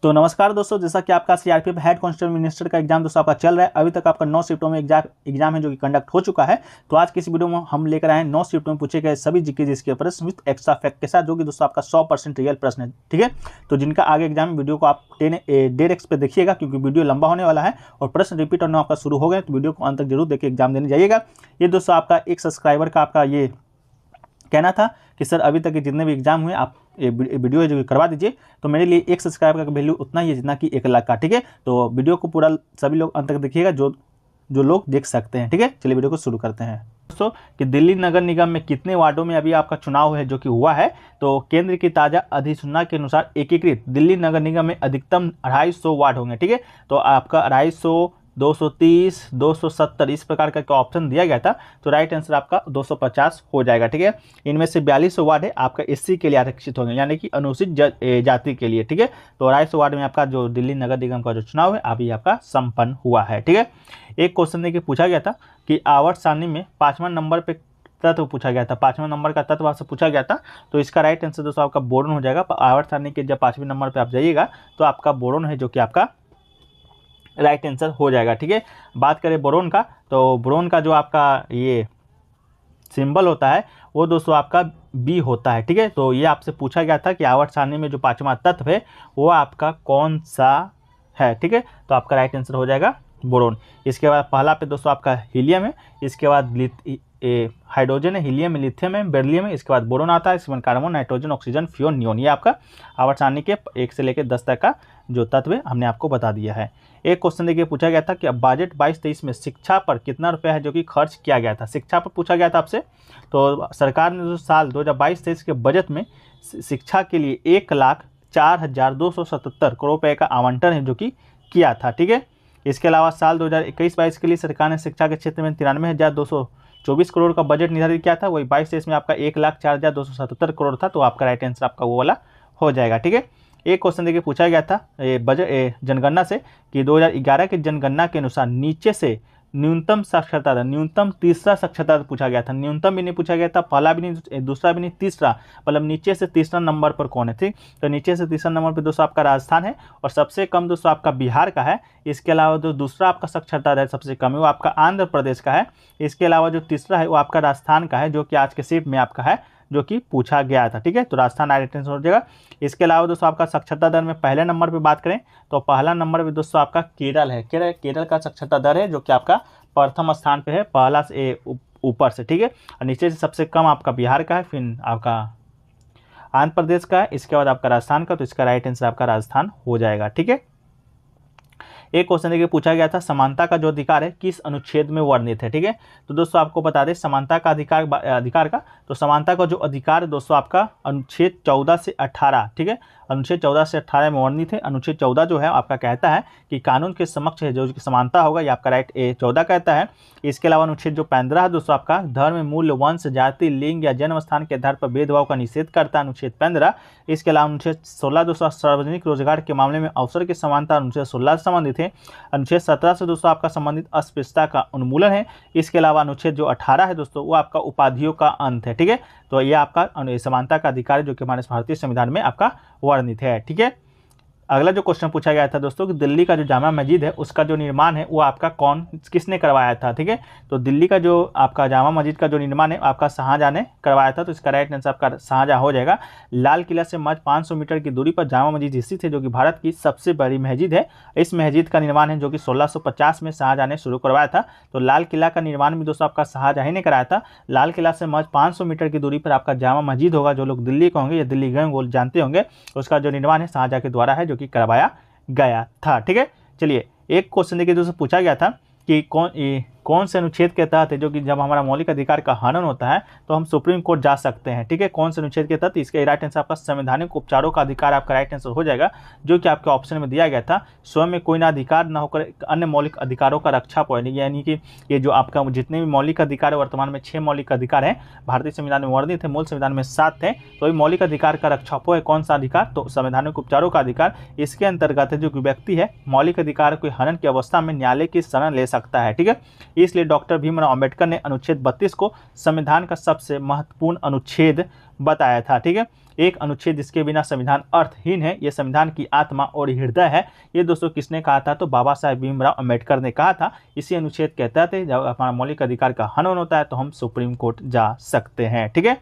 तो नमस्कार दोस्तों, जैसा कि आपका सीआरपीएफ हेड कांस्टेबल मिनिस्टर का एग्जाम दोस्तों आपका चल रहा है। अभी तक आपका 9 शिफ्टों में एग्जाम है जो कि कंडक्ट हो चुका है। तो आज की इस वीडियो में हम लेकर आए हैं 9 शिफ्टों में पूछे गए सभी जीके जिसके प्रश्न विद एक्स्ट्रा फैक्ट के साथ, जो कि दोस्तों आपका 100% रियल प्रश्न है। ठीक है, तो जिनका आगे एग्जाम वीडियो को आप 10 पे देखिएगा क्योंकि वीडियो लंबा होने वाला है और प्रश्न रिपीट होना आपका शुरू हो गए, तो वीडियो को अंत तक जरूर देखिए, एग्जाम देने जाइएगा। ये दोस्तों आपका एक सब्सक्राइबर का आपका ये कहना था कि सर अभी तक के जितने भी एग्जाम हुए आप वीडियो जो करवा दीजिए। तो मेरे लिए एक सब्सक्राइबर का वैल्यू उतना ही है जितना कि 1 लाख का। ठीक है, तो वीडियो को पूरा सभी लोग अंत तक देखिएगा जो लोग देख सकते हैं। ठीक है, चलिए वीडियो को शुरू करते हैं दोस्तों। कि दिल्ली नगर निगम में कितने वार्डों में अभी आपका चुनाव है जो कि हुआ है। तो केंद्र की ताज़ा अधिसूचना के अनुसार एकीकृत दिल्ली नगर निगम में अधिकतम 250 वार्ड होंगे। ठीक है, तो आपका 250, 230, 270 इस प्रकार का ऑप्शन दिया गया था। तो राइट आंसर आपका 250 हो जाएगा। ठीक है, इनमें से 42 वार्ड है आपका एससी के लिए आरक्षित होंगे, यानी कि अनुसूचित जाति के लिए। ठीक है, तो 250 वार्ड में आपका जो दिल्ली नगर निगम का जो चुनाव है अभी आपका संपन्न हुआ है। ठीक है, एक क्वेश्चन देखिए पूछा गया था कि आवर्त सारणी में 5वां नंबर पे तत्व पूछा गया था, 5वां नंबर का तत्व आपसे पूछा गया था। तो इसका राइट आंसर दोस्तों आपका बोरोन हो जाएगा। आवर्त सारणी के जब 5वें नंबर पर आप जाइएगा तो आपका बोरोन है जो कि आपका राइट आंसर हो जाएगा। ठीक है, बात करें बोरोन का, तो बोरोन का जो आपका ये सिंबल होता है वो दोस्तों आपका बी होता है। ठीक है, तो ये आपसे पूछा गया था कि आवर्त सारणी में जो 5वां तत्व है वो आपका कौन सा है। ठीक है, तो आपका राइट आंसर हो जाएगा बोरोन। इसके बाद पहला पे दोस्तों आपका हीलियम है, इसके बाद हाइड्रोजन है, हीलियम है, लिथियम है, बेरिलियम है, इसके बाद बोरोन आता है, इसके बाद कार्बन, नाइट्रोजन, ऑक्सीजन, फ्यून, नियोन। ये आपका आवर्त सारणी के 1 से लेकर 10 तक का जो तत्व है हमने आपको बता दिया है। एक क्वेश्चन देखिए पूछा गया था कि अब बजट 22-23 में शिक्षा पर कितना रुपया है जो कि खर्च किया गया था। शिक्षा पर पूछा गया था आपसे। तो सरकार ने जो साल 2022-23 के बजट में शिक्षा के लिए 1,04,277 करोड़ रुपये का आवंटन है जो कि किया था। ठीक है, इसके अलावा साल 2021-22 के लिए सरकार ने शिक्षा के क्षेत्र में 93,224 करोड़ का बजट निर्धारित किया था। वही 22-23 में आपका 1,04,277 करोड़ था। तो आपका राइट आंसर आपका वो वाला हो जाएगा। ठीक है, एक क्वेश्चन देखिए पूछा गया था बजट जनगणना से कि 2011 की जनगणना के अनुसार नीचे से न्यूनतम साक्षरता दर, न्यूनतम तीसरा साक्षरता दर पूछा गया था। न्यूनतम भी नहीं पूछा गया था, पहला भी नहीं, दूसरा भी नहीं, तीसरा, मतलब नीचे से तीसरा नंबर पर कौन है। ठीक, तो नीचे से तीसरा नंबर पर दोस्तों आपका राजस्थान है और सबसे कम दोस्तों आपका बिहार का है। इसके अलावा जो दूसरा आपका साक्षरता दर सबसे कम है वो आपका आंध्र प्रदेश का है। इसके अलावा जो तीसरा है वो आपका राजस्थान का है, जो कि आज के शिफ्ट में आपका है जो कि पूछा गया था। ठीक है, तो राजस्थान राइट आंसर हो जाएगा। इसके अलावा दोस्तों आपका साक्षरता दर में पहले नंबर पे बात करें तो पहला नंबर पे दोस्तों आपका केरल है। केरल का साक्षरता दर है जो कि आपका प्रथम स्थान पे है, पहला से ऊपर से। ठीक है, और नीचे से सबसे कम आपका बिहार का है, फिर आपका आंध्र प्रदेश का है, इसके बाद आपका राजस्थान का। तो इसका राइट आंसर आपका राजस्थान हो जाएगा। ठीक है, एक क्वेश्चन देखिए पूछा गया था समानता का जो अधिकार है किस अनुच्छेद में वर्णित है। ठीक है, तो दोस्तों आपको बता दें समानता का अधिकार का, तो समानता का जो अधिकार है दोस्तों आपका अनुच्छेद 14 से 18। ठीक है, अनुच्छेद 14 से 18 में वर्णित है। अनुच्छेद 14 जो है आपका कहता है कि कानून के समक्ष है जो समानता होगा, ये आपका राइट 14 कहता है। इसके अलावा अनुच्छेद जो 15 है दोस्तों आपका धर्म, मूल्य, वंश, जाति, लिंग या जन्म स्थान के आधार पर भेदभाव का निषेध करता है, अनुच्छेद 15। इसके अलावा अनुच्छेद 16 दोस्तों सार्वजनिक रोजगार के मामले में अवसर की समानता, अनुच्छेद 16 से संबंधित है। अनुच्छेद 17 से दोस्तों आपका संबंधित अस्पृश्यता का उन्मूलन है। इसके अलावा अनुच्छेद जो 18 है दोस्तों वो आपका उपाधियों का अंत है। ठीक है, तो ये आपका समानता का अधिकार है जो कि हमारे भारतीय संविधान में आपका वर्णित है। ठीक है, अगला जो क्वेश्चन पूछा गया था दोस्तों कि दिल्ली का जो जामा मस्जिद है उसका जो निर्माण है वो आपका किसने करवाया था। ठीक है, तो दिल्ली का जो आपका जामा मस्जिद का जो निर्माण है आपका शाहजहां ने करवाया था। तो इसका राइट आंसर आपका शाहजहां हो जाएगा। लाल किला से महज 500 मीटर की दूरी पर जामा मस्जिद स्थित है जो कि भारत की सबसे बड़ी मस्जिद है। इस मस्जिद का निर्माण है जो कि 1650 में शाहजहां ने शुरू करवाया था। तो लाल किला का निर्माण भी दोस्तों आपका शाहजहां ने कराया था। लाल किला से महज 500 मीटर की दूरी पर आपका जामा मस्जिद होगा। जो लोग दिल्ली के होंगे या दिल्ली गए वो जानते होंगे, उसका जो निर्माण है शाहजहां के द्वारा है जो कि करवाया गया था। ठीक है, चलिए एक क्वेश्चन देखिए दोस्तों पूछा गया था कि कौन से अनुच्छेद के तहत है जो कि जब हमारा मौलिक अधिकार का हनन होता है तो हम सुप्रीम कोर्ट जा सकते हैं। ठीक है, कौन से अनुच्छेद के तहत, इसके राइट आंसर आपका संवैधानिक उपचारों का अधिकार आपका राइट आंसर हो जाएगा जो कि आपके ऑप्शन में दिया गया था। स्वयं में कोई ना अधिकार न होकर अन्य मौलिक अधिकारों का रक्षा पाए, यानी कि ये जो आपका जितने भी मौलिक अधिकार है वर्तमान में 6 मौलिक अधिकार हैं भारतीय संविधान में वर्णित है, मूल संविधान में 7 थे। तो ये मौलिक अधिकार का रक्षा है कौन सा अधिकार, तो संवैधानिक उपचारों का अधिकार। इसके अंतर्गत है जो कि व्यक्ति है मौलिक अधिकार को हनन की अवस्था में न्यायालय की शरण ले सकता है। ठीक है, इसलिए डॉक्टर भीमराव अंबेडकर ने अनुच्छेद 32 को संविधान का सबसे महत्वपूर्ण अनुच्छेद बताया था। ठीक है, एक अनुच्छेद जिसके बिना संविधान अर्थहीन है, ये संविधान की आत्मा और हृदय है। ये दोस्तों किसने कहा था? तो बाबा साहेब भीमराव अम्बेडकर ने कहा था। इसी अनुच्छेद के तहत जब हमारा मौलिक अधिकार का हनन होता है तो हम सुप्रीम कोर्ट जा सकते हैं। ठीक है,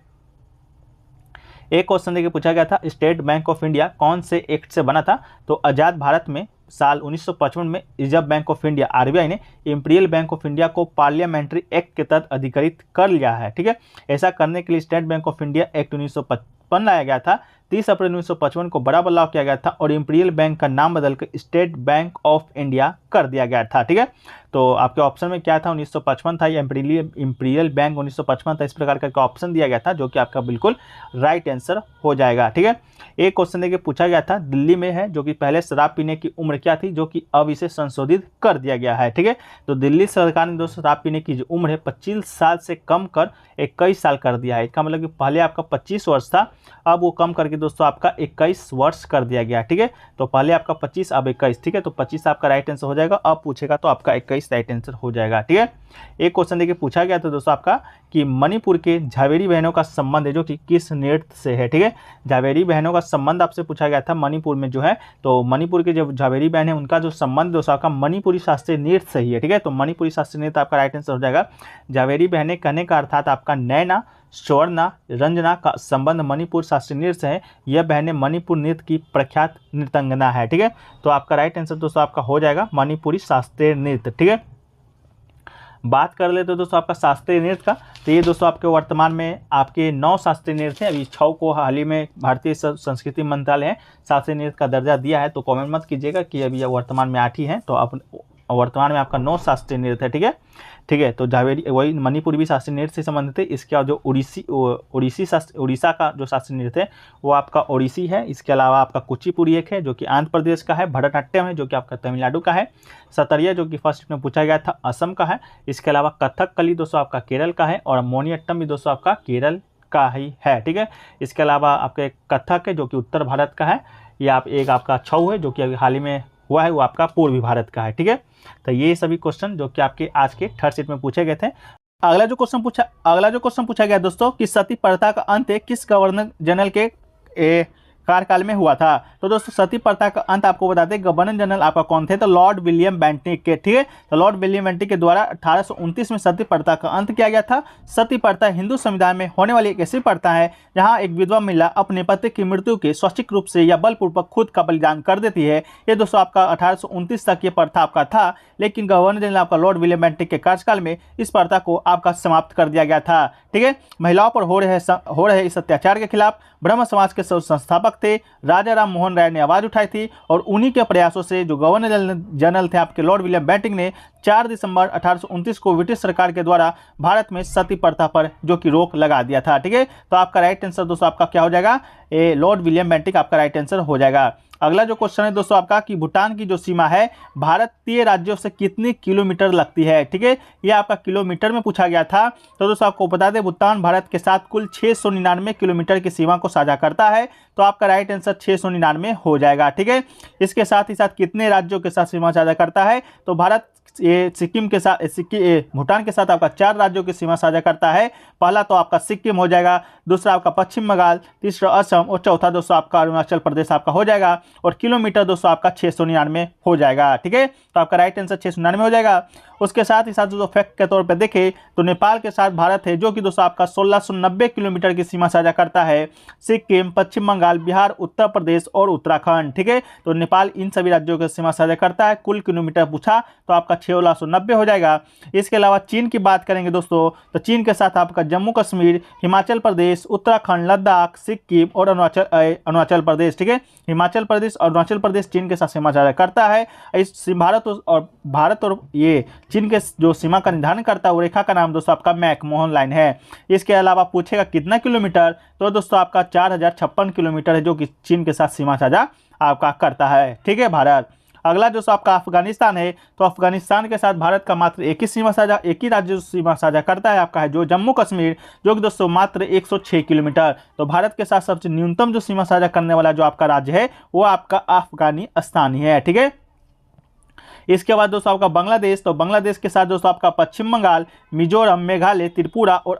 एक क्वेश्चन देखिए पूछा गया था, स्टेट बैंक ऑफ इंडिया कौन से एक्ट से बना था? तो आज़ाद भारत में साल 1955 में reserve bank of India RBI ने इंपीरियल बैंक ऑफ इंडिया को पार्लियामेंट्री एक्ट के तहत अधिकृत कर लिया है। ठीक है, ऐसा करने के लिए state bank of India act 1955 लाया गया था। 30 अप्रैल 1955 को बड़ा बदलाव किया गया था और इंपीरियल बैंक का नाम बदलकर स्टेट बैंक ऑफ इंडिया कर दिया गया था। ठीक है, तो आपके ऑप्शन में क्या था? 1955 था या इंपीरियल बैंक 1955 था, इस प्रकार का ऑप्शन दिया गया था, जो कि आपका बिल्कुल राइट आंसर हो जाएगा। ठीक है, एक क्वेश्चन देखिए पूछा गया था, दिल्ली में है जो कि पहले शराब पीने की उम्र क्या थी, जो कि अब इसे संशोधित कर दिया गया है। ठीक है, तो दिल्ली सरकार ने दोस्तों शराब पीने की जो उम्र है 25 साल से कम कर 21 साल कर दिया है। इसका मतलब कि पहले आपका 25 वर्ष था, अब वो कम करके दोस्तों आपका 21 वर्ष कर दिया गया। ठीक है, तो पहले आपका 25 अब 21। ठीक है, तो 25 आपका राइट आंसर हो जाएगा, अब पूछेगा तो आपका 21 राइट आंसर हो जाएगा। ठीक है, एक क्वेश्चन देखिए पूछा गया था दोस्तों आपका कि मणिपुर के झावेरी बहनों का संबंध है जो कि किस नृत्य से है। ठीक है, झावेरी बहनों का संबंध आपसे पूछा गया था मणिपुर में जो है, तो मणिपुर के जो झावेरी बहन है उनका जो संबंध दोस्तों आपका मणिपुरी शास्त्रीय नृत्य से ही है। ठीक है, तो मणिपुरी शास्त्रीय नृत्य आपका राइट आंसर हो जाएगा। झावेरी बहनें कहने का अर्थात आपका नैना, स्वर्णा, रंजना का संबंध मणिपुर शास्त्रीय नृत्य से है। यह बहनें मणिपुर नृत्य की प्रख्यात नृत्यांगना है। ठीक है, तो आपका राइट आंसर दोस्तों आपका हो जाएगा मणिपुरी शास्त्रीय नृत्य। ठीक है, बात कर ले तो दोस्तों आपका शास्त्रीय नृत्य का, तो ये दोस्तों आपके वर्तमान में आपके 9 शास्त्रीय नृत्य हैं। अभी 6 को हाल ही में भारतीय संस्कृति मंत्रालय है शास्त्रीय नृत्य का दर्जा दिया है, तो कमेंट मत कीजिएगा कि अभी यह वर्तमान में 8 ही हैं, तो आप वर्तमान में आपका 9 शास्त्रीय नृत्य है। ठीक है, तो झावेरी वही मणिपुर भी शास्त्रीय नृत्य से संबंधित है। इसके जो उड़ीसा का जो शास्त्रीय नृत्य है वो आपका ओडिसी है। इसके अलावा आपका कुचिपुड़ी एक है जो कि आंध्र प्रदेश का है, भरतनाट्यम है जो कि आपका तमिलनाडु का है, सतरिया जो कि फर्स्ट में पूछा गया था असम का है। इसके अलावा कथकली दोस्तों आपका केरल का है और मोहिनीअट्टम भी दोस्तों आपका केरल का ही है। ठीक है, इसके अलावा आपके कथक है जो कि उत्तर भारत का है, या एक आपका छऊ है जो कि अभी हाल ही में हुआ है वो आपका पूर्वी भारत का है। ठीक है, तो ये सभी क्वेश्चन जो कि आपके आज के थर्ड सेट में पूछे गए थे। अगला जो क्वेश्चन पूछा गया दोस्तों कि सती प्रथा का अंत किस गवर्नर जनरल के कार्यकाल में हुआ था? तो दोस्तों सती प्रथा का अंत आपको बता दें गवर्नर जनरल आपका कौन थे? तो लॉर्ड विलियम बेंटिक के। ठीक है, तो लॉर्ड विलियम बेंटिक के द्वारा 1829 में सती प्रथा का अंत किया गया था। सती प्रथा हिंदू संविधान में होने वाली एक ऐसी प्रथा है जहां एक विधवा महिला अपने पति की मृत्यु के स्वैच्छिक रूप से या बलपूर्वक खुद का बलिदान कर देती है। ये दोस्तों आपका 1829 तक ये प्रथा आपका था, लेकिन गवर्नर जनरल आपका लॉर्ड विलियम बेंटिक के कार्यकाल में इस प्रथा को आपका समाप्त कर दिया गया था। ठीक है, महिलाओं पर हो रहे इस अत्याचार के खिलाफ ब्रह्म समाज के संस्थापक थे राजा राम मोहन राय ने आवाज उठाई थी, और उन्हीं के प्रयासों से जो गवर्नर जनरल थे आपके लॉर्ड विलियम बेंटिक ने 4 दिसंबर 1829 को ब्रिटिश सरकार के द्वारा भारत में सती प्रथा पर जो कि रोक लगा दिया था। ठीक है, तो आपका राइट आंसर दोस्तों आपका क्या हो जाएगा? लॉर्ड विलियम बेंटिक आपका राइट आंसर हो जाएगा। अगला जो क्वेश्चन है दोस्तों आपका कि भूटान की जो सीमा है भारतीय राज्यों से कितनी किलोमीटर लगती है? ठीक है, ये आपका किलोमीटर में पूछा गया था। तो दोस्तों आपको बता दें भूटान भारत के साथ कुल 699 किलोमीटर की सीमा को साझा करता है, तो आपका राइट आंसर 699 हो जाएगा। ठीक है, इसके साथ ही साथ कितने राज्यों के साथ सीमा साझा करता है? तो भारत ये सिक्किम के साथ भूटान के साथ आपका 4 राज्यों की सीमा साझा करता है। पहला तो आपका सिक्किम हो जाएगा, दूसरा आपका पश्चिम बंगाल, तीसरा असम और चौथा दोस्तों आपका अरुणाचल प्रदेश आपका हो जाएगा, और किलोमीटर दोस्तों आपका 699 हो जाएगा। ठीक है, तो आपका राइट आंसर 699 हो जाएगा। उसके साथ ही साथ दोस्तों फैक्ट के तौर पर देखें तो नेपाल के साथ भारत है जो कि दोस्तों आपका 1690 किलोमीटर की सीमा साझा करता है। सिक्किम, पश्चिम बंगाल, बिहार, उत्तर प्रदेश और उत्तराखंड। ठीक है, तो नेपाल इन सभी राज्यों की सीमा साझा करता है। कुल किलोमीटर पूछा तो आपका 1690 हो जाएगा। इसके अलावा चीन की बात करेंगे दोस्तों तो चीन के साथ आपका जम्मू कश्मीर, हिमाचल प्रदेश, उत्तराखंड, लद्दाख, सिक्किम और अरुणाचल प्रदेश। ठीक है, हिमाचल प्रदेश और अरुणाचल प्रदेश चीन के साथ सीमा साझा करता है। इस भारत और ये चीन के जो सीमा का निर्धारण करता है वो रेखा का नाम दोस्तों आपका मैकमोहन लाइन है। इसके अलावा पूछेगा कितना किलोमीटर, तो दोस्तों आपका 4056 किलोमीटर है जो कि चीन के साथ सीमा साझा आपका करता है। ठीक है, भारत। अगला जो आपका अफगानिस्तान है, तो अफगानिस्तान के साथ भारत का मात्र एक ही राज्य सीमा साझा करता है आपका है जो जम्मू कश्मीर, जो कि दोस्तों मात्र 106 किलोमीटर। तो भारत के साथ सबसे न्यूनतम जो सीमा साझा करने वाला जो आपका राज्य है वो आपका अफगानिस्तान ही है। ठीक है, इसके बाद दोस्तों आपका बांग्लादेश, तो बांग्लादेश के साथ दोस्तों आपका पश्चिम बंगाल, मिजोरम, मेघालय, त्रिपुरा और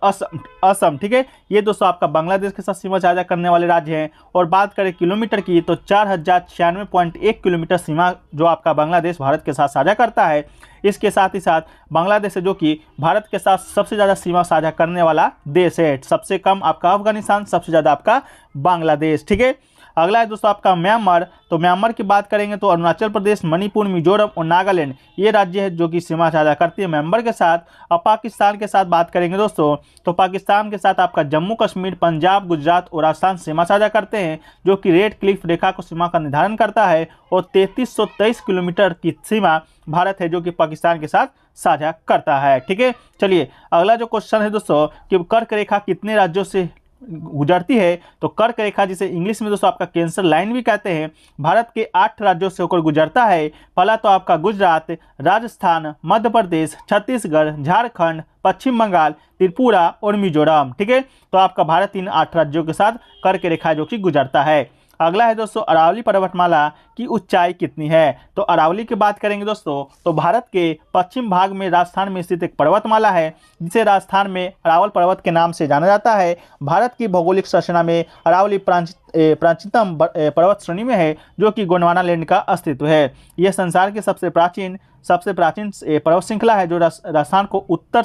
असम। ठीक है, ये दोस्तों आपका बांग्लादेश के साथ सीमा साझा करने वाले राज्य हैं। और बात करें किलोमीटर की तो 4096.1 किलोमीटर सीमा जो आपका बांग्लादेश भारत के साथ साझा करता है। इसके साथ ही साथ बांग्लादेश है जो कि भारत के साथ सबसे ज़्यादा सीमा साझा करने वाला देश है। सबसे कम आपका अफगानिस्तान, सबसे ज़्यादा आपका बांग्लादेश। ठीक है, अगला है दोस्तों आपका म्यांमार। तो म्यांमार की बात करेंगे तो अरुणाचल प्रदेश, मणिपुर, मिजोरम और नागालैंड ये राज्य है जो कि सीमा साझा करती है म्यांमार के साथ। अब पाकिस्तान के साथ बात करेंगे दोस्तों, तो पाकिस्तान के साथ आपका जम्मू कश्मीर, पंजाब, गुजरात और राजस्थान सीमा साझा करते हैं, जो कि रेड क्लिफ रेखा को सीमा का निर्धारण करता है। और 3323 किलोमीटर की सीमा भारत है जो कि पाकिस्तान के साथ साझा करता है। ठीक है, चलिए अगला जो क्वेश्चन है दोस्तों कि कर्क रेखा कितने राज्यों से गुजरती है। तो कर्क रेखा जिसे इंग्लिश में दोस्तों आपका कैंसर लाइन भी कहते हैं, भारत के 8 राज्यों से होकर गुजरता है। पहला तो आपका गुजरात, राजस्थान, मध्य प्रदेश, छत्तीसगढ़, झारखंड, पश्चिम बंगाल, त्रिपुरा और मिजोरम। ठीक है, तो आपका भारत इन 8 राज्यों के साथ कर्क रेखा जो कि गुजरता है। अगला है दोस्तों अरावली पर्वतमाला की ऊंचाई कितनी है। तो अरावली की बात करेंगे दोस्तों, तो भारत के पश्चिम भाग में राजस्थान में स्थित एक पर्वतमाला है जिसे राजस्थान में अरावल पर्वत के नाम से जाना जाता है। भारत की भौगोलिक संरचना में अरावली प्राचीनतम पर्वत श्रेणी में है जो कि गोंडवाना लैंड का अस्तित्व है। यह संसार की सबसे प्राचीन पर्वत श्रृंखला है जो राजस्थान को उत्तर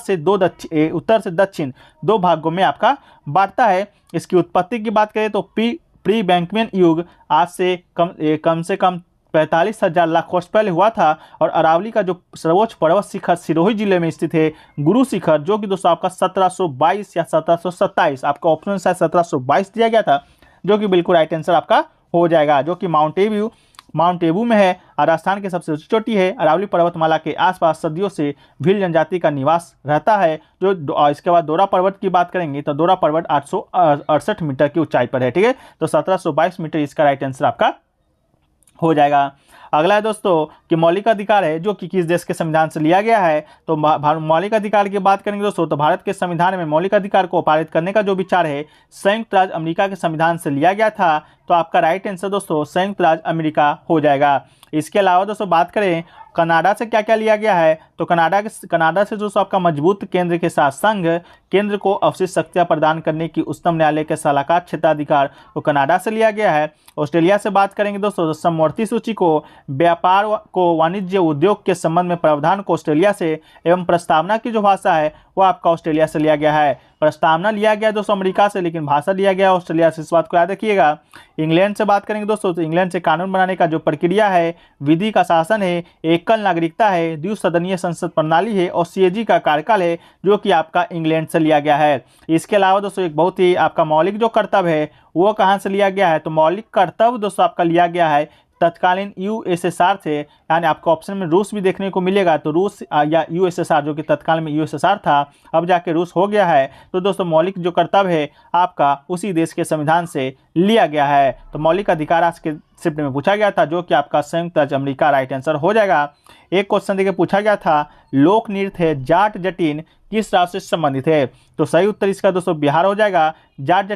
से दक्षिण 2 भागों में आपका बांटता है। इसकी उत्पत्ति की बात करें तो प्री बैंकमेन युग आज से कम से कम 45,000 लाख वर्ष पहले हुआ था। और अरावली का जो सर्वोच्च पर्वत शिखर सिरोही जिले में स्थित है गुरु शिखर, जो कि दोस्तों आपका 1722 या 1727, आपका ऑप्शन शायद 1722 दिया गया था, जो कि बिल्कुल राइट आंसर आपका हो जाएगा, जो कि माउंट एबू में है। राजस्थान की सबसे ऊंची चोटी है। अरावली पर्वतमाला के आसपास सदियों से भील जनजाति का निवास रहता है। जो इसके बाद दोरा पर्वत की बात करेंगे तो दोरा पर्वत 868 मीटर की ऊंचाई पर है। ठीक है, तो 1722 मीटर इसका राइट आंसर आपका हो जाएगा। अगला है दोस्तों कि मौलिक अधिकार है जो कि किस देश के संविधान से लिया गया है। तो मौलिक अधिकार की बात करेंगे दोस्तों, तो भारत के संविधान में मौलिक अधिकार को पारित करने का जो विचार है संयुक्त राज्य अमेरिका के संविधान से लिया गया था। तो आपका राइट आंसर दोस्तों संयुक्त राज्य अमेरिका हो जाएगा। इसके अलावा दोस्तों बात करें कनाडा से क्या क्या लिया गया है। तो कनाडा से दोस्तों आपका मजबूत केंद्र के साथ संघ केंद्र को अवशिष्ट शक्तियां प्रदान करने की उच्चतम न्यायालय के सलाहकार क्षेत्राधिकार को कनाडा से लिया गया है। ऑस्ट्रेलिया से बात करेंगे दोस्तों, तो समवर्ती सूची को व्यापार को वाणिज्य उद्योग के संबंध में प्रावधान को ऑस्ट्रेलिया से एवं प्रस्तावना की जो भाषा है वो आपका ऑस्ट्रेलिया से लिया गया है। प्रस्तावना लिया गया दोस्तों अमेरिका से, लेकिन भाषा लिया गया ऑस्ट्रेलिया से, इस बात को याद रखिएगा। इंग्लैंड से बात करेंगे दोस्तों, तो इंग्लैंड से कानून बनाने का जो प्रक्रिया है विधि का शासन है, एकल नागरिकता है, द्विसदनीय संसद प्रणाली है और सीएजी का कार्यकाल है, जो कि आपका इंग्लैंड से लिया गया है। इसके अलावा दोस्तों एक बहुत ही आपका मौलिक जो कर्तव्य है वो कहाँ से लिया गया है। तो मौलिक कर्तव्य दोस्तों आपका लिया गया है तत्कालीन यूएसएसआर से, यानी आपको ऑप्शन में रूस भी देखने को मिलेगा। तो रूस या यूएसएसआर जो कि तत्काल में यूएसएसआर था अब जाके रूस हो गया है। तो दोस्तों मौलिक जो कर्तव्य है आपका उसी देश के संविधान से लिया गया है। तो मौलिक अधिकार आज के शिफ्ट में पूछा गया था, जो कि आपका संयुक्त राज्य अमेरिका राइट आंसर हो जाएगा। एक क्वेश्चन देखिए पूछा गया था लोक नृत्य है जाट जटिन किस राज्य से संबंधित है। तो सही उत्तर इसका दोस्तों बिहार हो जाएगा। जाट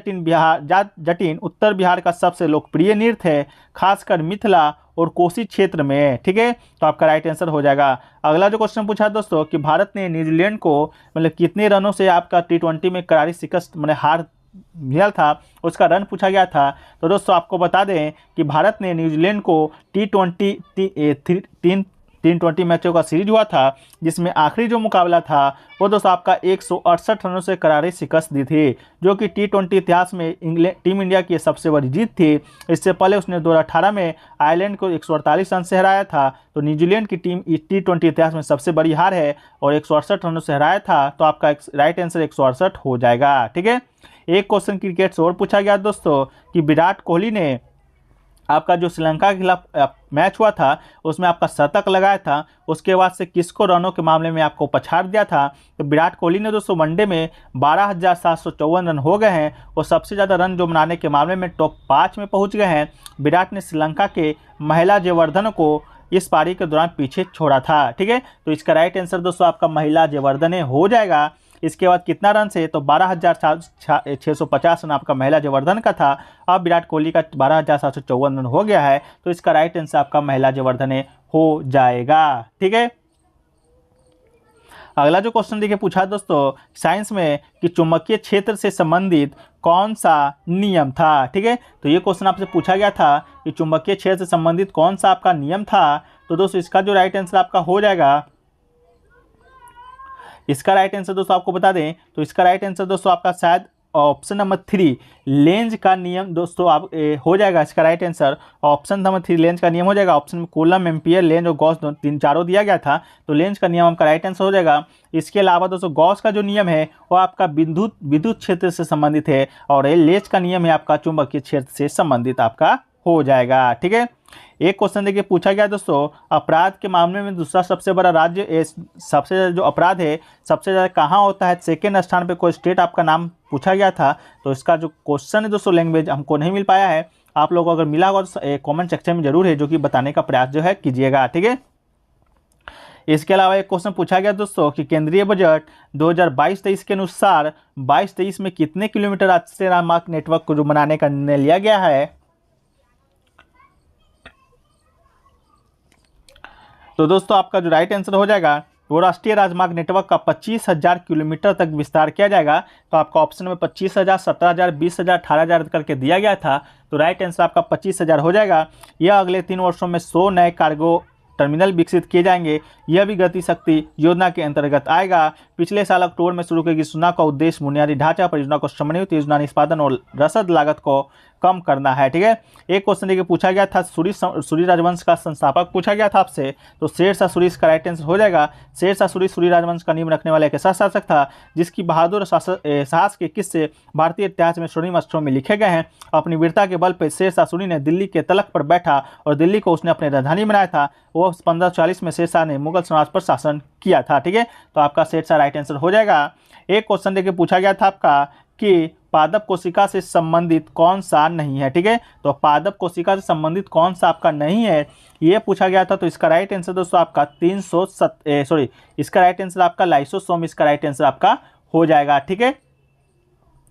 जटिन उत्तर बिहार का सबसे लोकप्रिय नृत्य है, खासकर मिथिला और कोसी क्षेत्र में। ठीक है, तो आपका राइट आंसर हो जाएगा। अगला जो क्वेश्चन पूछा दोस्तों कि भारत ने न्यूजीलैंड को मतलब कितने रनों से आपका T20 में करारी शिकस्त मतलब हार मिला था, उसका रन पूछा गया था। तो दोस्तों आपको बता दें कि भारत ने न्यूजीलैंड को T20 मैचों का सीरीज हुआ था, जिसमें आखिरी जो मुकाबला था वो दोस्तों आपका 168 रनों से करारी शिकस्त दी थी, जो कि T20 इतिहास में टीम इंडिया की सबसे बड़ी जीत थी। इससे पहले उसने 2018 में आयरलैंड को 148 रन से हराया था। तो न्यूजीलैंड की टीम T20 इतिहास में सबसे बड़ी हार है और 168 रनों से हराया था। तो आपका राइट आंसर 168 हो जाएगा। ठीक है, एक क्वेश्चन क्रिकेट से और पूछा गया दोस्तों कि विराट कोहली ने आपका जो श्रीलंका के खिलाफ मैच हुआ था उसमें आपका शतक लगाया था, उसके बाद से किसको रनों के मामले में आपको पछाड़ दिया था। तो विराट कोहली ने दोस्तों वनडे में 12,754 रन हो गए हैं और सबसे ज़्यादा रन जो बनाने के मामले में टॉप 5 में पहुंच गए हैं। विराट ने श्रीलंका के महिला जयवर्धन को इस पारी के दौरान पीछे छोड़ा था। ठीक है, तो इसका राइट आंसर दोस्तों आपका महिला जयवर्धने हो जाएगा। इसके बाद कितना रन से, तो 12,650 रन आपका महिला जयवर्धन का था। अब विराट कोहली का 12,754 रन हो गया है। तो इसका राइट आंसर आपका महिला जयवर्धने हो जाएगा। ठीक है, अगला जो क्वेश्चन देखिए पूछा है दोस्तों साइंस में कि चुंबकीय क्षेत्र से संबंधित कौन सा नियम था। ठीक है, तो ये क्वेश्चन आपसे पूछा गया था कि चुंबकीय क्षेत्र से संबंधित कौन सा आपका नियम था। तो दोस्तों इसका जो राइट आंसर आपका हो जाएगा, इसका राइट आंसर दोस्तों आपको बता दें तो इसका राइट आंसर दोस्तों आपका शायद ऑप्शन नंबर 3 लेंज का नियम दोस्तों आप हो जाएगा। इसका right answer option number 3 length का नियम हो जाएगा। ऑप्शन में कूलम, एम्पियर, लेंज और गॉस तीन चारों दिया गया था, तो लेंज का नियम आपका राइट आंसर हो जाएगा। इसके अलावा दोस्तों गॉस का जो नियम है वो आपका विद्युत क्षेत्र से संबंधित है, और लेंज का नियम है आपका चुंबकीय क्षेत्र से संबंधित आपका हो जाएगा। ठीक है, एक क्वेश्चन देखिए पूछा गया दोस्तों अपराध के मामले में दूसरा सबसे बड़ा राज्य, सबसे ज़्यादा जो अपराध है सबसे ज़्यादा कहाँ होता है, सेकेंड स्थान पे कोई स्टेट आपका नाम पूछा गया था। तो इसका जो क्वेश्चन है दोस्तों लैंग्वेज हमको नहीं मिल पाया है, आप लोगों को अगर मिला होगा तो कॉमेंट सेक्शन में जरूर है जो कि बताने का प्रयास जो है कीजिएगा। ठीक है, इसके अलावा एक क्वेश्चन पूछा गया दोस्तों कि केंद्रीय बजट 2022-23 के अनुसार 22-23 में कितने किलोमीटर राष्ट्रीय राजमार्ग नेटवर्क को जो बनाने का निर्णय लिया गया है। तो दोस्तों आपका जो राइट आंसर हो जाएगा वो राष्ट्रीय राजमार्ग नेटवर्क का 25,000 किलोमीटर तक विस्तार किया जाएगा। तो आपका ऑप्शन में 25,000, 17,000, 20,000, 18,000 करके दिया गया था, तो राइट आंसर आपका 25,000 हो जाएगा। यह अगले 3 वर्षों में 100 नए कार्गो टर्मिनल विकसित किए जाएंगे। यह भी गति शक्ति योजना के अंतर्गत आएगा। पिछले साल अक्टूबर में शुरू की योजना का उद्देश्य बुनियादी ढांचा परियोजना को समन्वित योजना निष्पादन और रसद लागत को कम करना है। ठीक है, एक क्वेश्चन देखिए पूछा गया था सूरी राजवंश का संस्थापक पूछा गया था आपसे, तो शेरशाह सूरी इसका राइट आंसर हो जाएगा। शेरशाह सूरी सूरी राजवंश का नींव रखने वाला एक ऐसा शासक था जिसकी बहादुर साहस के किस्से भारतीय इतिहास में स्वर्णिम अक्षरों में लिखे गए हैं। अपनी वीरता के बल पर शेरशाह सूरी ने दिल्ली के तलक पर बैठा और दिल्ली को उसने अपनी राजधानी बनाया था। वो 1540 में शेरशाह ने मुगल साम्राज्य पर शासन किया था। ठीक है, तो आपका शेरशाह राइट आंसर हो जाएगा। एक क्वेश्चन देखिए पूछा गया था आपका कि पादप कोशिका से संबंधित कौन सा नहीं है। ठीक है, तो पादप कोशिका से संबंधित कौन सा आपका नहीं है ये पूछा गया था। तो इसका राइट आंसर दोस्तों आपका इसका राइट आंसर आपका लाइसोसोम इसका राइट आंसर आपका हो जाएगा। ठीक है,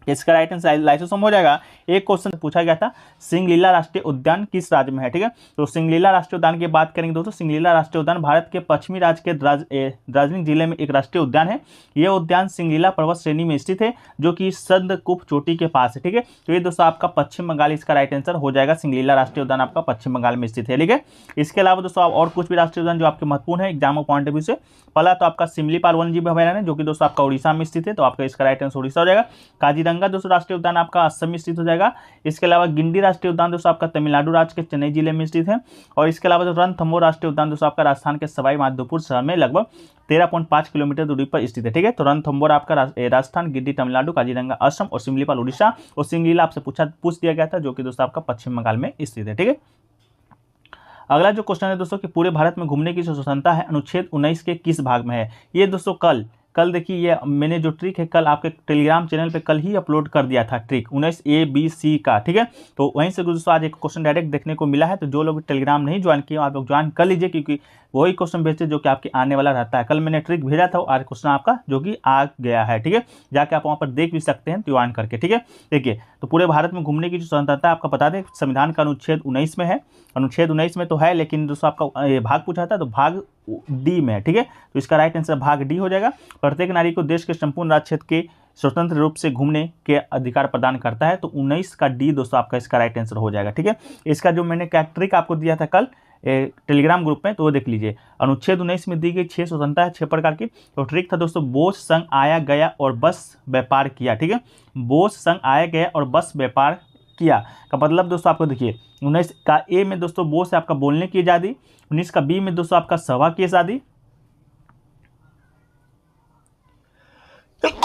इसका राइट आंसर लाइसोसोम हो जाएगा। एक क्वेश्चन पूछा गया था सिंगलीला राष्ट्रीय उद्यान किस राज्य में है। ठीक है, तो सिंगलीला राष्ट्रीय उद्यान की बात करेंगे दोस्तों। सिंगलीला राष्ट्रीय उद्यान भारत के पश्चिमी राज्य के दार्जिलिंग जिले में एक राष्ट्रीय उद्यान है। यह उद्यान सिंगलीला पर्वत श्रेणी में स्थित है जो कि संदकूफ चोटी के पास है। ठीक है, तो ये दोस्तों आपका पश्चिम बंगाल इसका राइट आंसर हो जाएगा। सिंगलीला राष्ट्रीय उद्यान आपका पश्चिम बंगाल में स्थित है। ठीक है, इसके अलावा दोस्तों आप और कुछ भी राष्ट्रीय उद्यान जो आपके महत्वपूर्ण है एग्जाम पॉइंट ऑफ व्यू से, पहला तो आपका सिमलीपाल वन्य जीव अभयारण्य जो कि दोस्तों आपका उड़ीसा में स्थित है, तो आपका इसका राइट आंसर उड़ीसा हो जाएगा। काजीरंगा दोस्तों राष्ट्रीय उद्यान आपका असम में स्थित हो जाएगा। इसके अलावा गिंडी राष्ट्रीय उद्यान दोस्तों आपका तमिलनाडु राज्य के चेन्नई जिले में स्थित है। और इसके अलावा जो रणथंभौर राष्ट्रीय उद्यान दोस्तों आपका राजस्थान के सवाई माधोपुर शहर में लगभग 13.5 किलोमीटर दूरी पर स्थित है। ठीक है, तो रणथंभौर आपका राजस्थान, गिंडी तमिलनाडु, काजीरंगा असम और सिमलीपाल उड़ीसा और सिंगलीला आपसे पूछ दिया गया था जो कि दोस्तों आपका पश्चिम बंगाल में स्थित है। ठीक है, अगला जो क्वेश्चन है दोस्तों कि पूरे भारत में घूमने की जो स्वतंत्रता है अनुच्छेद 19 के किस भाग में है। ये दोस्तों कल देखिए ये मैंने जो ट्रिक है कल आपके टेलीग्राम चैनल पे कल ही अपलोड कर दिया था ट्रिक 19A, B, C का। ठीक है, तो वहीं से दोस्तों आज एक क्वेश्चन डायरेक्ट देखने को मिला है। तो जो लोग टेलीग्राम नहीं ज्वाइन किए आप लोग ज्वाइन कर लीजिए क्योंकि वही क्वेश्चन भेजते जो कि आपके आने वाला रहता है। कल मैंने ट्रिक भेजा था आज क्वेश्चन आपका जो कि आ गया है। ठीक है, जाके आप वहाँ पर देख भी सकते हैं ज्वाइन करके। ठीक है, देखिए तो पूरे भारत में घूमने की जो स्वतंत्रता आपका बता दें संविधान का अनुच्छेद 19 में है। अनुच्छेद 19 में तो है लेकिन दोस्तों आपका भाग पूछा था तो भाग डी में है। ठीक है, तो इसका राइट आंसर भाग डी हो जाएगा। प्रत्येक नारी को देश के संपूर्ण राज्य क्षेत्र के स्वतंत्र रूप से घूमने के अधिकार प्रदान करता है, तो 19 का डी दोस्तों आपका इसका राइट आंसर हो जाएगा। ठीक है, इसका जो मैंने ट्रिक आपको दिया था कल टेलीग्राम ग्रुप में तो वो देख लीजिए। अनुच्छेद 19 में दी गई 6 स्वतंत्रता है 6 प्रकार की। तो ट्रिक था दोस्तों बोझ संग आया गया और बस व्यापार किया। ठीक है, बोझ संग आया गया और बस व्यापार किया का मतलब दोस्तों आपको देखिए 19 का ए में दोस्तों बोझ से आपका बोलने की आज़ादी, 19 का बी में दोस्तों आपका सभा की आज़ादी,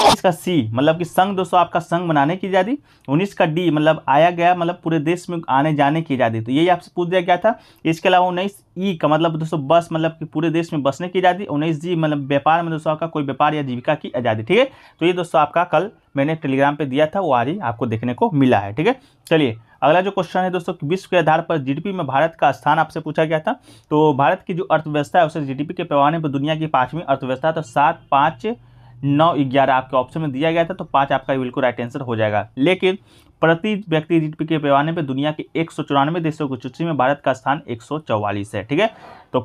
इसका सी मतलब कि संघ दोस्तों आपका संघ बनाने की आज़ादी, 19 का डी मतलब आया गया मतलब पूरे देश में आने जाने की आज़ादी, तो यही आपसे पूछ दिया गया था। इसके अलावा 19 ई का मतलब दोस्तों बस मतलब कि पूरे देश में बसने की आज़ादी, 19 जी मतलब व्यापार में दोस्तों आपका कोई व्यापार या जीविका की आज़ादी। ठीक है, तो ये दोस्तों आपका कल मैंने टेलीग्राम पे दिया था वो आज ही आपको देखने को मिला है। ठीक है, चलिए अगला जो क्वेश्चन है दोस्तों विश्व के आधार पर जीडीपी में भारत का स्थान आपसे पूछा गया था। तो भारत की जो अर्थव्यवस्था है उसे जीडीपी के पैमाने पर दुनिया की 5वीं अर्थव्यवस्था तो 7, 5, 9-11 आपके ऑप्शन में दिया गया था, तो 5 आपका बिल्कुल राइट आंसर हो जाएगा। लेकिन प्रति व्यक्ति जीडीपी के पैमाने पर दुनिया के 194 देशों की सूची में भारत का स्थान 144 है। ठीक है, तो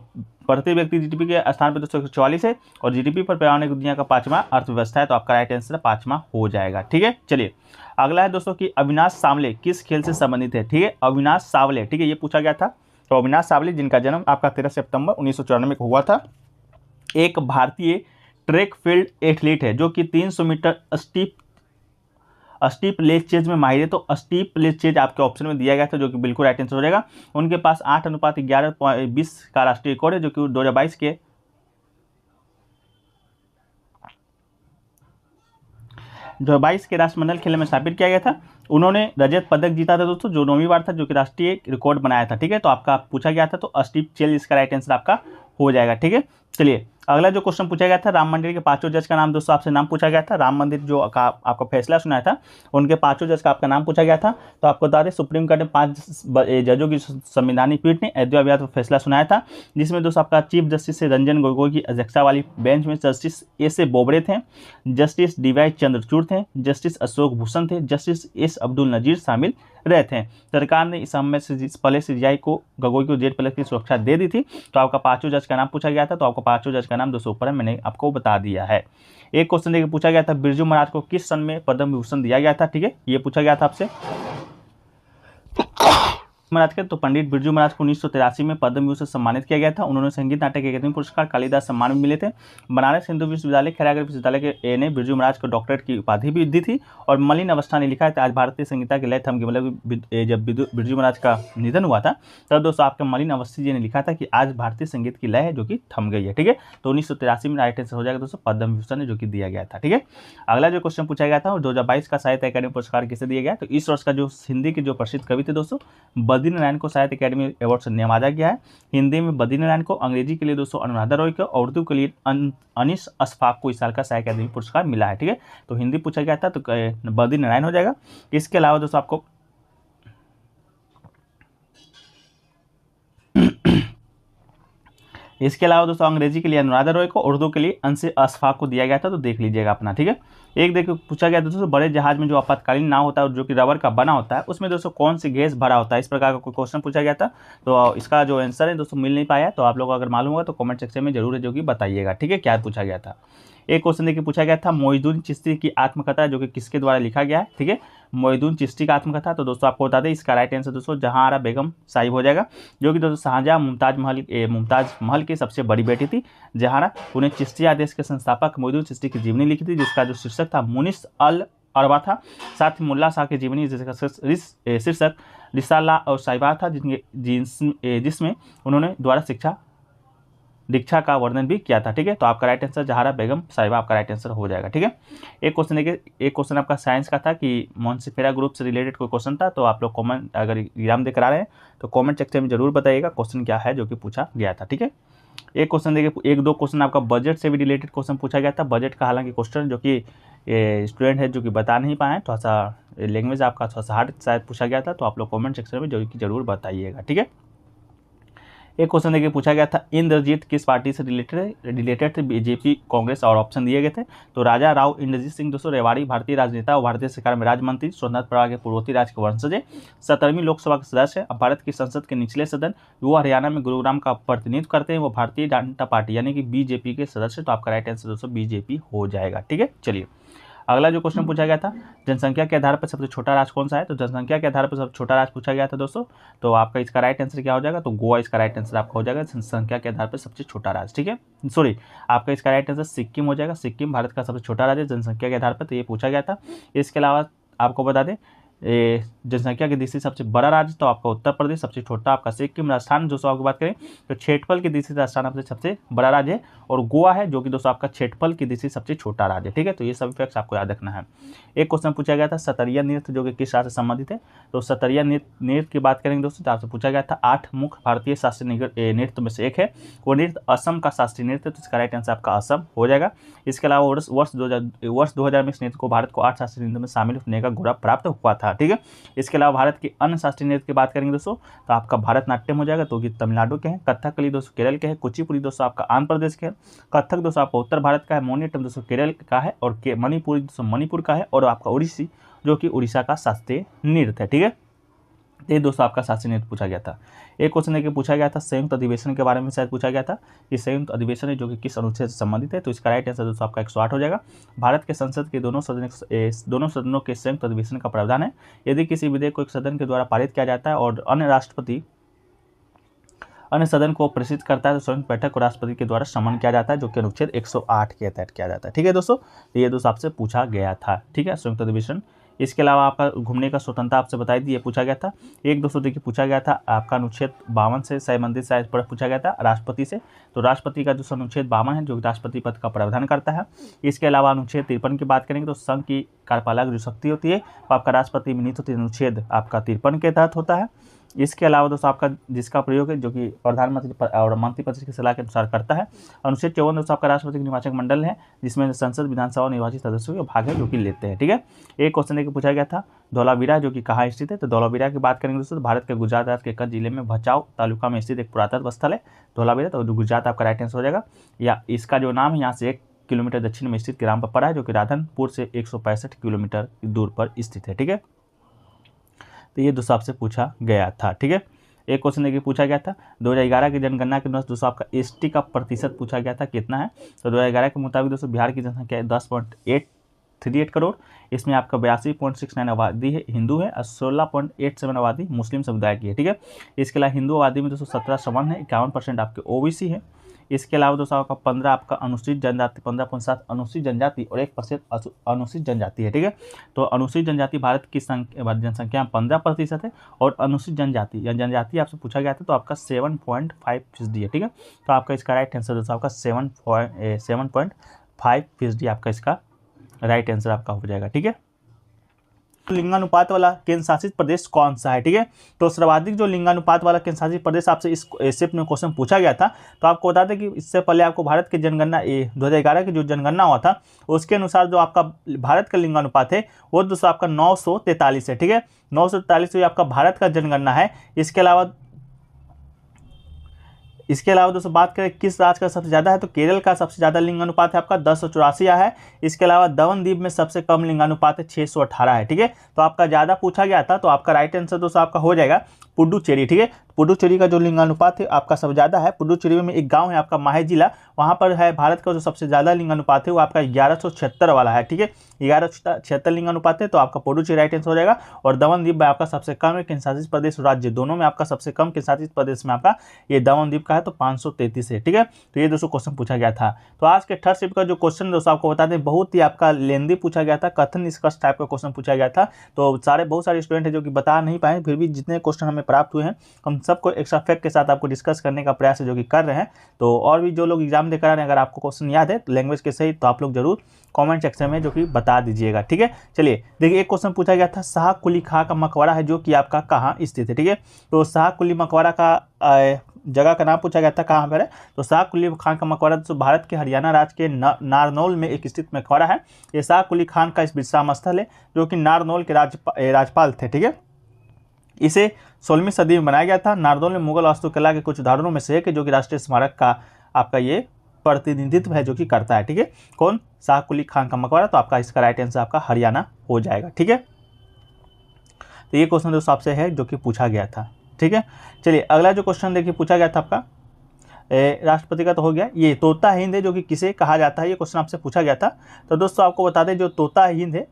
प्रति व्यक्ति जीडीपी के स्थान पर 244 है और जीडीपी पर पैमाने की दुनिया का 5वां अर्थव्यवस्था है, तो आपका राइट आंसर 5वां हो जाएगा। ठीक है, चलिए अगला है दोस्तों कि अविनाश सावले किस खेल से संबंधित है। ठीक है, अविनाश सावले, ठीक है, ये पूछा गया था। तो अविनाश सावले जिनका जन्म आपका 13 सितंबर 1994 को हुआ था, एक भारतीय ट्रैक फील्ड एथलीट है जो कि 300 मीटर स्टीप लेग चेज में माहिर है। तो स्टीप लेग चेज आपके ऑप्शन में दिया गया था, जो कि बिल्कुल राइट आंसर हो जाएगा। उनके पास 8:11.20 का राष्ट्रीय रिकॉर्ड है, जो कि 2022 के राष्ट्रमंडल खेल में स्थापित किया गया था। उन्होंने रजत पदक जीता था दोस्तों, जो 9वीं बार था, जो कि राष्ट्रीय रिकॉर्ड बनाया था। ठीक है, तो आपका पूछा गया था, तो स्टीप चेज इसका राइट आंसर आपका हो जाएगा। ठीक है, चलिए अगला जो क्वेश्चन पूछा गया था, राम मंदिर के 5 जज का नाम दोस्तों आपसे नाम पूछा गया था। राम मंदिर जो आपका फैसला सुनाया था, उनके 5 जज का आपका नाम पूछा गया था। तो आपको बता दें सुप्रीम कोर्ट ने 5 जजों की संवैधानिक पीठ ने अयोध्या विवाद पर फैसला सुनाया था, जिसमें दोस्तों आपका चीफ जस्टिस से रंजन गोगोई की अध्यक्षता वाली बेंच में जस्टिस एस ए बोबड़े थे, जस्टिस डीवाई चंद्रचूड़ थे, जस्टिस अशोक भूषण थे, जस्टिस एस अब्दुल नजीर शामिल रहे थे। सरकार ने इस हमले से पहले सीजीआई को गोगोई को जेल पलट की सुरक्षा दे दी थी। तो आपका 5 जज का नाम पूछा गया था, तो आपको 5 जज का नाम दोस्तों ऊपर मैंने आपको बता दिया है। एक क्वेश्चन देखिए पूछा गया था, बिरजू महाराज को किस सन में पद्म विभूषण दिया गया था। ठीक है, ये पूछा गया था आपसे महाराज के, तो पंडित बिरजू महाराज को 1983 में पद्म विभूषण से सम्मानित किया गया था। उन्होंने संगीत नाटक अकादमी पुरस्कार, कालिदास सम्मान भी मिले थे। बनारस हिंदू विश्वविद्यालय, खैरागढ़ विश्वविद्यालय के ने बिरजू महाराज को डॉक्टरेट की उपाधि भी दी थी। और मलिन अवस्था ने लिखा है, आज भारतीय संगीता की लय थम गई। मतलब जब बिरजू महाराज का निधन हुआ था, तब दोस्तों आपके मलिन अवस्थी जी ने लिखा था कि आज भारतीय संगीत की लय है जो कि थम गई है। ठीक है, तो 1983 में राइट आंसर हो जाएगा दोस्तों पद्म विभूषण ने जो कि दिया गया था। ठीक है, अगला जो क्वेश्चन पूछा गया था, 2022 का साहित्य अकादमी पुरस्कार किसे दिया गया। तो इस वर्ष का जो हिंदी के जो प्रसिद्ध कवि थे दोस्तों, बद्रीनारायण को साहित्य अकादमी अवार्ड से नवाजा गया है। हिंदी में बद्रीनारायण को, अंग्रेजी के लिए दोस्तों अनुराधा रॉय को, और उर्दू के लिए अनीस अशफाक को इस साल का साहित्य अकादमी पुरस्कार मिला है। ठीक है, तो हिंदी पूछा गया था, तो बद्रीनारायण हो जाएगा। इसके अलावा दोस्तों आपको अंग्रेजी के लिए अनुराधा रॉय को, उर्दू के लिए अनसे अशफाक को दिया गया था। तो देख लीजिएगा अपना। ठीक है, एक देखो पूछा गया दोस्तों, बड़े जहाज में जो आपातकालीन नाव होता है जो कि रबर का बना होता है, उसमें दोस्तों कौन सी गैस भरा होता है। इस प्रकार का कोई क्वेश्चन पूछा गया था। तो इसका जो आंसर है दोस्तों मिल नहीं पाया, तो आप लोग अगर मालूम होगा तो कमेंट सेक्शन में जरूर है जो कि बताइएगा। ठीक है, क्या पूछा गया था। एक क्वेश्चन देखिए पूछा गया था, मोइनुद्दीन चिश्ती की आत्मकथा जो कि किसके द्वारा लिखा गया है। ठीक है, मोइनुद्दीन चिश्ती का आत्मकथा, तो दोस्तों आपको बता दें इसका राइट आंसर दोस्तों जहांआरा बेगम साहिब हो जाएगा, जो कि दोस्तों शाहजहां मुमताज महल की सबसे बड़ी बेटी थी जहांआरा। उन्हें चिश्ती आदेश के संस्थापक मोइनुद्दीन चिश्ती की जीवनी लिखी थी, जिसका जो शीर्षक था मुनिस अल अरबा था। साथ ही मुल्ला शाह की जीवनी जिसका शीर्षक रिसाला और साहिबा था, जिसमें उन्होंने द्वारा दीक्षा का वर्णन भी किया था। ठीक है, तो आपका राइट आंसर जहारा बेगम साहिबा आपका राइट आंसर हो जाएगा। ठीक है, एक क्वेश्चन देखिए, एक क्वेश्चन आपका साइंस का था कि मॉन्सिफेरा ग्रुप से रिलेटेड कोई क्वेश्चन था। तो आप लोग कमेंट अगर एग्जाम दे करा रहे हैं तो कमेंट सेक्शन में जरूर बताइएगा क्वेश्चन क्या है जो कि पूछा गया था। ठीक है, एक क्वेश्चन देखिए, 1-2 क्वेश्चन आपका बजट से भी रिलेटेड क्वेश्चन पूछा गया था। बजट का हालांकि क्वेश्चन जो कि स्टूडेंट है जो कि बता नहीं पाए, थोड़ा सा लैंग्वेज आपका थोड़ा सा हार्ड शायद पूछा गया था, तो आप लोग कमेंट सेक्शन में जरूर बताइएगा। ठीक है, एक क्वेश्चन देखिए पूछा गया था, इंद्रजीत किस पार्टी से रिलेटेड थे। बीजेपी, कांग्रेस और ऑप्शन दिए गए थे। तो राजा राव इंद्रजीत सिंह दोस्तों रेवाड़ी भारतीय राजनेता और भारतीय सरकार में राज्य मंत्री, स्वतंत्र प्रभाग के पूर्वोत्तर राज्य के वंशज है, 17वीं लोकसभा के सदस्य है, भारत की संसद के निचले सदन, वो हरियाणा में गुरुग्राम का प्रतिनिधित्व करते हैं, वो भारतीय जनता पार्टी यानी कि बीजेपी के सदस्य। तो आपका राइट आंसर दोस्तों बीजेपी हो जाएगा। ठीक है, चलिए अगला जो क्वेश्चन पूछा गया था, जनसंख्या के आधार पर सबसे छोटा राज्य कौन सा है। तो जनसंख्या के आधार पर सबसे छोटा राज्य पूछा गया था दोस्तों, तो आपका इसका राइट आंसर क्या हो जाएगा। तो गोवा इसका राइट आंसर आपका हो जाएगा जनसंख्या के आधार पर सबसे छोटा राज्य। ठीक है, सॉरी आपका इसका राइट आंसर सिक्किम हो जाएगा। सिक्किम भारत का सबसे छोटा राज्य जनसंख्या के आधार पर, तो ये पूछा गया था। इसके अलावा आपको बता दें जनसंख्या की दृष्टि से सबसे बड़ा राज्य तो आपका उत्तर प्रदेश, सबसे छोटा आपका सिक्किम। राजस्थान दोस्तों आपकी बात करें तो क्षेत्रफल की दृष्टि से राजस्थान आपसे सबसे बड़ा राज्य है, और गोवा है जो कि दोस्तों आपका क्षेत्रफल की दृष्टि से सबसे छोटा राज्य है। ठीक है, तो ये सभी फैक्ट्स आपको याद रखना है। एक क्वेश्चन पूछा गया था, सतरिया नृत्य जो कि किस राज्य से संबंधित है। तो सतरिया नृत्य की बात करेंगे दोस्तों, तो आपसे पूछा गया था 8 मुख्य भारतीय शास्त्रीय नृत्य में से एक है, वो नृत्य असम का शास्त्रीय नृत्य, तो इसका राइट आंसर आपका असम हो जाएगा। इसके अलावा वर्ष 2000 में इस नृत्य को भारत को 8 शास्त्रीय नृत्य में शामिल होने का गौरव प्राप्त हुआ था। था, ठीक है। इसके अलावा भारत के अन्य शास्त्रीय नृत्य की बात करेंगे दोस्तों तो आपका भरतनाट्यम हो जाएगा, तो कि तमिलनाडु के हैं। कथकली दोस्तों केरल के हैं। कुचिपुड़ी दोस्तों आपका आंध्र प्रदेश के है। कथक दोस्तों आपका उत्तर भारत का है। मोहिनीअट्टम दोस्तों केरल का है। और मणिपुरी दोस्तों मणिपुर का है। और आपका उड़ीसी जो कि उड़ीसा का शास्त्रीय नृत्य है, ठीक है। ये दोस्तों आपका शास्त्रीय नृत्य पूछा गया था। एक क्वेश्चन देखिए पूछा गया था संयुक्त अधिवेशन के बारे में शायद पूछा गया था कि संयुक्त अधिवेशन है जो कि किस अनुच्छेद से संबंधित है, तो इसका राइट आंसर दोस्तों आपका 108 हो जाएगा। भारत के संसद के दोनों सदनों के संयुक्त अधिवेशन का प्रावधान है। यदि किसी विधेयक को एक सदन के द्वारा पारित किया जाता है और अन्य सदन को प्रेषित करता है तो संयुक्त बैठक को राष्ट्रपति के द्वारा समन किया जाता है, जो कि अनुच्छेद 108 के तहत किया जाता है, ठीक है दोस्तों। तो ये दोस्तों आपसे पूछा गया था, ठीक है, संयुक्त अधिवेशन। इसके अलावा आपका घूमने का स्वतंत्रता आपसे बताई दी, ये पूछा गया था। एक दोस्तों देखिए पूछा गया था आपका अनुच्छेद 52 से संबंधित शायद पूछा गया था राष्ट्रपति से, तो राष्ट्रपति का जो अनुच्छेद 52 है जो राष्ट्रपति पद का प्रावधान करता है। इसके अलावा अनुच्छेद 53 की बात करेंगे तो संघ की कार्यपालक जो शक्ति होती है वो आपका राष्ट्रपति में नियुक्त होती है, अनुच्छेद आपका 53 के तहत होता है। इसके अलावा दोस्तों आपका जिसका प्रयोग है जो कि प्रधानमंत्री और मंत्रिपरिषद की सलाह के अनुसार करता है। अनुच्छेद 54 दोस्तों आपका राष्ट्रपति का निर्वाचक मंडल है जिसमें संसद विधानसभा और निर्वाचित सदस्यों के भाग है जो कि लेते हैं, ठीक है। एक क्वेश्चन देखिए पूछा गया था धौलावीरा जो कि कहाँ स्थित है, तो धौलावीरा की बात करेंगे दोस्तों भारत के गुजरात राज्य के कच्छ जिले में भचाऊ तालुका में स्थित एक पुरातत्व स्थल है धौलावीरा, तो गुजरात आपका राइट आंसर हो जाएगा। या इसका जो नाम है यहाँ से 1 किलोमीटर दक्षिण में स्थित ग्राम पपरा है जो कि राधनपुर से 165 किलोमीटर दूर पर स्थित है, ठीक है। तो ये दोस्तों आपसे पूछा गया था, ठीक है। एक क्वेश्चन देखिए पूछा गया था 2011 की जनगणना के अनुसार दोस्तों आपका एसटी का प्रतिशत पूछा गया था कितना है, तो 2011 के मुताबिक दोस्तों बिहार की जनसंख्या 10.838 करोड़, इसमें आपका 82.69 आबादी है हिंदू है और 16.87 आबादी मुस्लिम समुदाय की है, ठीक है। इसके अलावा हिंदू आबादी में दोस्तों 17 सवर्ण है, 51% आपके ओबीसी है। इसके अलावा दोस्तों आपका 15 आपका अनुसूचित जनजाति, 15.7 अनुसूचित जनजाति और 1% अनुसूचित जनजाति है, ठीक है। तो अनुसूचित जनजाति भारत की जनसंख्या में 15% है और अनुसूचित जनजाति या जनजाति आपसे पूछा गया था तो आपका 7.5% है, ठीक है। तो आपका इसका राइट आंसर दोस्तों आपका 7.5% आपका इसका राइट आंसर आपका हो जाएगा, ठीक है। लिंगानुपात वाला केंद्र शासित प्रदेश कौन सा है, ठीक है। तो सर्वाधिक जो लिंगानुपात वाला केंद्र शासित प्रदेश आपसे इस शिफ्ट में क्वेश्चन पूछा गया था, तो आपको बता दें कि इससे पहले आपको भारत की जनगणना 2011 की जो जनगणना हुआ था उसके अनुसार जो आपका भारत का लिंगानुपात है वो दोस्तों आपका 943 है, ठीक है। 943 आपका भारत का जनगणना है। इसके अलावा दोस्तों बात करें किस राज्य का सबसे ज़्यादा है, तो केरल का सबसे ज़्यादा लिंगानुपात है आपका 1084 है। इसके अलावा दमनदीप में सबसे कम लिंगानुपात है 618 है, ठीक है। तो आपका ज़्यादा पूछा गया था तो आपका राइट आंसर दोस्तों आपका हो जाएगा पुडुचेरी, ठीक है। पुडुचेरी का जो लिंगानुपात है आपका सबसे ज़्यादा है। पुडुचेरी में एक गांव है आपका माहे जिला, वहाँ पर है भारत का जो सबसे ज़्यादा लिंगानुपात है वो आपका 1176 वाला है, ठीक है। 1176 लिंगानुपात है तो आपका पुडुचेरी राइट आंसर हो जाएगा। और दमनदीप में आपका सबसे कम है, केंद्र शासित प्रदेश राज्य दोनों में आपका सबसे कम केंद्र शासित प्रदेश में आपका ये दमनदीप का है तो 533 है, ठीक है। तो ये दोस्तों क्वेश्चन पूछा गया था। तो आज के थर्ड शिफ्ट का जो क्वेश्चन दोस्तों आपको बता दें बहुत ही आपका लेंदी पूछा गया था, कथन निष्कर्ष टाइप का क्वेश्चन पूछा गया था। तो बहुत सारे स्टूडेंट हैं जो कि बता नहीं पाए, फिर भी जितने क्वेश्चन हमें प्राप्त हुए हैं हम सबको एक्स्ट्रा फैक्ट के साथ आपको डिस्कस करने का प्रयास है जो कि कर रहे हैं। तो और भी जो लोग एग्जाम देकर आ रहे हैं अगर आपको क्वेश्चन याद है लैंग्वेज के सही तो आप लोग जरूर कमेंट सेक्शन में जो कि बता दीजिएगा, ठीक है। चलिए देखिए एक क्वेश्चन पूछा गया था शाह कुली खां का मकबरा है जो कि आपका कहाँ स्थित है, ठीक है। तो शाह कुली मकबरा का जगह का नाम पूछा गया था कहाँ पर है, तो शाह कुली खान का मकबरा तो भारत के हरियाणा राज्य के नारनौल में एक स्थित मकबरा है। ये शाह कुली खान का इस विश्राम स्थल है जो कि नारनौल के राज्यपाल थे, ठीक है। इसे 16वीं सदी में बनाया गया था। नारनौल में मुगल वास्तुकला के कुछ उदाहरणों में से है कि जो कि राष्ट्रीय स्मारक का आपका ये प्रतिनिधित्व है जो कि करता है, ठीक है। कौन? शाह कुली खान का मकबरा। तो आपका इसका राइट आंसर आपका हरियाणा हो जाएगा, ठीक है। तो ये क्वेश्चन दोस्तों आपसे है जो कि पूछा गया था, ठीक है। चलिए अगला जो क्वेश्चन देखिए पूछा गया था आपका राष्ट्रपति का तो हो गया। ये तोता हिंद है जो कि किसे कहा जाता है, ये क्वेश्चन आपसे पूछा गया था। तो दोस्तों आपको बता दें जो तोता हिंद है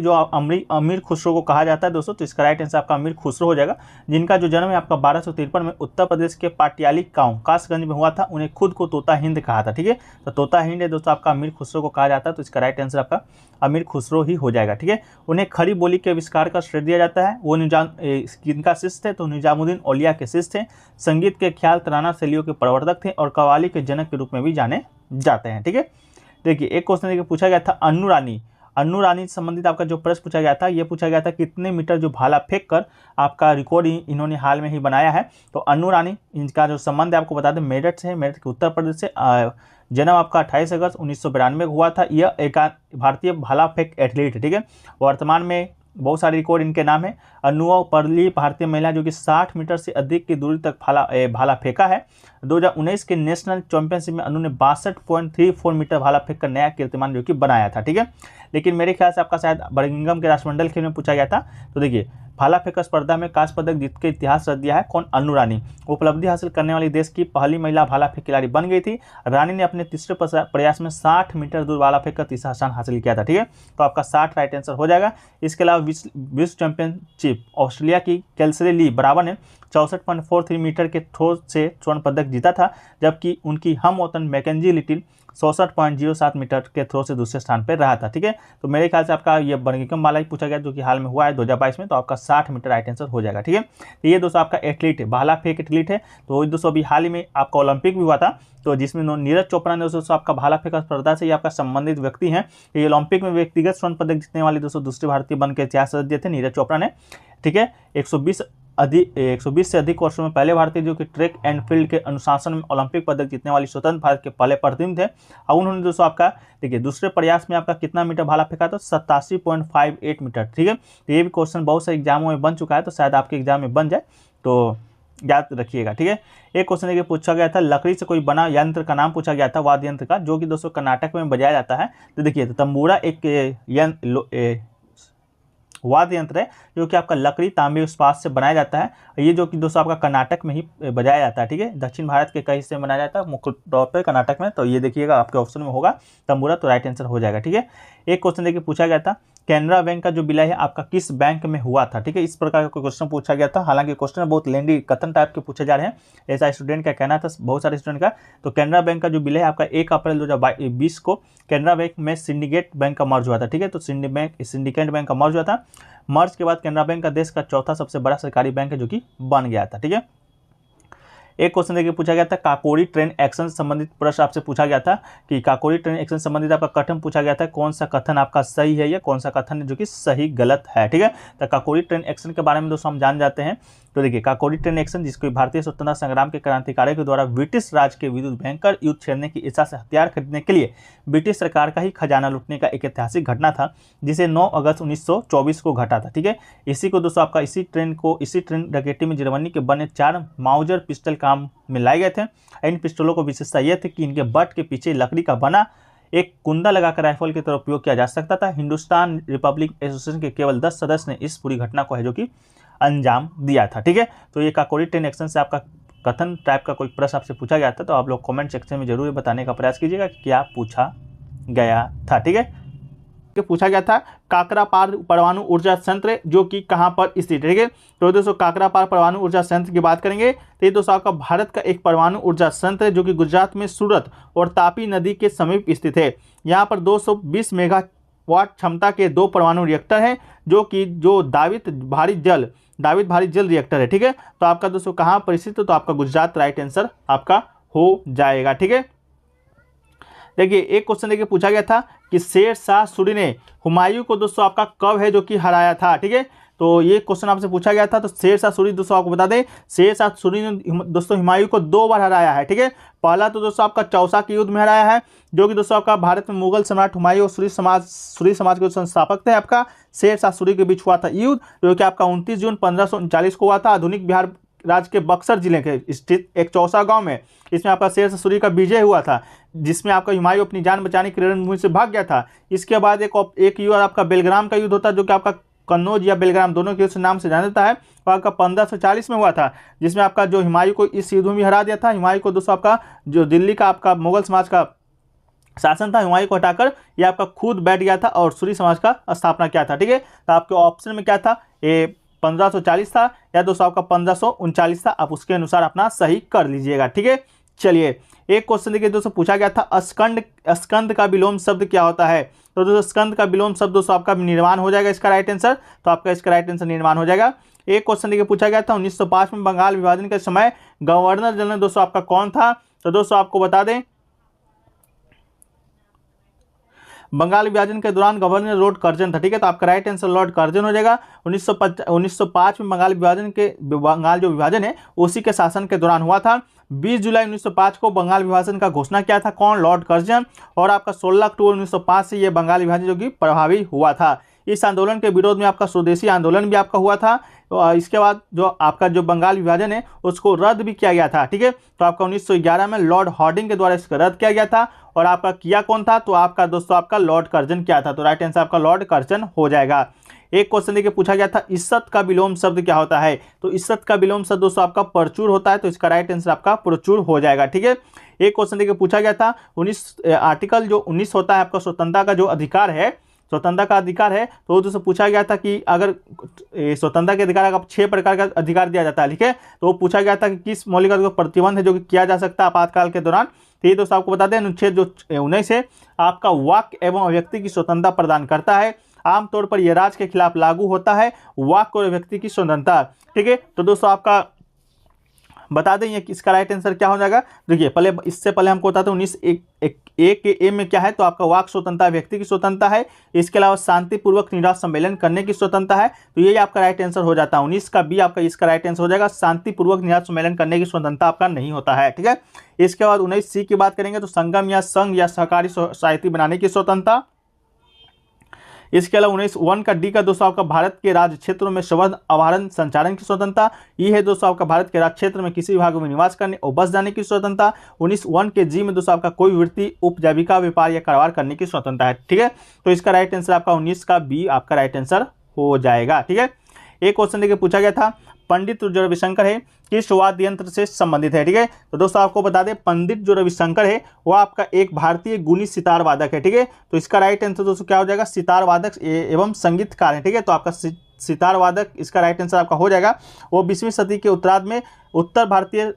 जो अमीर खुसरो को कहा जाता है दोस्तों, तो इसका राइट आंसर आपका अमीर खुसरो हो जाएगा, जिनका जो जन्म है आपका 1253 में उत्तर प्रदेश के पाटियाली गांव कासगंज में हुआ था। उन्हें खुद को तोता हिंद कहा था, ठीक है। तो तोता हिंद है दोस्तों आपका अमीर खुसरो को कहा जाता है, तो इसका राइट आंसर आपका अमीर खुसरो ही हो जाएगा, ठीक है। उन्हें खड़ी बोली के आविष्कार का श्रेय दिया जाता है। वो किनका शिष्य थे, तो निजामुद्दीन औलिया के शिष्य थे। संगीत के ख्याल तराना शैलियों के प्रवर्तक थे और कव्वाली के जनक के रूप में भी जाने जाते हैं, ठीक है। देखिए एक क्वेश्चन देखिए पूछा गया था अन्नू रानी से संबंधित आपका जो प्रश्न पूछा गया था, ये पूछा गया था कितने मीटर जो भाला फेंक कर आपका रिकॉर्ड इन्होंने हाल में ही बनाया है। तो अन्नू रानी इनका जो संबंध है आपको बता दें मेरठ से है, मेरठ के उत्तर प्रदेश से जन्म आपका 28 अगस्त 1992 में हुआ था। यह एक भारतीय भाला फेंक एथलीट है, ठीक है। वर्तमान में बहुत सारे रिकॉर्ड इनके नाम है। अनु परली भारतीय महिला जो कि 60 मीटर से अधिक की दूरी तक भाला फेंका है। 2019 के नेशनल चैंपियनशिप में अनु ने 62.34 मीटर भाला फेंक कर नया कीर्तिमान जो कि बनाया था, ठीक है। लेकिन मेरे ख्याल से आपका शायद बर्मिंघम के राष्ट्रमंडल खेल में पूछा गया था। तो देखिए, भाला फेंक स्पर्धा में कांस्य पदक जीत के इतिहास रच दिया है कौन? अनु रानी। उपलब्धि हासिल करने वाली देश की पहली महिला भाला फेंक खिलाड़ी बन गई थी। रानी ने अपने तीसरे प्रयास में 60 मीटर दूर भाला फेंक कर तीसरा स्थान हासिल किया था, ठीक है। तो आपका 60 राइट आंसर हो जाएगा। इसके अलावा विश्व चैंपियनशिप ऑस्ट्रेलिया की कैल्सरे ली बराबर ने 64.43 मीटर के थ्रो से स्वर्ण पदक जीता था, जबकि उनकी हम वतन मैकेंजी लिटिल 64.07 मीटर के थ्रो से दूसरे स्थान पर रहा था, ठीक है। तो मेरे ख्याल से आपका ये बर्मिंघम वाला ही पूछा गया जो कि हाल में हुआ है 2022 में। तो आपका 60 मीटर राइट आंसर हो जाएगा, ठीक है। तो ये दोस्तों आपका एथलीट है, भाला फेंक एथलीट है। तो दोस्तों अभी हाल ही में आपका ओलंपिक भी हुआ था, तो जिसमें नीरज चोपड़ा ने दोस्तों आपका भाला फेंक स्पर्धा से ये आपका संबंधित व्यक्ति हैं। ये ओलंपिक में व्यक्तिगत स्वर्ण पदक जीतने वाले दोस्तों दूसरे भारतीय बन के इतिहास रच दिए थे नीरज चोपड़ा ने, ठीक है। 120 से अधिक वर्षों में पहले भारतीय जो कि ट्रैक एंड फील्ड के अनुशासन में ओलंपिक पदक जीतने वाली स्वतंत्र भारत के पहले प्रतिनिधि थे। और उन्होंने दोस्तों आपका देखिए दूसरे प्रयास में आपका कितना मीटर भाला फेंका? तो 87.58 मीटर, ठीक है। तो ये भी क्वेश्चन बहुत से एग्जामों में बन चुका है, तो शायद आपके एग्जाम में बन जाए, तो याद रखिएगा, ठीक है। एक क्वेश्चन देखिए पूछा गया था, लकड़ी से कोई बना यंत्र का नाम पूछा गया था, वाद्य यंत्र का, जो कि दोस्तों कर्नाटक में बजाया जाता है। तो देखिए तंबूरा एक वाद्य यंत्र है जो कि आपका लकड़ी तांबे इस्पात से बनाया जाता है। ये जो कि दोस्तों आपका कर्नाटक में ही बजाया जाता है, ठीक है। दक्षिण भारत के कई हिस्से में बनाया जाता है, मुख्य तौर पर कर्नाटक में। तो ये देखिएगा आपके ऑप्शन में होगा तंबूरा, तो राइट आंसर हो जाएगा, ठीक है। एक क्वेश्चन देखिए पूछा गया था, कैनरा बैंक का जो विलय है आपका किस बैंक में हुआ था, ठीक है। इस प्रकार का क्वेश्चन पूछा गया था। हालांकि क्वेश्चन बहुत लेंदी कथन टाइप के पूछे जा रहे हैं, ऐसा स्टूडेंट का कहना था, बहुत सारे स्टूडेंट का। तो कैनरा बैंक का जो विलय आपका 1 अप्रैल 2020 को कैनरा बैंक में सिंडिकेट बैंक का मर्ज हुआ था, ठीक है। तो सिंडिकेट बैंक का मर्ज हुआ था। मर्ज के बाद कैनरा बैंक का देश का चौथा सबसे बड़ा सरकारी बैंक है जो कि बन गया था, ठीक है। एक क्वेश्चन देखिए पूछा गया था, काकोरी ट्रेन एक्शन से संबंधित प्रश्न आपसे पूछा गया था कि काकोरी ट्रेन एक्शन से संबंधित आपका कथन पूछा गया था, कौन सा कथन आपका सही है या कौन सा कथन है जो कि सही गलत है, ठीक है। तो काकोरी ट्रेन एक्शन के बारे में दोस्तों हम जान जाते हैं। तो देखिए काकोरी ट्रेन एक्शन, जिसको भारतीय स्वतंत्रता संग्राम के क्रांतिकारियों के द्वारा ब्रिटिश राज के विरुद्ध भयंकर युद्ध छेड़ने की इच्छा से हथियार खरीदने के लिए ब्रिटिश सरकार का ही खजाना लूटने का एक ऐतिहासिक घटना था, जिसे 9 अगस्त 1924 को घटा था, ठीक है। इसी को दोस्तों आपका इसी ट्रेन डकैती में जर्मनी के बने 4 माउजर पिस्टल काम में लाए गए थे। इन पिस्टलों को विशेषता यह थी कि इनके बट के पीछे लकड़ी का बना एक कुंदा लगाकर राइफल की तरह उपयोग किया जा सकता था। हिंदुस्तान रिपब्लिक एसोसिएशन के केवल 10 सदस्य ने इस पूरी घटना को है जो कि अंजाम दिया था, ठीक है। तो ये काकोरी ट्रेन एक्शन से आपका कथन टाइप का कोई प्रश्न आपसे पूछा गया था, तो आप लोग कमेंट सेक्शन में जरूर बताने का प्रयास कीजिएगा कि क्या पूछा गया था, ठीक है। पूछा गया था काकरापार परमाणु ऊर्जा संयंत्र जो कि कहां पर स्थित है, ठीक है। तो दोस्तों काकरापार परमाणु ऊर्जा संयंत्र की बात करेंगे तो ये दोस्तों आपका भारत का एक परमाणु ऊर्जा संयंत्र है जो कि गुजरात में सूरत और तापी नदी के समीप स्थित है। यहाँ पर 220 मेगावाट क्षमता के 2 परमाणु रिएक्टर हैं जो दावित भारी जल रिएक्टर है, ठीक है। तो आपका दोस्तों कहाँ पर स्थित है? तो आपका गुजरात राइट आंसर आपका हो जाएगा, ठीक है। देखिए एक क्वेश्चन देखिए पूछा गया था कि शेर शाह सूरी ने हुमायूं को दोस्तों आपका कब है जो कि हराया था, ठीक है। तो ये क्वेश्चन आपसे पूछा गया था। तो शेर शाह सूरी दोस्तों आपको बता दें, शेर शाह सूरी ने दोस्तों हुमायूं को 2 बार हराया है, ठीक है। पहला तो दोस्तों आपका चौसा के युद्ध में हराया है, जो कि दोस्तों आपका भारत में मुगल सम्राट हुमायूं और सूरी समाज के संस्थापक थे आपका शेर शाह सूरी के बीच हुआ था युद्ध, जो कि आपका 29 जून 1539 को हुआ था आधुनिक बिहार राज्य के बक्सर जिले के स्थित एक चौसा गांव में। इसमें आपका शेर शाह सूरी का विजय हुआ था, जिसमें आपका हुमायूं अपनी जान बचाने के रणभूमि से भाग गया था। इसके बाद एक युद्ध आपका बेलग्राम का युद्ध होता है, जो कि आपका कन्नौज या बेलग्राम दोनों के नाम से जाना जाता है, और आपका 1540 में हुआ था, जिसमें आपका जो हुमायूं को इस युद्ध में हरा दिया था। हुमायूं को दोस्तों आपका जो दिल्ली का आपका मुगल समाज का शासन था, हुमायूं को हटाकर ये आपका खुद बैठ गया था और सूरी समाज का स्थापना किया था, ठीक है। तो आपके ऑप्शन में क्या था? ये 1540 था या दोस्तों आपका 1539 था, आप उसके अनुसार अपना सही कर लीजिएगा, ठीक है। चलिए एक क्वेश्चन देखिए दोस्तों पूछा गया था, स्कंद का विलोम शब्द क्या होता है? तो दोस्तों स्कंद का विलोम शब्द दोस्तों आपका निर्माण हो जाएगा इसका राइट आंसर। तो आपका इसका राइट आंसर निर्माण हो जाएगा। एक क्वेश्चन देखिए पूछा गया था 1905 में बंगाल विभाजन के समय गवर्नर जनरल दोस्तों आपका कौन था? तो दोस्तों आपको बता दें बंगाल विभाजन के दौरान गवर्नर लॉर्ड कर्जन था, ठीक है, तो आपका राइट आंसर लॉर्ड कर्जन हो जाएगा। 1905 में बंगाल जो विभाजन है उसी के शासन के दौरान हुआ था। 20 जुलाई 1905 को बंगाल विभाजन का घोषणा किया था कौन? Lord Curzon. और आपका 16 अक्टूबर 1905 से ये बंगाल विभाजन जो कि प्रभावी हुआ था। इस आंदोलन के विरोध में आपका स्वदेशी आंदोलन भी आपका हुआ था। तो इसके बाद जो आपका जो बंगाल विभाजन है उसको रद्द भी किया गया था, ठीक है। तो आपका 1911 में लॉर्ड हार्डिंग के द्वारा इसका रद्द किया गया था। और आपका किया कौन था? तो आपका दोस्तों आपका लॉर्ड कर्जन किया था। तो राइट आंसर आपका लॉर्ड कर्जन हो जाएगा। एक क्वेश्चन देखिए पूछा गया था इज्जत का विलोम शब्द क्या होता है? तो इज्जत का विलोम शब्द दोस्तों आपका परचूर होता है। तो इसका राइट आंसर आपका प्रचुर हो जाएगा, ठीक है। एक क्वेश्चन देखिए पूछा गया था आर्टिकल जो 19 होता है आपका स्वतंत्रता का जो अधिकार है, स्वतंत्रता का अधिकार है, तो दोस्तों पूछा गया था कि अगर स्वतंत्रता के अधिकार का 6 प्रकार का अधिकार दिया जाता है, ठीक है। तो वो पूछा गया था कि किस मौलिक अधिकार पर प्रतिबंध है जो कि किया जा सकता है आपातकाल के दौरान। तो ये दोस्तों आपको बता दें अनुच्छेद जो 19 है आपका वाक्य एवं अभिव्यक्ति की स्वतंत्रता प्रदान करता है। आमतौर पर यह राज्य के खिलाफ लागू होता है, वाक्य और अभिव्यक्ति की स्वतंत्रता, ठीक है। तो दोस्तों आपका बता दें ये इसका राइट आंसर क्या हो जाएगा। देखिए पहले इससे पहले हमको बताते हैं 19 के ए में क्या है, तो आपका वाक स्वतंत्रता व्यक्ति की स्वतंत्रता है। इसके अलावा शांतिपूर्वक निराश सम्मेलन करने की स्वतंत्रता है। तो ये आपका राइट आंसर हो जाता है 19 का बी आपका इसका राइट आंसर हो जाएगा। शांतिपूर्वक निराश सम्मेलन करने की स्वतंत्रता आपका नहीं होता है, ठीक है। इसके बाद 19 सी की बात करेंगे तो संगम या संघ या सहकारी सोसाइटी बनाने की स्वतंत्रता। इसके अलावा 19 का डी का दोस्तों आपका भारत के राज्य क्षेत्रों में संवर्ध अभ्यारण्य संचालन की स्वतंत्रता। ये है दोस्तों आपका भारत के राज्य क्षेत्र में किसी भाग में निवास करने और बस जाने की स्वतंत्रता। 19 के जी में दोस्तों आपका कोई वृत्ति उपजीविका व्यापार या कारोबार करने की स्वतंत्रता है, ठीक है। तो इसका राइट आंसर आपका 19 का बी आपका राइट आंसर हो जाएगा, ठीक है। एक क्वेश्चन देखिए पूछा गया था पंडित जो रविशंकर है किस वाद्य यंत्र से संबंधित है, ठीक है। तो दोस्तों आपको बता दें पंडित जो रविशंकर है वो आपका एक भारतीय गुणी सितार वादक है, ठीक है। तो इसका राइट आंसर दोस्तों क्या हो जाएगा? सितार वादक एवं संगीतकार है, ठीक है। तो आपका सितार वादक इसका राइट आंसर आपका हो जाएगा। वो 20वीं सदी के उत्तरार्ध में उत्तर भारतीय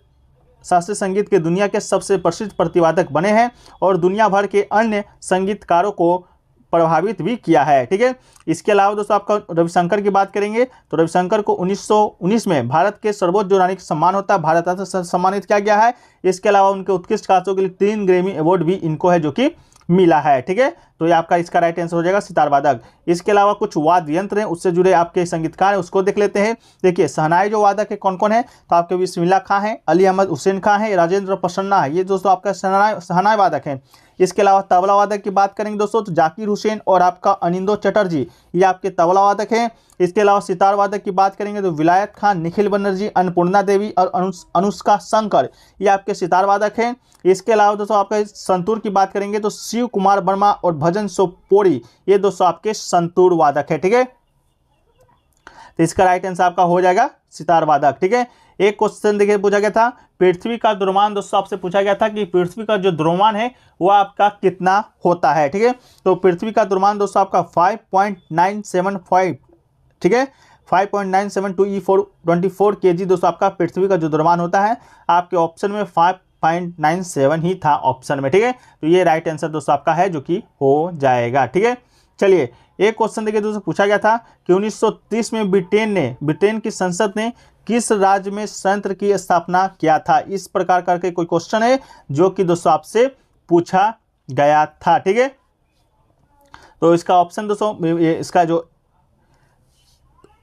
शास्त्रीय संगीत के दुनिया के सबसे प्रसिद्ध प्रतिवादक बने हैं और दुनिया भर के अन्य संगीतकारों को प्रभावित भी किया है, ठीक है। इसके अलावा दोस्तों आपका रविशंकर की बात करेंगे तो रविशंकर को 1919 में भारत के सर्वोच्च जो रानी सम्मान होता है भारत रत्न से सम्मानित किया गया है। इसके अलावा उनके उत्कृष्ट कार्यों के लिए 3 ग्रैमी अवार्ड भी इनको है जो कि मिला है, ठीक है। तो ये आपका इसका राइट आंसर हो जाएगा सितार वादक। इसके अलावा कुछ वाद्य यंत्र हैं उससे जुड़े आपके संगीतकार हैं उसको देख लेते हैं। देखिए शहनाई जो वादक है कौन कौन है, तो आपके बिस्मिल्लाह खां है, अली अहमद हुसैन खां है, राजेंद्र प्रसन्ना है, ये दोस्तों आपका शहनाई वादक है। इसके अलावा तबला वादक की बात करेंगे दोस्तों तो जाकिर हुसैन और आपका अनिंदो चटर्जी ये आपके तबला वादक हैं। इसके अलावा सितार वादक की बात करेंगे तो विलायत खान, निखिल बनर्जी, अन्नपूर्णा देवी और अनुष्का शंकर ये आपके सितार वादक हैं। इसके अलावा दोस्तों आपका संतूर की बात करेंगे तो शिव कुमार वर्मा और भजन सोपोरी ये दोस्तों आपके संतूर वादक है, ठीक है। तो इसका राइट आंसर आपका हो जाएगा सितार वादक, ठीक है। एक क्वेश्चन देखिए पूछा गया था पृथ्वी का द्रव्यमान दोस्तों आपसे पूछा गया था कि पृथ्वी का जो द्रव्यमान है वो आपका कितना होता है, ठीक है। तो पृथ्वी का द्रव्यमान दोस्तों आपका 5.975, ठीक है, 5.972 E424 kg दोस्तों आपका पृथ्वी का जो द्रव्यमान होता है। आपके ऑप्शन में 5.97 ही था ऑप्शन में, ठीक है। तो ये राइट आंसर दोस्तों आपका है जो कि हो जाएगा, ठीक है। चलिए एक क्वेश्चन देखिए दोस्तों पूछा गया था कि 1930 में ब्रिटेन की संसद ने किस राज्य में संयंत्र की स्थापना किया था। इस प्रकार करके कोई क्वेश्चन है जो कि दोस्तों आपसे पूछा गया था, ठीक है। तो इसका ऑप्शन दोस्तों इसका जो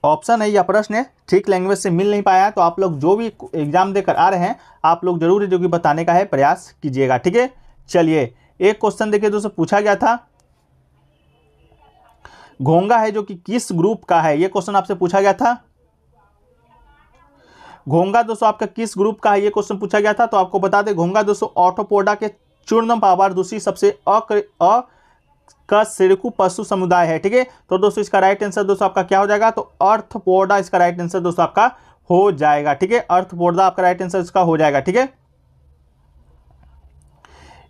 ऑप्शन है या प्रश्न है ठीक लैंग्वेज से मिल नहीं पाया तो आप लोग जो भी एग्जाम देकर आ रहे हैं आप लोग जरूर जो कि बताने का है प्रयास कीजिएगा, ठीक है। चलिए एक क्वेश्चन देखिए दोस्तों पूछा गया था घोंगा है जो कि किस ग्रुप का है, ये क्वेश्चन आपसे पूछा गया था। घोंगा दोस्तों आपका किस ग्रुप का है ये क्वेश्चन पूछा गया था। तो आपको बता दें घोंगा दोस्तों ऑर्थोपोडा के चूर्णम पावार दूसरी सबसे अकशेरुकी पशु समुदाय है, ठीक है। तो दोस्तों इसका राइट आंसर दोस्तों आपका क्या हो जाएगा? तो ऑर्थोपोडा इसका राइट आंसर दोस्तों आपका हो जाएगा, ठीक है। ऑर्थोपोडा आपका राइट आंसर इसका हो जाएगा, ठीक है।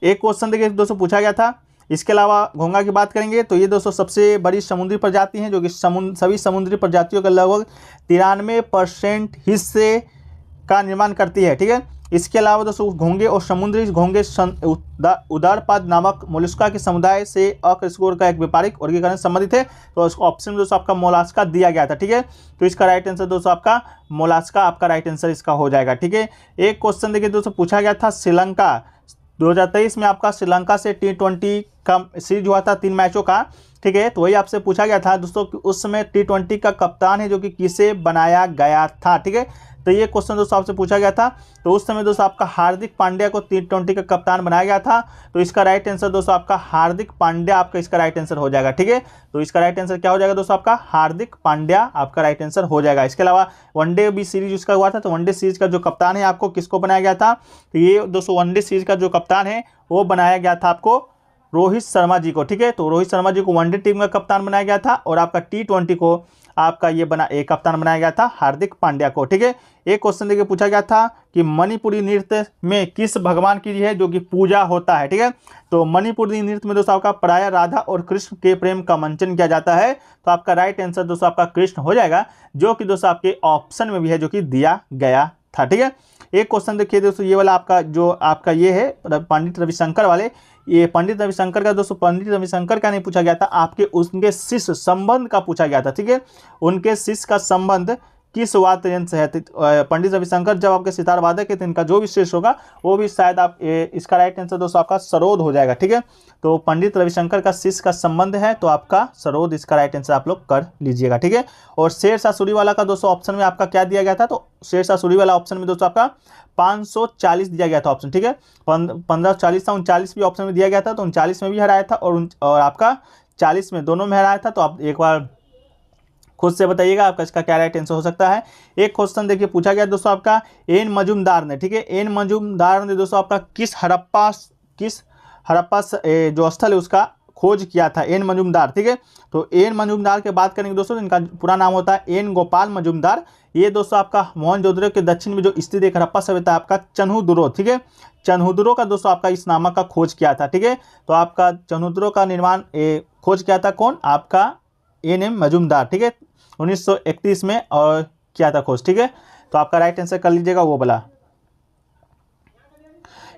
एक क्वेश्चन देखिए दोस्तों पूछा गया था इसके अलावा घोंगा की बात करेंगे तो ये दोस्तों सबसे बड़ी समुद्री प्रजाति हैं जो कि सभी समुद्री प्रजातियों के लगभग 93% हिस्से का निर्माण करती है, ठीक है। इसके अलावा दोस्तों घोंगे और समुद्री घोंगे उदरपद नामक मोलस्का के समुदाय से अकशेरुकी का एक व्यापारिक वर्गीकरण संबंधित है। तो इसको ऑप्शन दोस्तों आपका मोलास्का दिया गया था, ठीक है। तो इसका राइट आंसर दोस्तों आपका मोलास्का आपका राइट आंसर इसका हो जाएगा, ठीक है। एक क्वेश्चन देखिए दोस्तों पूछा गया था श्रीलंका 2023 में आपका श्रीलंका से T20 का सीरीज हुआ था 3 मैचों का, ठीक है। तो वही आपसे पूछा गया था दोस्तों कि उस समय T20 का कप्तान है जो कि किसे बनाया गया था, ठीक है। तो ये क्वेश्चन दोस्तों आपसे पूछा गया था। तो उस समय दोस्तों आपका हार्दिक पांड्या को T20 का कप्तान बनाया गया था। तो इसका राइट आंसर दोस्तों आपका हार्दिक पांड्या आपका इसका राइट आंसर हो जाएगा, ठीक है। तो इसका राइट आंसर क्या हो जाएगा दोस्तों आपका हार्दिक पांड्या आपका राइट आंसर हो जाएगा। इसके अलावा वनडे भी सीरीज उसका हुआ था, तो वनडे सीरीज का जो कप्तान है आपको किसको बनाया गया था, तो ये दोस्तों वनडे सीरीज का जो कप्तान है वो बनाया गया था आपको रोहित शर्मा जी को, ठीक है। तो रोहित शर्मा जी को वनडे टीम का कप्तान बनाया गया था और आपका T20 को आपका ये कप्तान बनाया गया था हार्दिक पांड्या को, ठीक है। एक क्वेश्चन देखिए पूछा गया था कि मणिपुरी नृत्य में किस भगवान की है जो कि पूजा होता है, ठीक है। तो मणिपुरी नृत्य में दोस्तों आपका प्राय राधा और कृष्ण के प्रेम का मंचन किया जाता है। तो आपका राइट आंसर दोस्तों आपका कृष्ण हो जाएगा, जो कि दोस्तों आपके ऑप्शन में भी है जो कि दिया गया था, ठीक है। एक क्वेश्चन देखिए दोस्तों, ये वाला आपका जो आपका ये है पंडित रविशंकर वाले, ये पंडित रविशंकर का दोस्तों पंडित रविशंकर का नहीं पूछा गया था, आपके उनके शिष्य संबंध का पूछा गया था, ठीक है। उनके शिष्य का संबंध किस वाद्य यंत्र से है। पंडित रविशंकर जब आपके सितार वादक है तो इनका जो भी शिष्य होगा वो भी शायद आप इसका राइट आंसर दोस्तों आपका सरोद हो जाएगा, ठीक है। तो पंडित रविशंकर का शिष्य का संबंध है तो आपका सरोद इसका राइट आंसर आप लोग कर लीजिएगा, ठीक है। और शेरशाह सूरीवाला का दोस्तों ऑप्शन में आपका क्या दिया गया था, तो शेरशाह सूरीवाला ऑप्शन में दोस्तों आपका 540 दिया गया था ऑप्शन, ठीक है। 1540 था, 39 भी ऑप्शन में दिया गया था, तो 39 में भी हराया था और आपका 40 में, दोनों में हराया था। तो आप एक बार खुद से बताइएगा आपका इसका क्या राइट आंसर हो सकता है। एक क्वेश्चन देखिए पूछा गया दोस्तों आपका एन मजूमदार ने, ठीक है। एन मजूमदार ने दोस्तों आपका किस हड़प्पा जो स्थल है उसका खोज किया था, एन मजूमदार, ठीक है। तो एन मजूमदार के बात करेंगे दोस्तों, इनका पूरा नाम होता है एन गोपाल मजूमदार। ये दोस्तों आपका मोहनजोदड़ो के दक्षिण में जो स्थित एक हड़प्पा सभ्यता आपका चन्हुदुरो, ठीक है। चन्हुदुरो का दोस्तों आपका इस नामक का खोज किया था, ठीक है। तो आपका चन्हुदुरो का निर्माण खोज किया था कौन, आपका एन मजूमदार, ठीक है। 1931 में और किया था खोज, ठीक है। तो आपका राइट आंसर कर लीजिएगा वो वाला।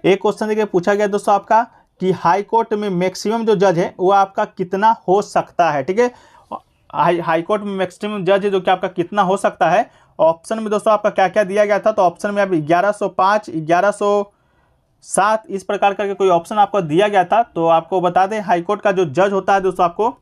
एक क्वेश्चन देखिए पूछा गया दोस्तों आपका कि हाई कोर्ट में मैक्सिमम जो जज है वो आपका कितना हो सकता है, ठीक है। हाई कोर्ट में मैक्सिमम जज है जो कि आपका कितना हो सकता है। ऑप्शन में दोस्तों आपका क्या क्या दिया गया था, तो ऑप्शन में आप 1105, 1107 इस प्रकार करके कोई ऑप्शन आपको दिया गया था। तो आपको बता दें हाई कोर्ट का जो जज होता है दोस्तों आपको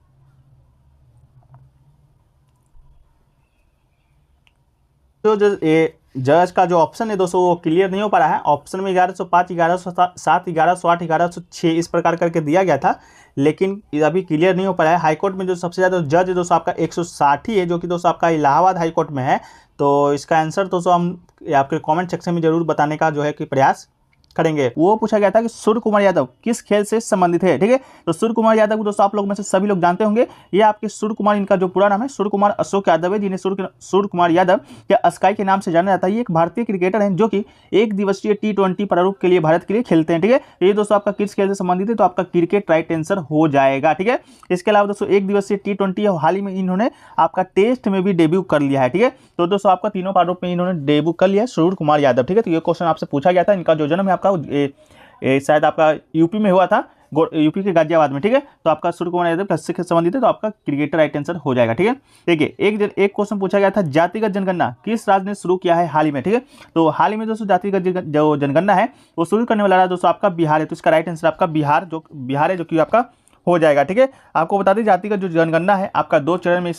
तो जज का जो ऑप्शन है दोस्तों वो क्लियर नहीं हो पा रहा है। ऑप्शन में 1105, 1107, 1108, 1106 इस प्रकार करके दिया गया था, लेकिन अभी क्लियर नहीं हो पा रहा है। हाईकोर्ट में जो सबसे ज़्यादा जज है दोस्तों आपका 160 ही है, जो कि दोस्तों आपका इलाहाबाद हाईकोर्ट में है। तो इसका आंसर दोस्तों हम आपके कमेंट सेक्शन में जरूर बताने का जो है कि प्रयास करेंगे। वो पूछा गया था कि सूर्य कुमार यादव किस खेल से संबंधित है, ठीक है। तो सूर्य कुमार यादव को दोस्तों आप लोग में से सभी लोग जानते होंगे, ये आपके सूर्य कुमार, इनका जो पूरा नाम है सूर्य कुमार अशोक यादव है, जिन्हें सूर्य कुमार यादव या स्काई के नाम से जाना जाता है। ये एक भारतीय क्रिकेटर हैं जो कि एक दिवसीय T20 प्रारूप के लिए भारत के लिए खेलते हैं, ठीक है। ये दोस्तों आपका किस खेल से संबंधित है, तो आपका क्रिकेट राइट आंसर हो जाएगा, ठीक है। इसके अलावा दोस्तों एक दिवसीय T20 हाल ही में इन्होंने आपका टेस्ट में भी डेब्यू कर लिया है, ठीक है। तो दोस्तों आपका तीनों प्रारूप में इन्होंने डेब्यू कर लिया है सूर्य कुमार यादव, ठीक है। तो ये क्वेश्चन आपसे पूछा गया था। इनका जो जन्म है आपका शायद आपका यूपी में हुआ था, यूपी के गाजियाबाद में, ठीक है। तो आपका सूर्य कुमार यादव किससे संबंधित है, तो आपका क्रिकेटर राइट आंसर हो जाएगा, ठीक है। देखिए एक क्वेश्चन पूछा गया था जातिगत जनगणना किस राज्य ने शुरू किया है हाल ही में, ठीक है। तो हाल ही में दोस्तों जातिगत जो जनगणना है वो शुरू करने वाला दोस्तों आपका बिहार है। तो इसका राइट आंसर आपका बिहार है, जो कि आपका हो जाएगा, ठीक है। आपको बता दें जातिगत जो जनगणना है आपका 2 चरण में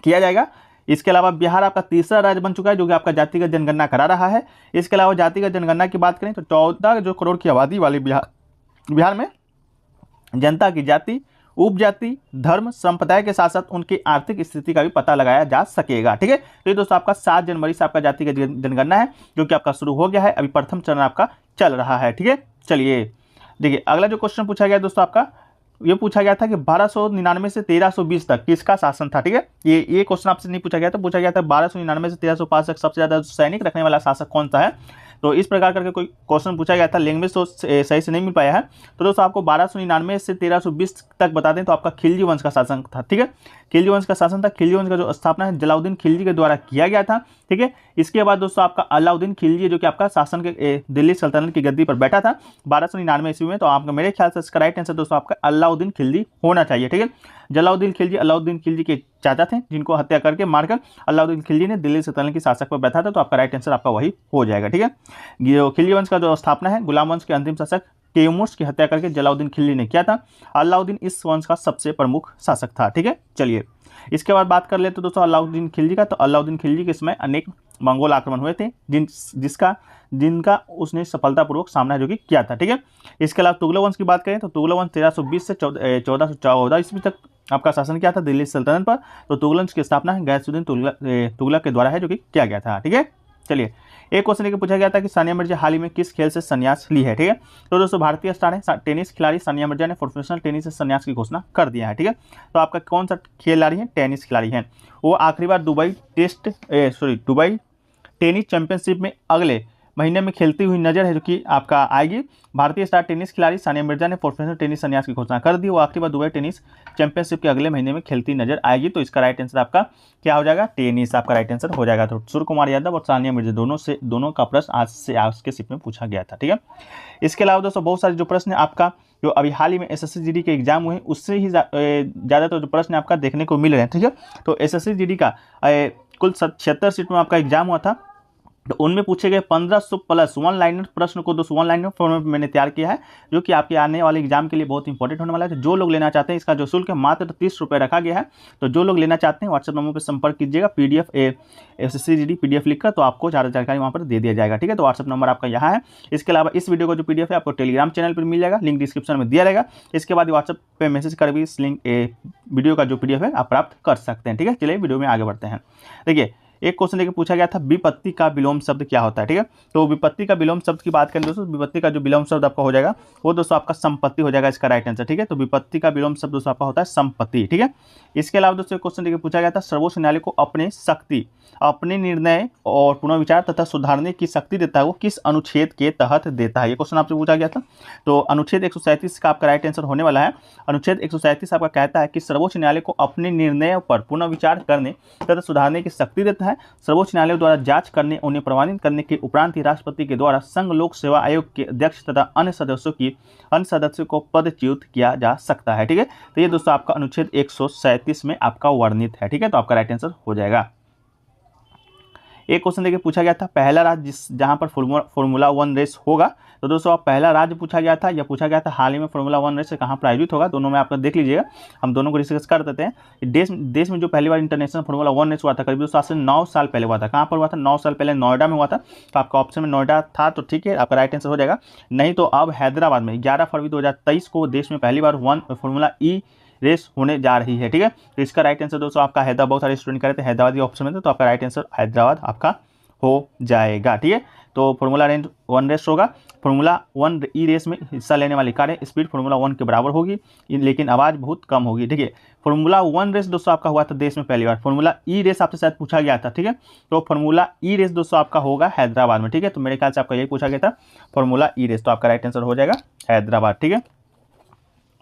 किया जाएगा। इसके अलावा बिहार आपका तीसरा राज्य बन चुका है जो कि आपका जातिगत जनगणना करा रहा है। इसके अलावा जातिगत जनगणना की बात करें तो 14 करोड़ की आबादी वाले बिहार में जनता की जाति, उपजाति, धर्म, संप्रदाय के साथ साथ उनकी आर्थिक स्थिति का भी पता लगाया जा सकेगा, ठीक है। तो ये दोस्तों आपका 7 जनवरी से आपका जातिगत जनगणना है जो कि आपका शुरू हो गया है। अभी प्रथम चरण आपका चल रहा है, ठीक है। चलिए देखिए अगला जो क्वेश्चन पूछा गया दोस्तों आपका ये पूछा गया था कि 1299 से 1320 तक किसका शासन था, ठीक है। ये क्वेश्चन आपसे नहीं पूछा गया था, पूछा गया था 1299 से 1305 तक सबसे ज्यादा सैनिक रखने वाला शासक कौन सा है। तो इस प्रकार करके कोई क्वेश्चन पूछा गया था, लैंग्वेज तो सही से नहीं मिल पाया है। तो दोस्तों आपको 1299 से 1320 तक बता दें तो आपका खिलजी वंश का शासन था, ठीक है। खिलजी वंश का शासन था। खिलजी वंश का जो स्थापना है जलालुद्दीन खिलजी के द्वारा किया गया था, ठीक है। इसके बाद दोस्तों आपका अलाउद्दीन खिलजी जो कि आपका शासन के दिल्ली सल्तनत की गद्दी पर बैठा था 1299 ईस्वी में। तो आपका मेरे ख्याल से इसका राइट आंसर दोस्तों आपका अलाउद्दीन खिलजी होना चाहिए, ठीक है। जलालुद्दीन खिलजी अलाउद्दीन खिलजी के चाचा थे, जिनको हत्या करके मारकर अलाउद्दीन खिलजी ने दिल्ली सल्तनत की शासक पर बैठा था। तो आपका राइट आंसर आपका वही हो जाएगा, ठीक है। ये खिलजी वंश का जो स्थापना है गुलाम वंश के अंतिम शासक तैमूर की हत्या करके जलालुद्दीन खिलजी ने किया था। अलाउद्दीन इस वंश का सबसे प्रमुख शासक था, ठीक है। चलिए इसके बाद बात कर लेते तो दोस्तों अलाउद्दीन खिलजी का। तो अलाउद्दीन खिलजी के समय अनेक मंगोल आक्रमण हुए थे जिनका उसने सफलतापूर्वक सामना जो कि किया था, ठीक है। इसके अलावा तुगलक वंश की बात करें तो तुगलक वंश 1320 से 1414 ईस्वी तक आपका शासन किया था दिल्ली सल्तनत पर। तो तुगलक वंश की स्थापना गयासुद्दीन तुगलक के द्वारा है जो कि किया गया था, ठीक है। चलिए एक क्वेश्चन लेकर पूछा गया था कि सानिया मिर्जा हाल ही में किस खेल से संन्यास ली है, ठीक है। तो दोस्तों भारतीय स्टार है टेनिस खिलाड़ी सानिया मिर्जा ने प्रोफेशनल टेनिस से संन्यास की घोषणा कर दिया है, ठीक है। तो आपका कौन सा खिलाड़ी है, टेनिस खिलाड़ी है। वो आखिरी बार दुबई टेनिस चैंपियनशिप में अगले महीने में खेलती हुई नजर है जो कि आपका आएगी। भारतीय स्टार टेनिस खिलाड़ी सानिया मिर्जा ने प्रोफेशनल टेनिस संन्यास की घोषणा कर दी। वो आखिरी बार दुबई टेनिस चैंपियनशिप के अगले महीने में खेलती नजर आएगी। तो इसका राइट आंसर आपका क्या हो जाएगा, टेनिस आपका राइट आंसर हो जाएगा। तो सूर्य कुमार यादव और सानिया मिर्जा दोनों का प्रश्न आज के शिफ्ट में पूछा गया था, ठीक है। इसके अलावा दोस्तों बहुत सारे जो प्रश्न आपका जो अभी हाल ही में SSC GD के एग्जाम हुए उससे ही ज़्यादातर जो प्रश्न आपका देखने को मिल रहे हैं, ठीक है। तो SSC GD का कुल 76 सीट में आपका एग्जाम हुआ था। तो उनमें पूछे गए 1500 प्लस वन लाइनर प्रश्न को 2 वन लाइनर फॉर्मेट में मैंने तैयार किया है, जो कि आपके आने वाले एग्जाम के लिए बहुत इंपॉर्टेंट होने वाला है। तो जो लोग लेना चाहते हैं इसका जो शुल्क है मात्र 30 रुपये रखा गया है। तो जो लोग लेना चाहते हैं व्हाट्सएप नंबर पर संपर्क कीजिएगा PDF SSC GD PDF लिखकर, तो आपको ज़्यादा जानकारी वहाँ पर दे दिया जाएगा, ठीक है। तो व्हाट्सएप नंबर आपका यहाँ है। इसके अलावा इस वीडियो का जो PDF है आपको टेलीग्राम चैनल पर मिल जाएगा, लिंक डिस्क्रिप्शन में दिया रहेगा। इसके बाद व्हाट्सएप पर मैसेज कर भी इस लिंक वीडियो का जो PDF है आप प्राप्त कर सकते हैं, ठीक है। चलिए वीडियो में आगे बढ़ते हैं। देखिए एक क्वेश्चन लेकर पूछा गया था विपत्ति का विलोम शब्द क्या होता है, ठीक है। तो विपत्ति का विलोम शब्द की बात करें दोस्तों, विपत्ति का जो विलोम शब्द आपका हो जाएगा वो दोस्तों आपका संपत्ति हो जाएगा, इसका राइट आंसर, ठीक है। तो विपत्ति का विलोम शब्द दोस्तों आपका होता है संपत्ति, ठीक है। इसके अलावा दोस्तों क्वेश्चन लेकर पूछा गया था सर्वोच्च न्यायालय को अपने शक्ति अपने निर्णय और पुनर्विचार तथा सुधारने की शक्ति देता है वो किस अनुच्छेद के तहत देता है, ये क्वेश्चन आपसे पूछा गया था। तो अनुच्छेद 137 का आपका राइट आंसर होने वाला है। अनुच्छेद 137 आपका कहता है कि सर्वोच्च न्यायालय को अपने निर्णयों पर पुनर्विचार करने तथा सुधारने की शक्ति देता है। सर्वोच्च न्यायालय द्वारा जांच करने उन्हें प्रमाणित करने के उपरांत ही राष्ट्रपति के द्वारा संघ लोक सेवा आयोग के अध्यक्ष तथा अन्य सदस्यों को पदच्युत किया जा सकता है, ठीक है। तो ये दोस्तों आपका अनुच्छेद 137 में आपका वर्णित है, ठीक है। तो आपका राइट आंसर हो जाएगा। एक क्वेश्चन देखिए पूछा गया था पहला राज्य जहां पर फॉर्मूला 1 रेस होगा। तो दोस्तों आप पहला राज्य पूछा गया था या पूछा गया था हाल ही में फॉर्मूला 1 रेस कहां पर आयोजित होगा, दोनों में आप देख लीजिएगा, हम दोनों को डिस्कस कर देते हैं। देश में जो पहली बार इंटरनेशनल फॉर्मूला 1 रेस हुआ था करीब दोस्तों आज से 9 साल पहले हुआ था। कहाँ पर हुआ था, 9 साल पहले नोएडा में हुआ था। तो आपका ऑप्शन में नोएडा था, तो ठीक है आपका राइट आंसर हो जाएगा। नहीं तो अब हैदराबाद में 11 फरवरी 2023 को देश में पहली बार फॉर्मूला E रेस होने जा रही है, ठीक है। तो इसका राइट आंसर दोस्तों आपका हैदराबाद, बहुत सारे स्टूडेंट करे थे हैदराबाद ऑप्शन में, तो आपका राइट आंसर हैदराबाद आपका हो जाएगा, ठीक है। तो फॉर्मूला 1 रेस होगा। फॉर्मूला 1 ई रेस में हिस्सा लेने वाली कारें स्पीड फॉर्मूला 1 के बराबर होगी, लेकिन आवाज़ बहुत कम होगी, ठीक है। फॉर्मूला 1 रेस दोस्तों आपका हुआ था देश में पहली बार। फॉर्मूला ई रेस आपसे शायद पूछा गया था, ठीक है। तो फॉर्मूला ई रेस दोस्तों आपका होगा हैदराबाद में, ठीक है। तो मेरे ख्याल से आपका यही पूछा गया था फॉर्मूला ई रेस, तो आपका राइट आंसर हो जाएगा हैदराबाद, ठीक है।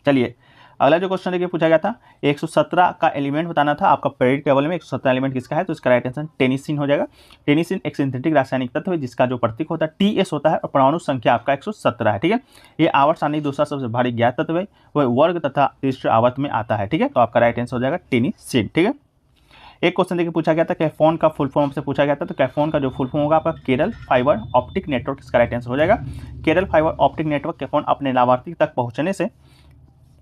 चलिए अगला जो क्वेश्चन देखिए पूछा गया था 117 का एलिमेंट बताना था आपका पीरियड टेबल में। 117 एलिमेंट किसका है, तो इसका राइट आंसर टेनिसिन हो जाएगा। टेनिसिन एक सिंथेटिक रासायनिक तत्व है जिसका जो प्रतीक होता है TS होता है और परमाणु संख्या आपका 117 है, ठीक है। ये आवर्त सारणी दूसरा सबसे भारी ज्ञात तत्व है, वह वर्ग तथा तीसरे आवर्त में आता है, ठीक है। तो आपका राइट आंसर हो जाएगा टेनिसिन, ठीक है। एक क्वेश्चन देखिए पूछा गया था कैफोन का फुल फॉर्म से पूछा गया था। तो कैफोन का जो फुल फॉर्म होगा आपका केरल फाइबर ऑप्टिक नेटवर्क, इसका राइट आंसर हो जाएगा। केरल फाइबर ऑप्टिक नेटवर्क कैफोन अपने लाभार्थी तक पहुंचने से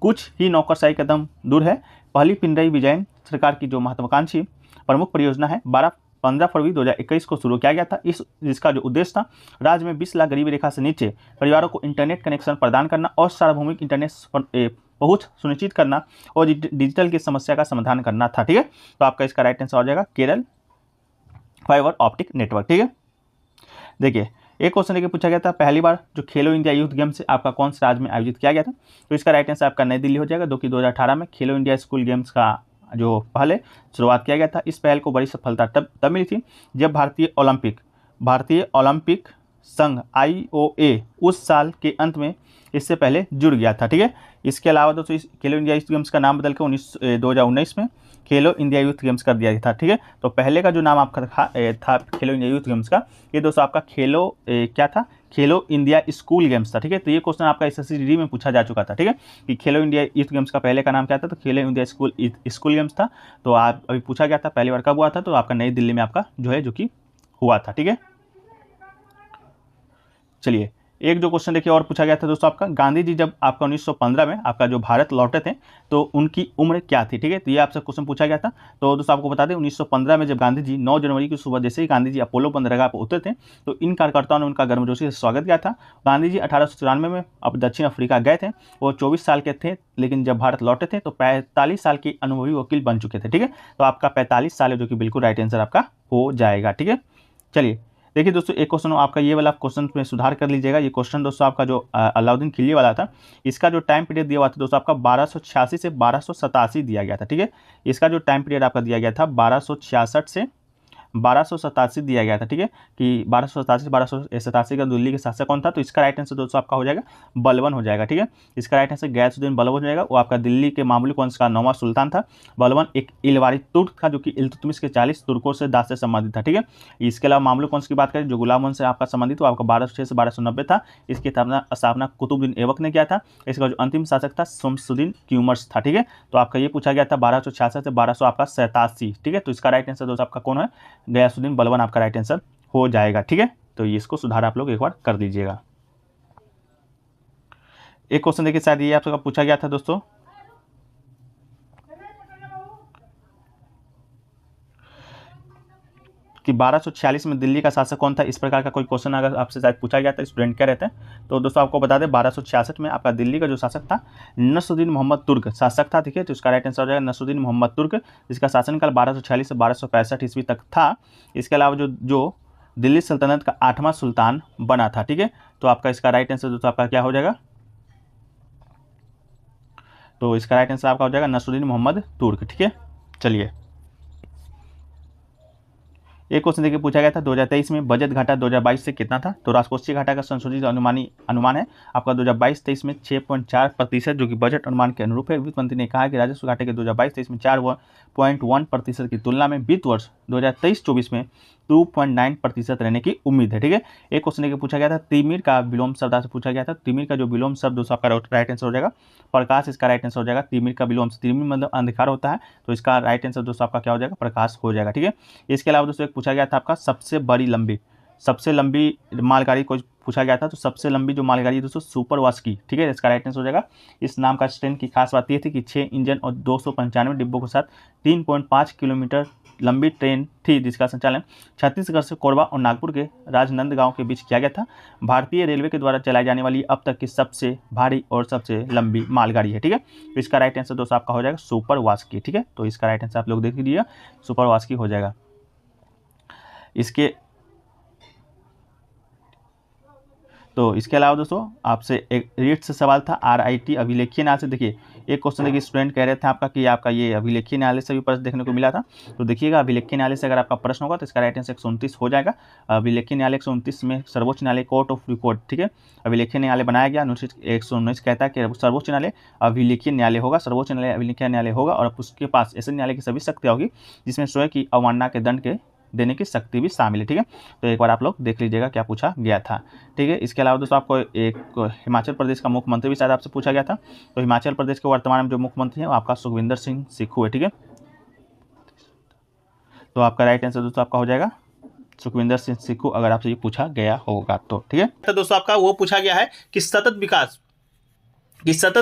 कुछ ही नौकरशाही कदम दूर है। पहली पिनराई विजयन सरकार की जो महत्वाकांक्षी प्रमुख परियोजना है 15 फरवरी 2021 को शुरू किया गया था। जिसका जो उद्देश्य था राज्य में 20 लाख गरीबी रेखा से नीचे परिवारों को इंटरनेट कनेक्शन प्रदान करना और सार्वभौमिक इंटरनेट पहुंच सुनिश्चित करना और डिजिटल की समस्या का समाधान करना था, ठीक है। तो आपका इसका राइट आंसर हो जाएगा केरल फाइबर ऑप्टिक नेटवर्क, ठीक है। देखिए एक क्वेश्चन लेके पूछा गया था पहली बार जो खेलो इंडिया यूथ गेम्स आपका कौन से राज्य में आयोजित किया गया था। तो इसका राइट आंसर आपका नई दिल्ली हो जाएगा। 2018 में खेलो इंडिया स्कूल गेम्स का जो पहले शुरुआत किया गया था। इस पहल को बड़ी सफलता तब मिली थी जब भारतीय ओलंपिक संघ IOA उस साल के अंत में इससे पहले जुड़ गया था, ठीक है। इसके अलावा दोस्तों इस खेलो इंडिया यूथ गेम्स का नाम बदल के 2019 में खेलो इंडिया यूथ गेम्स कर दिया था, ठीक है। तो पहले का जो नाम आपका था खेलो इंडिया यूथ गेम्स का, ये दोस्तों आपका क्या था, खेलो इंडिया स्कूल गेम्स था, ठीक है। तो ये क्वेश्चन आपका SSC में पूछा जा चुका था, ठीक है, कि खेलो इंडिया यूथ गेम्स का पहले का नाम क्या था, तो खेलो इंडिया स्कूल गेम्स था। तो आप अभी पूछा गया था पहली बार कब हुआ था, तो आपका नई दिल्ली में आपका जो कि हुआ था, ठीक है। चलिए एक जो क्वेश्चन देखिए और पूछा गया था दोस्तों आपका, गांधी जी जब आपका 1915 में आपका जो भारत लौटे थे तो उनकी उम्र क्या थी, ठीक है। तो ये आपसे क्वेश्चन पूछा गया था। तो दोस्तों आपको बता दें 1915 में जब गांधी जी 9 जनवरी की सुबह जैसे ही गांधी जी अपोलो बंदरगाह पर उतरे थे तो इन कार्यकर्ताओं ने उनका गर्मजोशी से स्वागत किया था। गांधी जी 1894 में अब दक्षिण अफ्रीका गए थे, वो 24 साल के थे, लेकिन जब भारत लौटे थे तो 45 साल के अनुभवी वकील बन चुके थे, ठीक है। तो आपका 45 साल है जो कि बिल्कुल राइट आंसर आपका हो जाएगा, ठीक है। चलिए देखिए दोस्तों एक क्वेश्चन आपका ये वाला क्वेश्चन में सुधार कर लीजिएगा। ये क्वेश्चन दोस्तों आपका जो अलाउद्दीन खिलजी वाला था, इसका जो टाइम पीरियड दिया हुआ था दोस्तों आपका 1286 से 1287 दिया गया था, ठीक है। इसका जो टाइम पीरियड आपका दिया गया था 1266 से 1287 दिया गया था, ठीक है, कि 1287 का दिल्ली के शासक कौन था। तो इसका राइट आंसर दोस्तों आपका हो जाएगा बलबन हो जाएगा, ठीक है। इसका राइट आंसर गयासुद्दीन बलबन हो जाएगा। वो आपका दिल्ली के मामूली वंश का 9वां सुल्तान था। बलबन एक इलवारी तुर्क था जो कि इल्तुतमिश के 40 तुर्कों से दास से संबंधित था, ठीक है। इसके अलावा मामूली वंश की बात करें जो गुलाम वंश से आपका संबंधित, वो आपका 1206 से 1290 था। इसकी स्थापना कुतुबुद्दीन ऐबक ने किया था। इसका जो अंतिम शासक था शमसुद्दीन क्यूमर्स था, ठीक है। तो आपका ये पूछा गया था 1266 से 1287, ठीक है। तो इसका राइट आंसर दोस्तों आपका कौन है, गयासुद्दीन बलबन आपका राइट आंसर हो जाएगा, ठीक है। तो ये इसको सुधार आप लोग एक बार कर लीजिएगा। एक क्वेश्चन देखिए शायद ये आपसे पूछा गया था दोस्तों, कि 1246 में दिल्ली का शासक कौन था। इस प्रकार का कोई क्वेश्चन अगर आपसे शायद पूछा गया था, स्टूडेंट कह रहे थे। तो दोस्तों आपको बता दें 1266 में आपका दिल्ली का जो शासक था नसरुद्दीन मोहम्मद तुर्क शासक था, ठीक है। तो इसका राइट आंसर हो जाएगा नसरुद्दीन मोहम्मद तुर्क, जिसका शासनकाल 1246 से 1265 ईस्वी तक था। इसके अलावा जो दिल्ली सल्तनत का 8वां सुल्तान बना था, ठीक है। तो आपका इसका राइट आंसर दोस्तों आपका क्या हो जाएगा, तो इसका राइट आंसर आपका हो जाएगा नसरुद्दीन मोहम्मद तुर्क, ठीक है। चलिए एक क्वेश्चन देखिए पूछा गया था 2023 में बजट घाटा 2022 से कितना था। तो राजकोषीय घाटा का संशोधित अनुमान है आपका 2022-23 में 6.4%, जो कि बजट अनुमान के अनुरूप है। वित्त मंत्री ने कहा कि राजस्व घाटे के 2022-23 में 4.1% की तुलना में वित्त वर्ष 2023-24 में 2.9% रहने की उम्मीद है, ठीक है। एक क्वेश्चन देखिए पूछा गया था तिमिर का विलोम शब्द आपसे पूछा गया था। तिमिर का जो विलोम शब्द दोस्तों आपका राइट आंसर हो जाएगा प्रकाश, इसका राइट आंसर हो जाएगा। तिमिर का विलोम, तिमिर मतलब अंधकार होता है, तो इसका राइट आंसर दोस्तों आपका क्या हो जाएगा, प्रकाश हो जाएगा, ठीक है। इसके अलावा दोस्तों एक पूछा गया था आपका सबसे लंबी मालगाड़ी को पूछा गया था। तो सबसे लंबी जो मालगाड़ी है दोस्तों सुपर वास्की, ठीक है, इसका राइट आंसर हो जाएगा। इस नाम का ट्रेन की खास बात ये थी कि 6 इंजन और 295 डिब्बों के साथ 3.5 किलोमीटर लंबी ट्रेन थी, जिसका संचालन छत्तीसगढ़ से कोरबा और नागपुर के राजनांदगांव के बीच किया गया था। भारतीय रेलवे के द्वारा चलाई जाने वाली अब तक की सबसे भारी और सबसे लंबी मालगाड़ी है, ठीक है। तो इसका राइट आंसर दोस्तों आपका हो जाएगा सुपर वास्की, ठीक है। तो इसका राइट आंसर आप लोग देख लीजिए, सुपर वास्की हो जाएगा। इसके अलावा दोस्तों आपसे एक रीट से सवाल था RIT अभिलेखीय न्यायालय से। देखिए एक क्वेश्चन देखिए स्टूडेंट कह रहे थे आपका कि आपका ये अभिलेखीय न्यायालय से भी प्रश्न देखने को मिला था। तो देखिएगा अभिलेखीय न्यायालय से अगर आपका प्रश्न होगा तो इसका राइट आंसर 129 हो जाएगा। अभिलेखीय न्यायालय 129 में सर्वोच्च न्यायालय कोर्ट ऑफ रिकॉर्ड, ठीक है, अभिलेखीय न्यायालय बनाया गया। अनुच्छेद 119 कहता है कि सर्वोच्च न्यायालय अभिलेखीय न्यायालय होगा, सर्वोच्च न्यायालय अभिलेखीय न्यायालय होगा और उसके पास ऐसे न्यायालय की सभी शक्तियाँ होगी जिसमें स्वयं की अवमानना के दंड के देने की शक्ति भी शामिल है, ठीक है। तो एक बार आप लोग देख लीजिएगा क्या पूछा गया था, ठीक है। इसके अलावा दोस्तों आपको एक हिमाचल प्रदेश का मुख्यमंत्री भी शायद आपसे पूछा गया था। तो हिमाचल प्रदेश के वर्तमान में जो मुख्यमंत्री हैं वो आपका सुखविंदर सिंह सुक्खू है, ठीक है। तो आपका राइट आंसर दोस्तों आपका हो जाएगा सुखविंदर सिंह सुक्खू, अगर आपसे ये पूछा गया होगा तो, ठीक है। तो दोस्तों आपका वो पूछा गया है कि सतत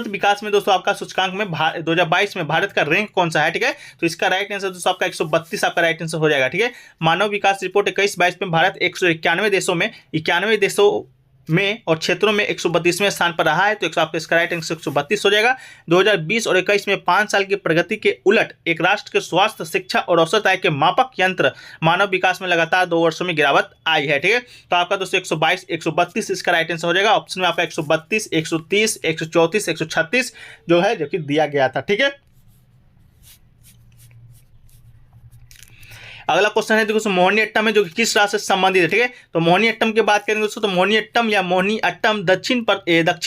विकास में दोस्तों आपका सूचकांक में 2022 में भारत का रैंक कौन सा है, ठीक है। तो इसका राइट आंसर दोस्तों आपका 132 आपका राइट आंसर हो जाएगा, ठीक है। मानव विकास रिपोर्ट 21-22 में भारत 191 देशों में 91 देशों में और क्षेत्रों में 132वें स्थान पर रहा है। तो आपका इसका राइट आंसर 132 हो जाएगा। 2020 और 21 में 5 साल की प्रगति के उलट एक राष्ट्र के स्वास्थ्य, शिक्षा और औसत आय के मापक यंत्र मानव विकास में लगातार 2 वर्षों में गिरावट आई है, ठीक है। तो आपका दोस्तों 122 132 इसका राइट आंसर हो जाएगा। ऑप्शन में आपका 132 130 134 136 जो है जो कि दिया गया था, ठीक है। अगला क्वेश्चन है दोस्तों मोहिनीअट्टम है जो कि किस राज्य से संबंधित है, ठीक है। तो मोहिनीअट्टम की बात करेंगे दोस्तों तो मोहिनीअट्टम या मोहिनीअट्टम दक्षिण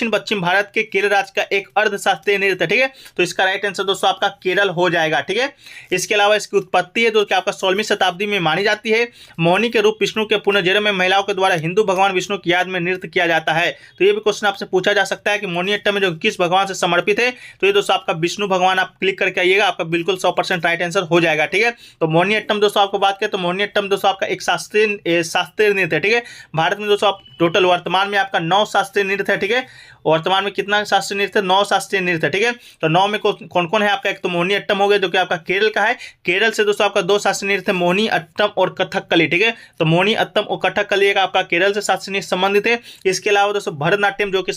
पश्चिम भारत के केरल राज्य का एक अर्धशास्त्रीय नृत्य है, ठीक है। तो इसका राइट आंसर दोस्तों आपका केरल हो जाएगा, ठीक है। इसके अलावा इसकी उत्पत्ति है जो कि आपका 16वीं शताब्दी में मानी जाती है। मोहिनी के रूप विष्णु के पुनर्जन्म में महिलाओं के द्वारा हिंदू भगवान विष्णु की याद में नृत्य किया जाता है। तो ये भी क्वेश्चन आपसे पूछा जा सकता है कि मोहिनीअट्टम में जो किस भगवान से समर्पित है। तो ये दोस्तों आपका विष्णु भगवान, आप क्लिक करके आइएगा, आपका बिल्कुल 100% राइट आंसर हो जाएगा, ठीक है। तो मोहिनीअट्टम दोस्तों आपको बात करें तो मोहिनीअट्टम दोस्तों आपका एक शास्त्रीय नृत्य है, ठीक है। भारत में दोस्तों आप टोटल वर्तमान में आपका 9 शास्त्रीय नृत्य है, ठीक है। वर्तमान में कितना शास्त्रीय नृत्य? 9 शास्त्रीय नृत्य है, ठीक है। तो 9 में कौन कौन है आपका? एक तो मोहिनीअट्टम हो गया जो कि आपका केरल का है। केरल से दोस्तों आपका 2 शास्त्रीय नृत्य मोहिनीअट्टम और कथकली, ठीक है। तो मोहिनीअट्टम और कथकली का आपका केरल से शास्त्रीय नृत्य संबंधित है। इसके अलावा दोस्तों भरतनाट्यम जो कि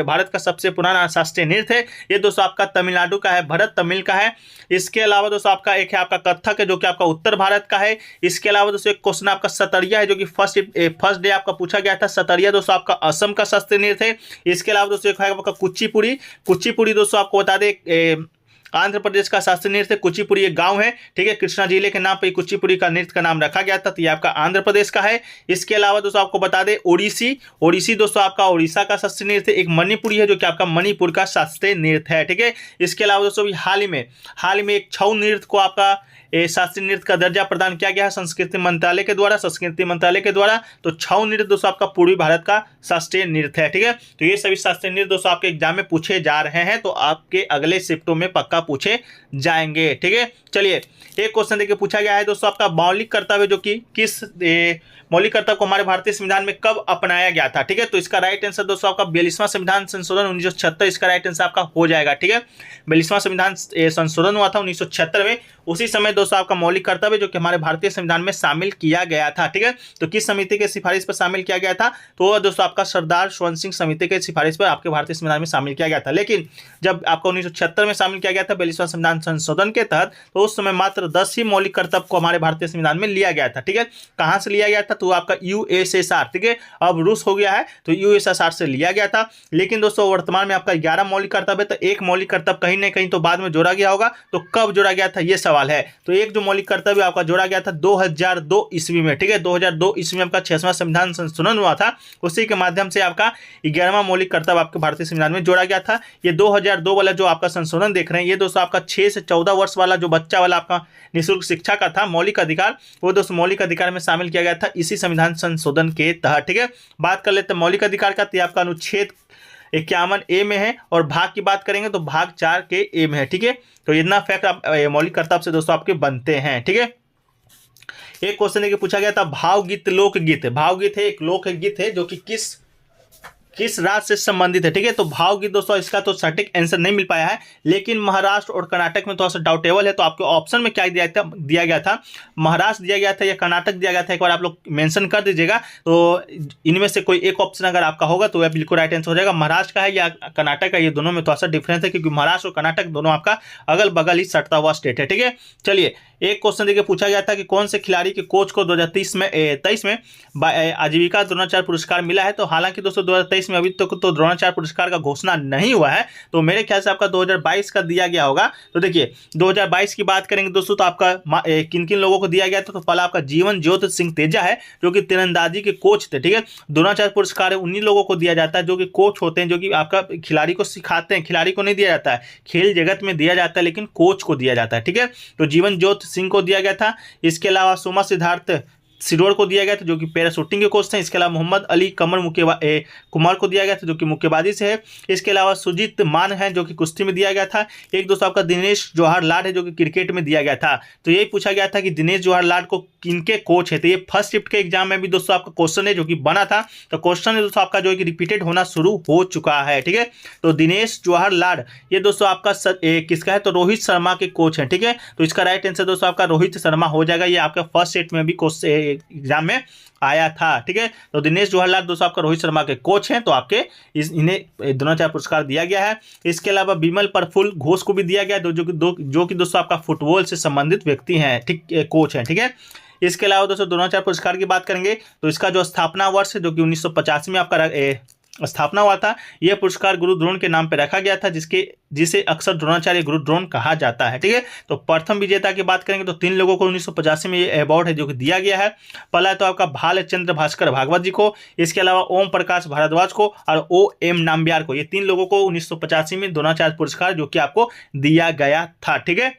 भारत का सबसे पुराना शास्त्रीय नृत्य है, ये दोस्तों आपका तमिलनाडु का है, भरत तमिल का है। इसके अलावा दोस्तों आपका एक है आपका कथक है जो कि आपका उत्तर भारत का है। इसके अलावा दोस्तों एक क्वेश्चन आपका सतरिया है जो कि फर्स्ट डे आपका पूछा गया था। सतरिया दोस्तों आपका असम का शास्त्रीय नृत्य है। इसके अलावा दोस्तों एक है आपका कुचिपुड़ी दोस्तों आपको बता दें आंध्र प्रदेश का शास्त्रीय नृत्य। कुचिपुड़ी एक गांव है, ठीक है। कृष्णा जिले के नाम पर कुचिपुड़ी का नृत्य का नाम रखा गया था, तो ये आपका आंध्र प्रदेश का है। इसके अलावा दोस्तों आपको बता दें ओडिसी दोस्तों आपका उड़ीसा का शास्त्रीय नृत्य। एक मणिपुरी है जो कि आपका मणिपुर का शास्त्रीय नृत्य है, ठीक है। इसके अलावा दोस्तों हाल ही में एक छऊ नृत्य को आपका शास्त्रीय नृत्य का दर्जा प्रदान किया गया है संस्कृति मंत्रालय के द्वारा। तो छऊ नृत्य दोस्तों आपका पूर्वी भारत का शास्त्रीय नृत्य है, ठीक है। तो ये सभी शास्त्रीय नृत्य दोस्तों आपके एग्जाम में पूछे जा रहे हैं, तो आपके अगले शिफ्टों में पक्का पूछे जाएंगे, ठीक है। चलिए एक क्वेश्चन देखिए पूछा गया है दोस्तों आपका मौलिक कर्तव्य जो कि किस मौलिक कर्तव्य को हमारे भारतीय संविधान में कब अपनाया गया था, ठीक है। तो इसका राइट आंसर दोस्तों आपका 42वां संविधान संशोधन 1976 इसका राइट आंसर आपका हो जाएगा, ठीक है। 42वां संविधान संशोधन हुआ था 1976 में। उसी समय दोस्तों आपका मौलिक कर्तव्य जो कि हमारे भारतीय संविधान में शामिल किया गया था, ठीक है। तो किस समिति के सिफारिश पर शामिल किया गया था? तो दोस्तों आपका सरदार स्वर्ण सिंह समिति के सिफारिश पर आपके भारतीय संविधान में शामिल किया गया था। लेकिन जब आपको 1976 में शामिल किया गया था 42वां संविधान संशोधन के तहत, तो उस समय मात्र 10 ही मौलिक कर्तव्य को हमारे भारतीय संविधान में लिया गया था, ठीक है। कहां से लिया गया था? तो आपका यूएसएसआर, ठीक है। अब रूस हो गया है तो यूएसएसआर से लिया गया था। लेकिन दोस्तों वर्तमान में आपका 11 मौलिक कर्तव्य है, तो एक मौलिक कर्तव्य कहीं ना कहीं तो बाद में जोड़ा गया होगा। तो कब जोड़ा गया था ये सवाल है। तो एक जो मौलिक कर्तव्य आपका जोड़ा गया था 2002 ईस्वी में, ठीक है। 2002 ईस्वी में आपका 6वां संविधान संशोधन हुआ था, उसी के माध्यम से आपका 11वां मौलिक कर्तव्य आपके भारतीय संविधान में जोड़ा गया था। ये 2002 वाला जो आपका संशोधन देख रहे हैं, ये दोस्तों आपका 6 से 14 वर्ष वाला जो बच्चा वाला आपका निःशुल्क शिक्षा का था मौलिक अधिकार, वो दोस्तों मौलिक अधिकार में शामिल किया गया था इसी संविधान संशोधन के तहत, ठीक है। बात कर लेते हैं मौलिक अधिकार का, तो आपका अनुच्छेद 51A में है, और भाग की बात करेंगे तो भाग 4 के ए में है, ठीक है। तो इतना फैक्ट आप मौलिक कर्तव्य से दोस्तों आपके बनते हैं, ठीक है। एक क्वेश्चन देखिए पूछा गया था भावगीत लोकगीत। भावगीत है एक लोकगीत है जो कि किस राज्य से संबंधित है, ठीक है। तो भावगीत दोस्तों इसका तो सटीक आंसर नहीं मिल पाया है, लेकिन महाराष्ट्र और कर्नाटक में थोड़ा सा डाउटेबल है। तो आपके ऑप्शन में क्या दिया गया था? महाराष्ट्र दिया गया था या कर्नाटक दिया गया था, एक बार आप लोग मेंशन कर दीजिएगा। तो इनमें से कोई एक ऑप्शन अगर आपका होगा तो वह बिल्कुल राइट आंसर हो जाएगा। महाराष्ट्र का है या कर्नाटक का, ये दोनों में थोड़ा सा डिफरेंस है, क्योंकि महाराष्ट्र और कर्नाटक दोनों आपका अगल बगल ही सटता हुआ स्टेट है, ठीक है। चलिए एक क्वेश्चन देखिए पूछा गया था कि कौन से खिलाड़ी के कोच को 2023 में आजीविका द्रोणाचार्य पुरस्कार मिला है। तो हालांकि दोस्तों 2023 में अभी तक तो द्रोणाचार्य पुरस्कार का घोषणा नहीं हुआ है, तो मेरे ख्याल से आपका 2022 का दिया गया होगा। तो देखिए 2022 की बात करेंगे दोस्तों, तो आपका किन किन लोगों को दिया गया था? तो पहला आपका जीवन ज्योति सिंह तेजा है जो कि तीरंदाजी के कोच थे, ठीक है। द्रोणाचार्य पुरस्कार उन्हीं लोगों को दिया जाता है जो कि कोच होते हैं, जो कि आपका खिलाड़ी को सिखाते हैं। खिलाड़ी को नहीं दिया जाता है, खेल जगत में दिया जाता है, लेकिन कोच को दिया जाता है, ठीक है। तो जीवन ज्योति सिंह को दिया गया था। इसके अलावा सोमा सिद्धार्थ सिरोर को दिया गया था जो कि पैराशूटिंग के कोच थे। इसके अलावा मोहम्मद अली कुमार को दिया गया था जो कि मुक्केबाजी से है। इसके अलावा सुजीत मान है जो कि कुश्ती में दिया गया था। एक दोस्तों आपका दिनेश जवाहर लाड है जो कि क्रिकेट में दिया गया था। तो यही पूछा गया था कि दिनेश जवाहर लाड को किनके कोच है। तो ये फर्स्ट शिफ्ट के एग्जाम में भी दोस्तों आपका क्वेश्चन है जो कि बना था। तो क्वेश्चन है दोस्तों आपका जो है रिपीटेड होना शुरू हो चुका है, ठीक है। तो दिनेश जवाहर लाड ये दोस्तों आपका किसका है? तो रोहित शर्मा के कोच है, ठीक है। तो इसका राइट आंसर दोस्तों आपका रोहित शर्मा हो जाएगा। ये आपका फर्स्ट सेट में भी एग्जाम में आया था, ठीक है। तो दिनेश जवाहर लाल दोस्तों आपका रोहित शर्मा के कोच हैं, तो आपके इन्हें द्रोणाचार्य पुरस्कार दिया गया है। इसके अलावा बिमल प्रफुल्ल घोष को भी दिया गया जो कि दोस्तों आपका फुटबॉल से संबंधित व्यक्ति हैं, ठीक, कोच हैं, ठीक है। इसके अलावा दोस्तों द्रोणाचार्य पुरस्कार की बात करेंगे तो इसका जो स्थापना वर्ष है जो कि 1985 में आपका स्थापना हुआ था। यह पुरस्कार गुरु द्रोण के नाम पर रखा गया था, जिसे अक्सर द्रोणाचार्य गुरु द्रोण कहा जाता है। ठीक है, तो प्रथम विजेता की बात करेंगे तो 3 लोगों को 1985 में ये अवार्ड है जो कि दिया गया है। पहला है तो आपका भालचंद्र भास्कर भागवत जी को, इसके अलावा ओम प्रकाश भारद्वाज को और O.M. नाम्बियार को। ये 3 लोगों को 1985 में द्रोणाचार्य पुरस्कार जो कि आपको दिया गया था। ठीक है,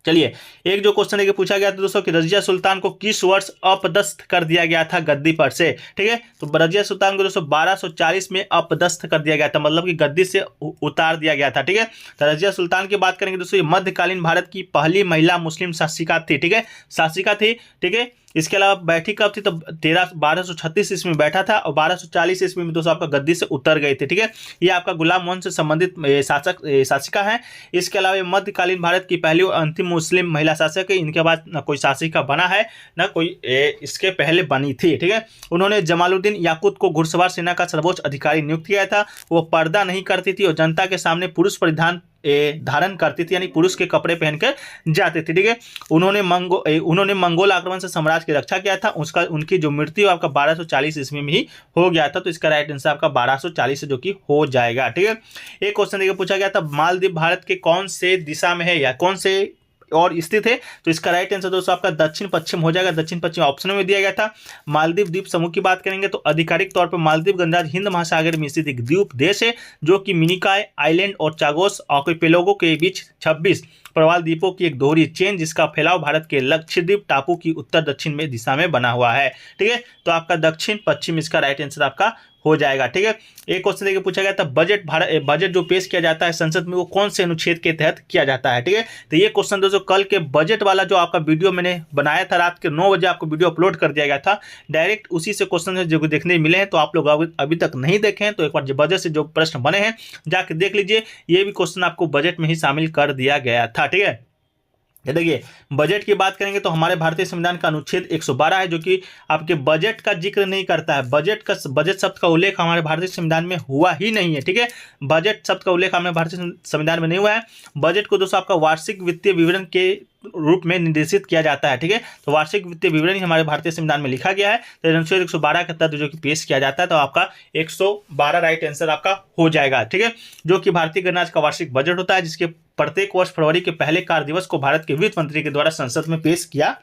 चलिए एक जो क्वेश्चन है पूछा गया था दोस्तों कि रजिया सुल्तान को किस वर्ष अपदस्थ कर दिया गया था गद्दी पर से। ठीक है, तो रजिया सुल्तान को दोस्तों 1240 में अपदस्थ कर दिया गया था, मतलब कि गद्दी से उतार दिया गया था। ठीक है, तो रजिया सुल्तान की बात करेंगे दोस्तों, ये मध्यकालीन भारत की पहली महिला मुस्लिम शासिका थी। ठीक है, शासिका थी। ठीक है, इसके अलावा बैठी कब थी तो 1236 ईस्वी में बैठा था और 1240 ईस्वी में दोस्तों आपका गद्दी से उतर गए थे। ठीक है, ये आपका गुलाम मोहन से संबंधित शासिका है। इसके अलावा ये मध्यकालीन भारत की पहली और अंतिम मुस्लिम महिला शासक है। इनके बाद न कोई शासिका बना है न कोई इसके पहले बनी थी। ठीक है, उन्होंने जमालुद्दीन याकूत को घुड़सवार सेना का सर्वोच्च अधिकारी नियुक्त किया था। वो पर्दा नहीं करती थी और जनता के सामने पुरुष परिधान धारण करती थी, यानी पुरुष के कपड़े पहनकर जाते थे। ठीक है, उन्होंने मंगोल आक्रमण से साम्राज्य की रक्षा किया था। उनकी जो मृत्यु आपका 1240 ईस्वी में ही हो गया था, तो इसका राइट आंसर आपका 1240 जो कि हो जाएगा। ठीक है, एक क्वेश्चन देखिए पूछा गया था मालदीव भारत के कौन से दिशा में है या कौन से और स्थित है, तो इसका राइट आंसर दोस्तों आपका दक्षिण पश्चिम हो जाएगा। दक्षिण पश्चिम ऑप्शन में दिया गया था। मालदीव द्वीप समूह की बात करेंगे तो आधिकारिक तौर पर मालदीव गणराज्य हिंद महासागर में स्थित एक द्वीप देश है जो कि मिनिकॉय आइलैंड और चागोस आर्किपेलागो के बीच 26 प्रवाल द्वीपों की एक दोहरी चेन जिसका फैलाव भारत के लक्षद्वीप टापू की उत्तर दक्षिण में दिशा में बना हुआ है। ठीक है, तो आपका दक्षिण पश्चिम इसका राइट आंसर आपका हो जाएगा। ठीक है, एक क्वेश्चन देखिए पूछा गया था बजट जो पेश किया जाता है संसद में वो कौन से अनुच्छेद के तहत किया जाता है। ठीक है, तो ये क्वेश्चन दोस्तों कल के बजट वाला जो आपका वीडियो मैंने बनाया था रात के 9 बजे आपको वीडियो अपलोड कर दिया गया था, डायरेक्ट उसी से क्वेश्चन जो देखने मिले हैं। तो आप लोग अभी तक नहीं देखे हैं तो एक बार बजट से जो प्रश्न बने हैं जाके देख लीजिए। ये भी क्वेश्चन आपको बजट में ही शामिल कर दिया गया था। ठीक है, देखिए बजट की बात करेंगे तो हमारे भारतीय संविधान का अनुच्छेद 112 है जो कि आपके बजट का जिक्र नहीं करता है। बजट शब्द का उल्लेख हमारे भारतीय संविधान में हुआ ही नहीं है। ठीक है, बजट शब्द का उल्लेख हमारे भारतीय संविधान में नहीं हुआ है। बजट को दोस्तों आपका वार्षिक वित्तीय विवरण के रूप में निर्देशित किया जाता है। ठीक है, तो वार्षिक वित्तीय विवरण ही हमारे भारतीय संविधान में लिखा गया है। तो अनुच्छेद 112 के तहत जो कि पेश किया जाता है तो आपका 112 राइट आंसर आपका हो जाएगा। ठीक है, जो कि भारतीय गणराज्य का वार्षिक बजट होता है जिसके प्रत्येक वर्ष फरवरी के पहले कार्य दिवस को भारत के वित्त मंत्री के द्वारा संसद में पेश किया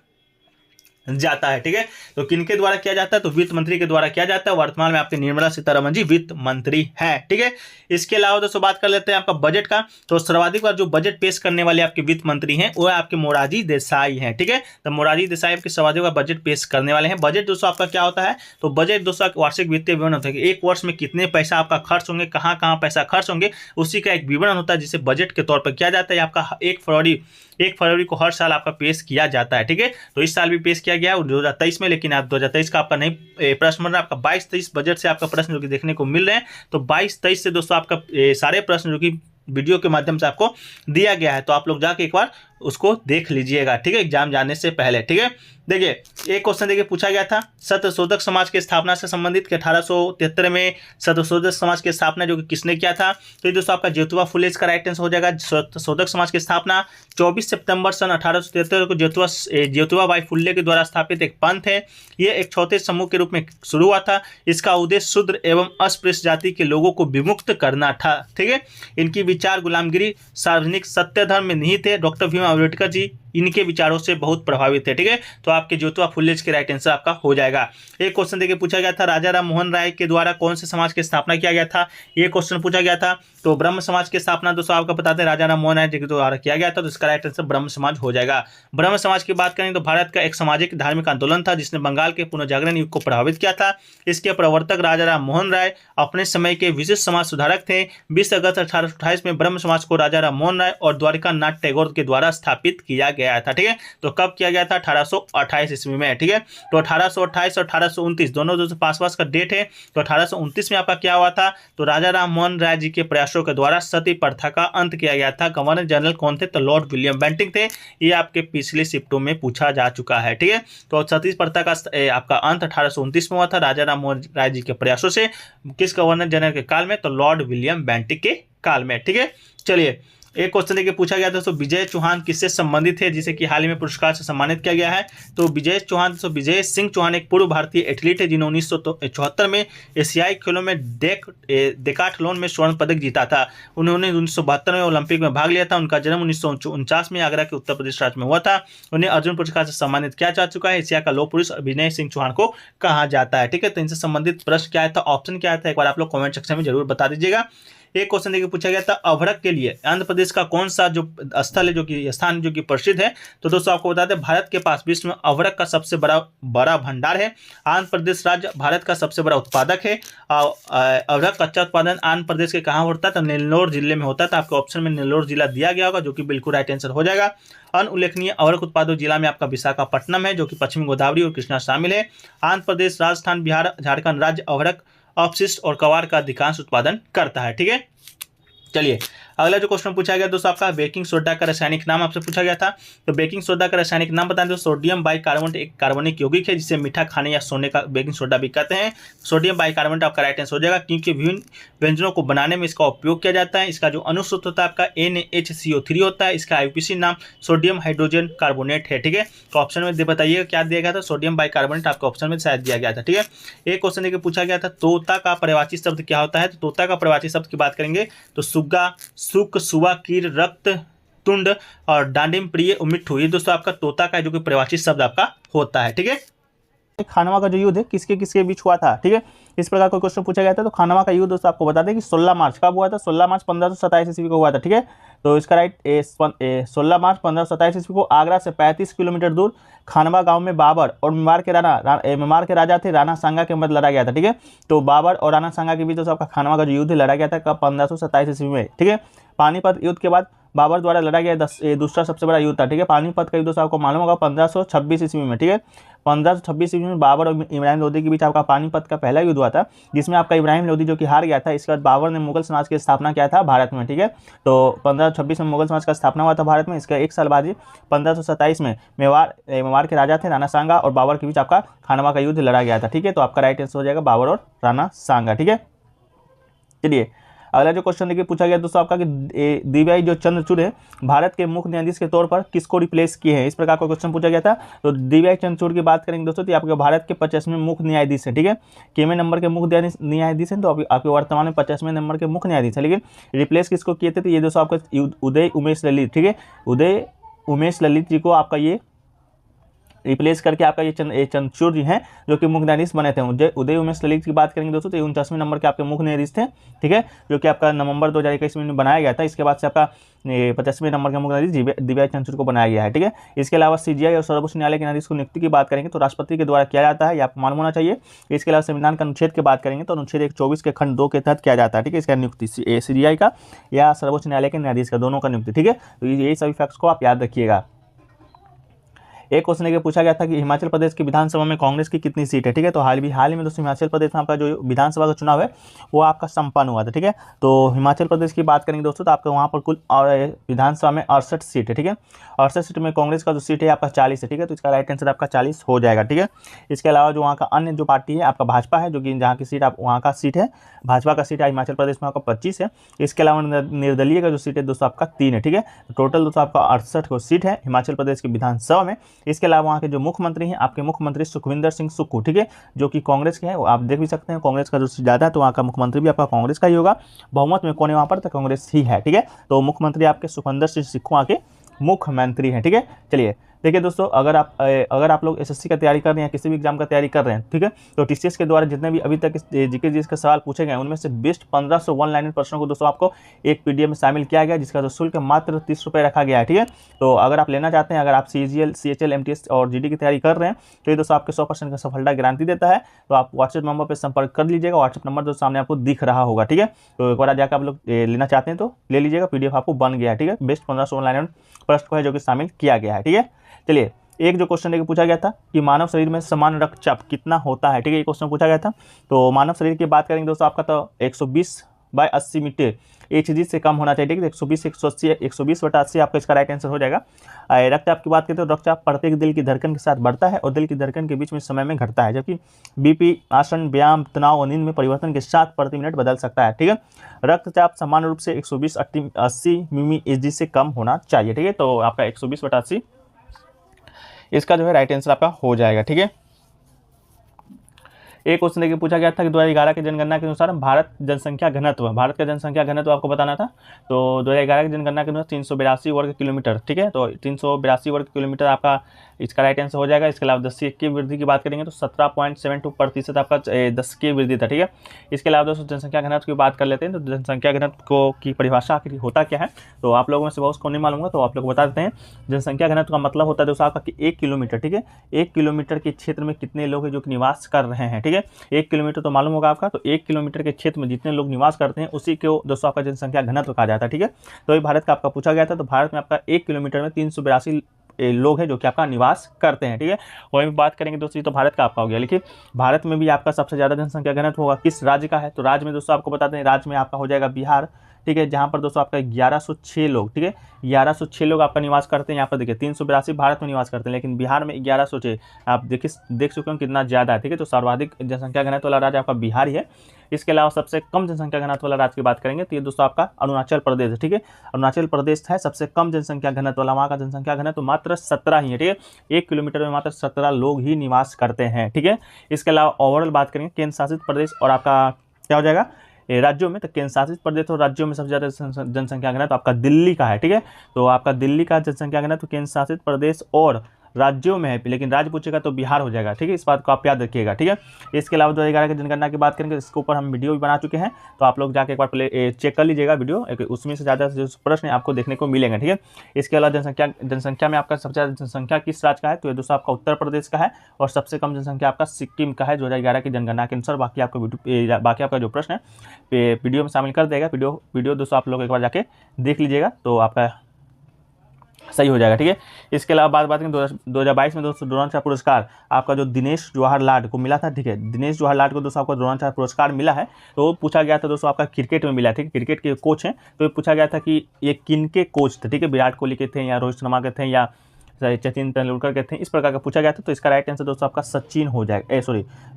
जाता है। ठीक है, तो किनके द्वारा किया जाता है तो वित्त मंत्री के द्वारा किया जाता है। वर्तमान में आपके निर्मला सीतारमण जी वित्त मंत्री हैं। ठीक है, इसके अलावा दोस्तों बात कर लेते हैं आपका बजट का, तो सर्वाधिक बार जो बजट पेश करने वाले आपके वित्त मंत्री हैं वो आपके मोरारजी देसाई हैं। ठीक है, तो मोरारजी देसाई आपके सर्वाधिक बार बजट पेश करने वाले हैं। बजट दोस्तों आपका क्या होता है तो बजट दोस्तों वार्षिक वित्तीय विवरण होता है कि एक वर्ष में कितने पैसा आपका खर्च होंगे, कहाँ कहाँ पैसा खर्च होंगे, उसी का एक विवरण होता है जिसे बजट के तौर पर किया जाता है। आपका 1 फरवरी को हर साल आपका पेश किया जाता है। ठीक है, तो इस साल भी पेश किया गया है 2023 में, लेकिन आप 2023 का आपका नहीं प्रश्न बन रहा है। आपका 22-23 बजट से आपका प्रश्न जो कि देखने को मिल रहे हैं, तो 22-23 से दोस्तों आपका सारे प्रश्न जो कि वीडियो के माध्यम से आपको दिया गया है, तो आप लोग जाके एक बार उसको देख लीजिएगा। ठीक है, एग्जाम जाने से पहले। ठीक है, देखिए एक क्वेश्चन देखिए पूछा गया था सत्यशोधक समाज के स्थापना से संबंधित कि 1873 में सत्यशोधक समाज की स्थापना जो कि किसने किया था, तो ये दोस्तों आपका ज्योतिबा फुले इसका राइट आंसर हो जाएगा। सत्यशोधक समाज की स्थापना 24 सितंबर सन 1873 को ज्योतिबा बाई फुले के द्वारा स्थापित एक पंथ है। ये एक चौथे समूह के रूप में शुरू हुआ था। इसका उद्देश्य शूद्र एवं अस्पृश्य जाति के लोगों को विमुक्त करना था। ठीक है, इनकी विचार गुलामगिरी सार्वजनिक सत्य धर्म में निहित है। डॉक्टर भीम अम्बेडकर जी इनके विचारों से बहुत प्रभावित है। ठीक है, तो आपके ज्योतिबा फुले के राइट आंसर आपका हो जाएगा। एक क्वेश्चन देखिए पूछा गया था राजा राम मोहन राय के द्वारा कौन से समाज की स्थापना किया गया था, ये क्वेश्चन पूछा गया था। तो ब्रह्म समाज की स्थापना दोस्तों आपको बताते हैं राजा राम मोहन राय जी के द्वारा किया गया था, तो इसका राइट आंसर ब्रह्म समाज हो जाएगा। ब्रह्म समाज की बात करें तो भारत का एक सामाजिक धार्मिक आंदोलन था जिसने बंगाल के पुनर्जागरण युग को प्रभावित किया था। इसके प्रवर्तक राजा राम मोहन राय अपने समय के विशिष्ट समाज सुधारक थे। 20 अगस्त 1828 में ब्रह्म समाज को राजा राम मोहन राय और द्वारिका नाथ टैगोर के द्वारा स्थापित किया गया था। ठीक है, तो कब किया गया था 1828 ईस्वी में। ठीक है, तो 1828 और 1829 दोनों दोस्तों पास का डेट है। तो 1829 में आपका क्या हुआ था तो राजा राम मोहन राय जी के प्रयासों के द्वारा सती प्रथा का अंत किया गया था। गवर्नर जनरल कौन थे तो लॉर्ड विलियम बेंटिंक थे। ये आपके पिछले शिफ्टों में पूछा जा चुका है। ठीक है, तो सती प्रथा का आपका अंत 1829 में हुआ था राजा राम मोहन राय जी के प्रयासों से। किस गवर्नर जनरल के काल में तो लॉर्ड विलियम बेंटिक के काल में। ठीक है, चलिए एक क्वेश्चन देखिए पूछा गया था दोस्तों, विजय चौहान किससे संबंधित है जिसे कि हाल ही में पुरस्कार से सम्मानित किया गया है? तो विजय चौहान दोस्तों, विजय सिंह चौहान एक पूर्व भारतीय एथलीट है जिन्होंने 1974 में एशियाई खेलों में डेकाथलॉन में स्वर्ण पदक जीता था। उन्होंने 1972 में ओलंपिक में भाग लिया था। उनका जन्म 1949 में आगरा के उत्तर प्रदेश राज्य में हुआ था। उन्हें अर्जुन पुरस्कार से सम्मानित किया जा चुका है। एशिया का लौह पुरुष विजय सिंह चौहान को कहा जाता है। ठीक है, तो इनसे संबंधित प्रश्न क्या था, ऑप्शन क्या था, एक बार आप लोग कमेंट सेक्शन में जरूर बता दीजिएगा। एक क्वेश्चन देखिए पूछा गया था, अभ्रक के लिए आंध्र प्रदेश का कौन सा जो स्थल है, जो कि स्थान जो कि प्रसिद्ध है? तो दोस्तों आपको बता दें, भारत के पास विश्व में अभ्रक का सबसे बड़ा भंडार है। आंध्र प्रदेश राज्य भारत का सबसे बड़ा उत्पादक है। अभ्रक कच्चा उत्पादन आंध्र प्रदेश के कहाँ होता है? तो नेल्लोर जिले में होता है। तो आपके ऑप्शन में नेल्लोर जिला दिया गया होगा, जो कि बिल्कुल राइट आंसर हो जाएगा। अनुल्लेखनीय अभ्रक उत्पादक जिला में आपका विशाखापट्टनम है, जो कि पश्चिमी गोदावरी और कृष्णा शामिल है। आंध्र प्रदेश, राजस्थान, बिहार, झारखंड राज्य अभ्रक, अपशिष्ट और कवार का अधिकांश उत्पादन करता है। ठीक है, चलिए अगला जो क्वेश्चन पूछा गया दोस्तों, आपका बेकिंग सोडा का रासायनिक नाम आपसे पूछा गया था। तो बेकिंग सोडा का रासायनिक नाम बता दें, सोडियम बाइकार्बोनेट एक कार्बनिक यौगिक है जिसे मीठा खाने या सोने का बेकिंग सोडा भी कहते हैं। सोडियम बाइकार्बोनेट आपका राइट आंसर हो जाएगा, क्योंकि विभिन्न व्यंजनों को बनाने में इसका उपयोग किया जाता है। इसका जो अनुसूत्र होता है आपका NaHCO3 होता है। इसका IUPAC नाम सोडियम हाइड्रोजन कार्बोनेट है। ठीक है, तो ऑप्शन में बताइएगा क्या दिया गया था? सोडियम बाइकार्बोनेट आपके ऑप्शन में शायद दिया गया था। ठीक है, एक क्वेश्चन देखिए पूछा गया था, तोता का पर्यायवाची शब्द क्या होता है? तो तोता का पर्यायवाची शब्द की बात करेंगे तो सुग्गा, सुक, सुवा, कीर, रक्त तुंड और डांडिम प्रिय, मिट्ठू, ये दोस्तों आपका तोता का जो कि पर्यायवाची शब्द आपका होता है। ठीक है, खानवा का जो युद्ध है किसके किसके बीच हुआ था? ठीक है, इस प्रकार का क्वेश्चन पूछा गया था। तो खानवा का युद्ध दोस्तों आपको बता दें कि 16 मार्च कब हुआ था? 16 मार्च 1527 ईस्वी को हुआ था। ठीक है, तो इसका राइट 16 मार्च 1527 ईस्वी को आगरा से 35 किलोमीटर दूर खानवा गांव में बाबर और मेवाड़ के राजा थे राणा सांगा के मध्य लड़ा गया था। ठीक है, तो बाबर और राणा सांगा के बीच दोस्तों आपका खानवा का जो युद्ध लड़ा गया था कब? 1527 ईस्वी में। ठीक है, पानीपत युद्ध के बाद बाबर द्वारा लड़ा गया दूसरा सबसे बड़ा युद्ध था। ठीक है, पानीपत का युद्ध दोस्तों आपको मालूम होगा 1526 ईस्वी में। ठीक है, 1526 ईस्वी में बाबर और इब्राहिम लोदी के बीच आपका पानीपत का पहला युद्ध हुआ था, जिसमें आपका इब्राहिम लोदी जो कि हार गया था। इसके बाद बाबर ने मुगल समाज की स्थापना किया था भारत में। ठीक है, तो 1526 में मुगल समाज का स्थापना हुआ था भारत में। इसका एक साल बाद ही 1527 में मेवाड़ के राजा थे राणा सांगा और बाबर के बीच आपका खानवा का युद्ध लड़ा गया था। ठीक है, तो आपका राइट आंसर हो जाएगा बाबर और राणा सांगा। ठीक है, चलिए अगला जो क्वेश्चन देखिए पूछा गया दोस्तों आपका कि DY जो चंद्रचूड़ है भारत के मुख्य न्यायाधीश के तौर पर किसको रिप्लेस किए हैं? इस प्रकार का क्वेश्चन पूछा गया था। तो DY चंद्रचूड़ की बात करेंगे दोस्तों, तो आपके भारत के 50वें मुख्य न्यायाधीश हैं। ठीक है, केवें नंबर के मुख्य न्यायाधीश हैं, तो आपके वर्तमान में 50वें नंबर के मुख्य न्यायाधीश है। लेकिन रिप्लेस किसको किए थे? तो ये दोस्तों आपका उदय उमेश ललित। ठीक है, उदय उमेश ललित जी को आपका ये रिप्लेस करके आपका ये चंद्रचूड़ जी हैं जो कि मुख्य न्यायाधीश बने थे। उदय उमेश ललित की बात करेंगे दोस्तों, तो 49वें नंबर के आपके मुख्य न्यायाधीश थे। ठीक है, जो कि आपका नवंबर 2021 में बनाया गया था। इसके बाद से आपका 50वें नंबर के मुख्य न्यायाधीश DY चंद्रचूड़ को बनाया गया है। ठीक है, इसके अलावा CGI और सर्वोच्च न्यायालय के न्यायाधीश को नियुक्ति की बात करेंगे तो राष्ट्रपति के द्वारा किया जाता है, ये आपको मालूम होना चाहिए। इसके अलावा संविधान का अनुच्छेद की बात करेंगे तो अनुच्छेद 124 के खंड 2 के तहत किया जाता है। ठीक है, इसका नियुक्ति CGI का या सर्वोच्च न्यायालय के न्यायाधीश का, दोनों का नियुक्ति। ठीक है, तो यही सभी फैक्ट्स को आप याद रखिएगा। एक क्वेश्चन ये पूछा गया था कि हिमाचल प्रदेश की विधानसभा में कांग्रेस की कितनी सीट है? ठीक है, तो हाल ही में दोस्तों हिमाचल प्रदेश में आपका जो विधानसभा का चुनाव है वो आपका संपन्न हुआ था। ठीक है, तो हिमाचल प्रदेश की बात करेंगे दोस्तों, तो आपका वहाँ पर कुल विधानसभा में 68 सीट है। ठीक है, 68 सीट में कांग्रेस का जो सीट है आपका 40 है। ठीक है, तो इसका राइट आंसर आपका 40 हो जाएगा। ठीक है, इसके अलावा जो वहाँ का अन्य जो पार्टी है आपका भाजपा है, जो कि जहाँ की सीट आप वहाँ का सीट है, भाजपा का सीट है हिमाचल प्रदेश में आपका 25 है। इसके अलावा निर्दलीय का जो सीट है दोस्तों आपका 3 है। ठीक है, टोटल दोस्तों आपका 68 को सीट है हिमाचल प्रदेश की विधानसभा में। इसके अलावा वहाँ के जो मुख्यमंत्री हैं आपके मुख्यमंत्री सुखविंदर सिंह सुक्खू। ठीक है, जो कि कांग्रेस के हैं, आप देख भी सकते हैं कांग्रेस का जो ज़्यादा है, तो वहाँ का मुख्यमंत्री भी आपका कांग्रेस का ही होगा। बहुमत में कौन है वहाँ पर? तो कांग्रेस ही है। ठीक है, तो मुख्यमंत्री आपके सुखविंदर सिंह सुक्खू वहाँ के मुख्यमंत्री हैं। ठीक है, चलिए देखिए दोस्तों, अगर आप लोग SSC का तैयारी कर रहे हैं, किसी भी एग्जाम का तैयारी कर रहे हैं, ठीक है, तो TCS के द्वारा जितने भी अभी तक GK के सवाल पूछे गए उनमें से बेस्ट 1500 वन लाइनर प्रश्नों को दोस्तों आपको एक PDF में शामिल किया गया, जिसका जो शुल्क मात्र 30 रुपये रखा गया है। ठीक है, तो अगर आप लेना चाहते हैं, अगर आप CGL, CHL, MTS और GD की तैयारी कर रहे हैं, तो ये दोस्तों आपके 100% का सफलता गारंटी देता है। तो आप व्हाट्सएप नंबर पर संपर्क कर लीजिएगा, व्हाट्सएप नंबर जो सामने आपको दिख रहा होगा। ठीक है, तो एक बार जाकर आप लोग लेना चाहते हैं तो ले लीजिएगा, PDF आपको बन गया है। ठीक है, बेस्ट 1500 वन लाइनर प्रश्न को है जो कि शामिल किया गया है। ठीक है, चलिए एक जो क्वेश्चन देखिए पूछा गया था कि मानव शरीर में समान रक्तचाप कितना होता है? ठीक है, ये क्वेश्चन पूछा गया था। तो मानव शरीर की बात करेंगे दोस्तों आपका तो 120/80 मीटर HG से कम होना चाहिए, ठीक है। 120 180 120/80 आपका इसका राइट आंसर हो जाएगा। रक्तचाप की बात करें तो रक्तचाप प्रत्येक दिल की धड़कन के साथ बढ़ता है और दिल की धड़कन के बीच में समय में घटता है, जबकि BP आसन, व्यायाम, तनाव और नींद में परिवर्तन के साथ प्रति मिनट बदल सकता है, ठीक है। रक्तचाप सामान्य रूप से 120/80 मिमी HG से कम होना चाहिए, ठीक है। तो आपका 120/80 इसका जो है राइट आंसर आपका हो जाएगा, ठीक है। एक क्वेश्चन देखिए पूछा गया था कि 2011 की जनगणना के अनुसार भारत का जनसंख्या घनत्व आपको बताना था। तो 2011 की जनगणना के अनुसार 382 वर्ग किलोमीटर, ठीक है। तो 382 वर्ग किलोमीटर आपका इसका राइट आंसर हो जाएगा। इसके अलावा 10 की वृद्धि की बात करेंगे तो 17.72% आपका 10 की वृद्धि था, ठीक है। इसके अलावा दोस्तों जनसंख्या घनत्व की बात कर लेते हैं। तो जनसंख्या घनत्व को की परिभाषा आखिर होता क्या है, तो आप लोगों में से बहुत को नहीं मालूम, तो आप लोग बता देते हैं। जनसंख्या घनत्व का मतलब होता है दोस्तों आपका कि 1 किलोमीटर, ठीक है, 1 किलोमीटर के क्षेत्र में कितने लोग हैं जो कि निवास कर रहे हैं, ठीक है। 1 किलोमीटर तो मालूम होगा आपका, तो 1 किलोमीटर के क्षेत्र में जितने लोग निवास करते हैं उसी को दोस्तों आपका जनसंख्या घनत्व कहा जाता है, ठीक है। तो ये भारत का आपका पूछा गया था। तो भारत में आपका 1 किलोमीटर में 382 लोग हैं जो कि आपका निवास करते हैं, ठीक है। वहीं बात करेंगे दोस्तों, तो भारत का आपका हो गया। लेकिन भारत में भी आपका सबसे ज़्यादा जनसंख्या घनत्व होगा किस राज्य का है, तो राज्य में दोस्तों आपको बताते हैं, राज्य में आपका हो जाएगा बिहार, ठीक है, जहाँ पर दोस्तों आपका 1106 लोग, ठीक है, 1106 लोग आपका निवास करते हैं। यहाँ पर देखिए 382 भारत में निवास करते हैं, लेकिन बिहार में 1106 आप देख चुके हो कितना ज़्यादा है, ठीक है। तो सर्वाधिक जनसंख्या घनत्व वाला राज्य आपका बिहार ही है। इसके अलावा सबसे कम जनसंख्या घनत्व वाला राज्य की बात करेंगे तो ये दोस्तों आपका अरुणाचल प्रदेश है, ठीक है। अरुणाचल प्रदेश है सबसे कम जनसंख्या घनत्व वाला, वहाँ का जनसंख्या घनत्व मात्र 17 ही है, ठीक है। 1 किलोमीटर में मात्र 17 लोग ही निवास करते हैं, ठीक है। इसके अलावा ओवरऑल बात करेंगे केंद्र शासित प्रदेश और आपका क्या हो जाएगा राज्यों में, तो केंद्र शासित प्रदेश और राज्यों में सबसे ज़्यादा जनसंख्या घनत्व आपका दिल्ली का है, ठीक है। तो आपका दिल्ली का जनसंख्या घनत्व केंद्र शासित प्रदेश और राज्यों में है, लेकिन राज्य पूछेगा तो बिहार हो जाएगा, ठीक है। इस बात को आप याद रखिएगा, ठीक है। इसके अलावा 2011 की जनगणना की बात करेंगे, इसके ऊपर हम वीडियो भी बना चुके हैं, तो आप लोग जाके एक बार पहले चेक कर लीजिएगा वीडियो, उसमें से ज़्यादा जो प्रश्न आपको देखने को मिलेंगे, ठीक है। इसके अलावा जनसंख्या में आपका सबसे ज़्यादा जनसंख्या किस राज्य का है, तो ये दोस्तों आपका उत्तर प्रदेश का है, और सबसे कम जनसंख्या आपका सिक्किम का है 2011 की जनगणना के अनुसार। बाकी आपका जो प्रश्न है वीडियो में शामिल कर देगा, वीडियो दोस्तों आप लोग एक बार जाके देख लीजिएगा तो आपका सही हो जाएगा, ठीक है। इसके अलावा बात करें 2022 में दोस्तों द्रोणाचार्य पुरस्कार आपका जो दिनेश जवाहर लाल को मिला था, ठीक है। दिनेश जवाहर लाल को दोस्तों आपको द्रोणाचार्य पुरस्कार मिला है, तो पूछा गया था दोस्तों आपका क्रिकेट में मिला, ठीक है। क्रिकेट के कोच हैं, तो पूछा गया था कि ये किन के कोच थे, ठीक है, विराट कोहली के थे या रोहित शर्मा के थे या सचिन तेंदुलकर के थे, इस प्रकार का पूछा गया था। तो इसका राइट आंसर दोस्तों आपका सचिन हो जाएगा,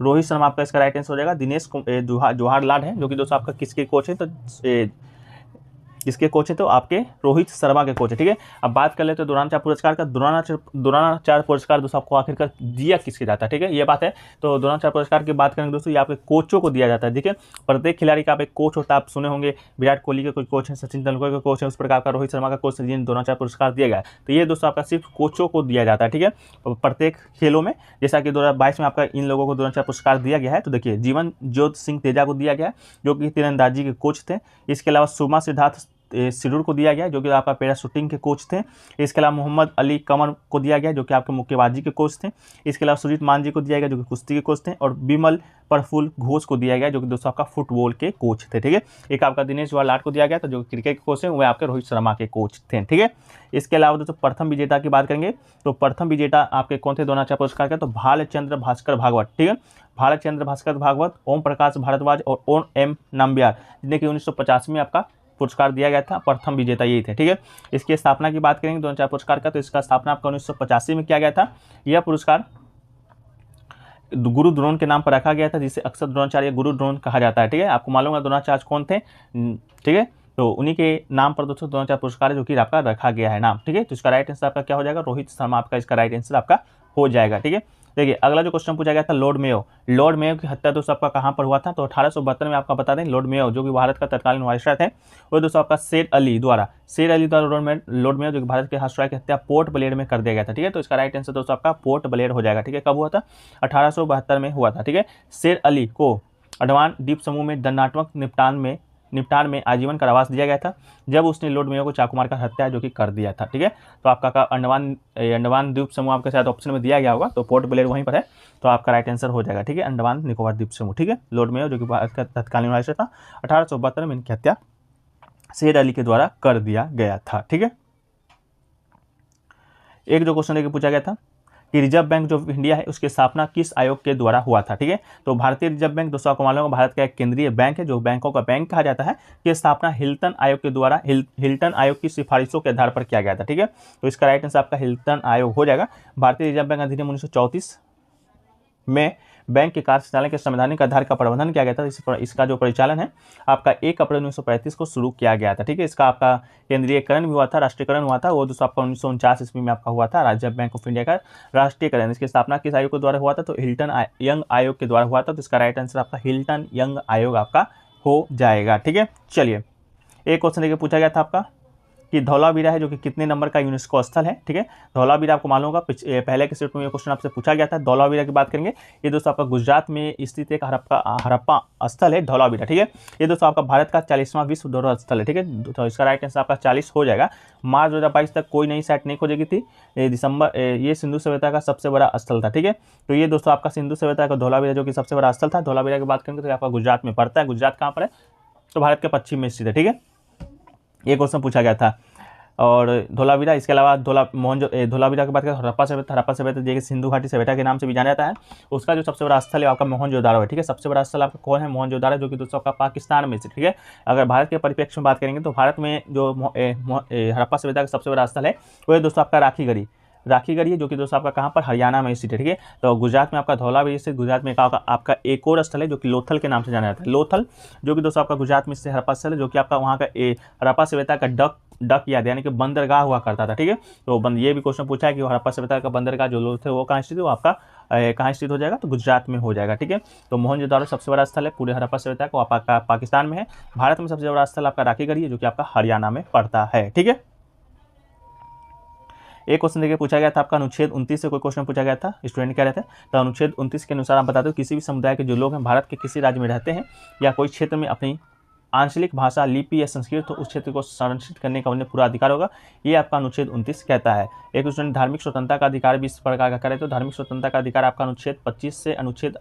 रोहित शर्मा आपका इसका राइट आंसर हो जाएगा। दिनेश जवाहर लाल है जो कि दोस्तों आपका किसके कोच है, तो किसके कोच है, तो आपके रोहित शर्मा के कोच है, ठीक है। अब बात कर लेते हैं द्रोणाचार्य पुरस्कार का। द्रोणाचार्य पुरस्कार दोस्तों आपको आखिरकार दिया किसके जाता है, ठीक है, ये बात है। तो द्रोणाचार्य पुरस्कार की बात करेंगे दोस्तों, ये आपके कोचों को दिया जाता है, ठीक है। प्रत्येक खिलाड़ी का आप एक कोच होता है, आप सुने होंगे विराट कोहली के कोई कोच है, सचिन तेंदुलकर के कोच है, उस प्रकार का रोहित शर्मा का कोच है जिन्हें द्रोणाचार्य पुरस्कार दिया गया है। तो ये दोस्तों आपका सिर्फ कोचों को दिया जाता है, ठीक है, प्रत्येक खेलों में। जैसा कि 2022 में आपका इन लोगों को द्रोणाचार्य पुरस्कार दिया गया है, तो देखिए जीवन ज्योति सिंह तेजा को दिया गया जो कि तीरंदाजी के कोच थे। इसके अलावा सुमा सिद्धार्थ सिरूर को दिया गया जो कि आपका पैराशूटिंग के कोच थे। इसके अलावा मोहम्मद अली कमर को दिया गया जो कि आपके मुक्केबाजी के कोच थे। इसके अलावा सुजीत मांझी को दिया गया जो कि कुश्ती के कोच थे, और बिमल प्रफुल्ल घोष को दिया गया जो कि दोस्तों आपका फुटबॉल के कोच थे, ठीक है। एक आपका दिनेश जवाहर लाल को दिया गया था जो क्रिकेट के कोच हैं, वह आपके रोहित शर्मा के कोच थे, ठीक है। इसके अलावा दोस्तों प्रथम विजेता की बात करेंगे, तो प्रथम विजेता आपके कौन थे द्रोणाचार्य पुरस्कार के, तो भालचंद्र भास्कर भागवत, ठीक है, भालचंद्र भास्कर भागवत, ओम प्रकाश भारद्वाज और ओम एम नाम्बियार, जिन्हें कि 1950 में आपका पुरस्कार दिया गया था। प्रथम विजेता यही थे, ठीक है। इसकी स्थापना की बात करेंगे द्रोणाचार्य पुरस्कार का, तो इसका स्थापना आपका 1985 में किया गया था। यह पुरस्कार गुरु द्रोण के नाम पर रखा गया था, जिसे अक्सर द्रोणाचार्य गुरु द्रोण कहा जाता है, ठीक है। आपको मालूम है द्रोणाचार्य कौन थे, ठीक है, तो उन्हीं के नाम पर दोस्तों द्रोणाचार्य पुरस्कार जो कि आपका रखा गया है नाम, ठीक है। तो इसका राइट आंसर आपका क्या हो जाएगा, रोहित शर्मा आपका इसका राइट आंसर आपका हो जाएगा, ठीक है। देखिए अगला जो क्वेश्चन पूछा गया था लॉर्ड मेयो की हत्या दोस्तों आपका कहाँ पर हुआ था, तो 1872 में आपका बता दें लॉर्ड मेयो जो कि भारत का तत्कालीन वायसराय थे, वो दोस्तों आपका शेर अली द्वारा लॉर्ड मेयो जो कि भारत के वायसराय की हत्या पोर्ट ब्लेयर में कर दिया गया था, ठीक है। तो इसका राइट आंसर दोस्तों आपका पोर्ट ब्लेयर हो जाएगा, ठीक है। कब हुआ था, 1872 में हुआ था, ठीक है। शेर अली को अंडमान द्वीप समूह में दंडात्मक निपटान में आजीवन कारावास दिया गया था जब उसने लॉर्ड मेयो को चाकू मारकर हत्या जो कि कर दिया था, ठीक है। तो आपका अंडमान द्वीप समूह आपके साथ ऑप्शन में दिया गया होगा, तो पोर्ट ब्लेयर वहीं पर है, तो आपका राइट आंसर हो जाएगा, ठीक है, अंडमान निकोबार द्वीप समूह, ठीक है। लॉर्ड मेयो जो कि भारत का तत्कालीन वायसराय था, 1872 में इनकी हत्या शेर अली के द्वारा कर दिया गया था, ठीक है। एक जो क्वेश्चन लेके पूछा गया था कि रिजर्व बैंक जो इंडिया है उसकी स्थापना किस आयोग के द्वारा हुआ था। ठीक है, तो भारतीय रिजर्व बैंक दोस्तों आपको मालूम होगा भारत का एक केंद्रीय बैंक है जो बैंकों का बैंक कहा जाता है, कि स्थापना हिल्टन आयोग के द्वारा हिल्टन आयोग की सिफारिशों के आधार पर किया गया था। ठीक है, तो इसका राइट आंसर आपका हिल्टन आयोग हो जाएगा। भारतीय रिजर्व बैंक अधिनियम 1934 में बैंक के कार्य संचालन के संवैधानिक आधार का प्रबंधन किया गया था। इसका जो परिचालन है आपका 1 अप्रैल 1935 को शुरू किया गया था। ठीक है, इसका आपका केंद्रीयकरण भी हुआ था, राष्ट्रीयकरण हुआ था, वो दोस्तों आपका 1949 ईस्वी में आपका हुआ था रिजर्व बैंक ऑफ इंडिया का राष्ट्रीयकरण। इसकी स्थापना किस आयोग के द्वारा हुआ था, तो हिल्टन यंग आयोग के द्वारा हुआ था। तो इसका राइट आंसर आपका हिल्टन यंग आयोग आपका हो जाएगा। ठीक है, चलिए एक क्वेश्चन देखिए पूछा गया था आपका कि धौलावीरा है जो कि कितने नंबर का यूनेस्को स्थल है। ठीक है, धौलावीरा आपको मालूम होगा पहले के सेट में ये क्वेश्चन आपसे पूछा गया था। धौलावीरा की बात करेंगे, ये दोस्तों आपका गुजरात में स्थित एक हड़प्पा स्थल है धौलावीरा। ठीक है, ये दोस्तों आपका भारत का 40वां विश्व धरोहर स्थल है। ठीक है, तो इसका राइट आंसर आपका 40 हो जाएगा। मार्च 2022 तक कोई नई साइट नहीं खोजेगी थी। ये सिंधु सभ्यता का सबसे बड़ा स्थल था। ठीक है, तो ये दोस्तों आपका सिंधु सभ्यता का धौलावीरा जो कि सबसे बड़ा स्थल था। धौलावीरा की बात करेंगे तो आपका गुजरात में पड़ता है। गुजरात कहाँ पर है, तो भारत के पश्चिम में स्थित है। ठीक है, ये क्वेश्चन पूछा गया था। और धौलावीरा, इसके अलावा धौलावीरा की बात करें हड़प्पा सभ्यता देखिए सिंधु घाटी सभ्यता के नाम से भी जाना जाता है। उसका जो सबसे बड़ा स्थल है आपका मोहनजोदारो है। ठीक है, सबसे बड़ा स्थल आपका कौन है, मोहनजोदारो, जो कि दोस्तों आपका पाकिस्तान में से। ठीक है, अगर भारत के परिप्रेक्ष्य में बात करेंगे तो भारत में जो हड़प्पा सभ्यता का सबसे बड़ा स्थल है वो है दोस्तों आपका राखीगढ़ी है, जो कि दोस्तों आपका कहाँ पर हरियाणा में स्थित है। ठीक है, तो गुजरात में आपका धौलावीरा स्थित, गुजरात में आपका एक और स्थल है जो कि लोथल के नाम से जाना जाता है। लोथल जो कि दोस्तों आपका गुजरात में स्थित हड़प्पा स्थल है, जो कि आपका वहाँ का हड़प्पा सभ्यता का डक याद यानी कि बंदरगाह हुआ करता था। ठीक है, तो ये भी क्वेश्चन पूछा है कि हड़प्पा सभ्यता का बंदरगाह जो लोथल वो कहाँ स्थित है, वो आपका कहाँ स्थित हो जाएगा, तो गुजरात में हो जाएगा। ठीक है, तो मोहनजोदारो सबसे बड़ा स्थल है पूरे हड़प्पा सभ्यता को आपका पाकिस्तान में है। भारत में सबसे बड़ा स्थल आपका राखीगढ़ी है जो कि आपका हरियाणा में पड़ता है। ठीक है, एक क्वेश्चन देखिए पूछा गया था आपका अनुच्छेद 29 से कोई क्वेश्चन पूछा गया था, स्टूडेंट कह रहे थे। तो अनुच्छेद 29 के अनुसार आप बता दो किसी भी समुदाय के जो लोग हैं भारत के किसी राज्य में रहते हैं या कोई क्षेत्र में अपनी आंचलिक भाषा, लिपि या संस्कृत तो उस क्षेत्र को संरक्षित करने का उन्हें पूरा अधिकार होगा। ये आपका अनुच्छेद 29 कहता है। एक स्टूडेंट धार्मिक स्वतंत्रता का अधिकार भी इस प्रकार का करे, तो धार्मिक स्वतंत्रता का अधिकार आपका अनुच्छेद 25 से अनुच्छेद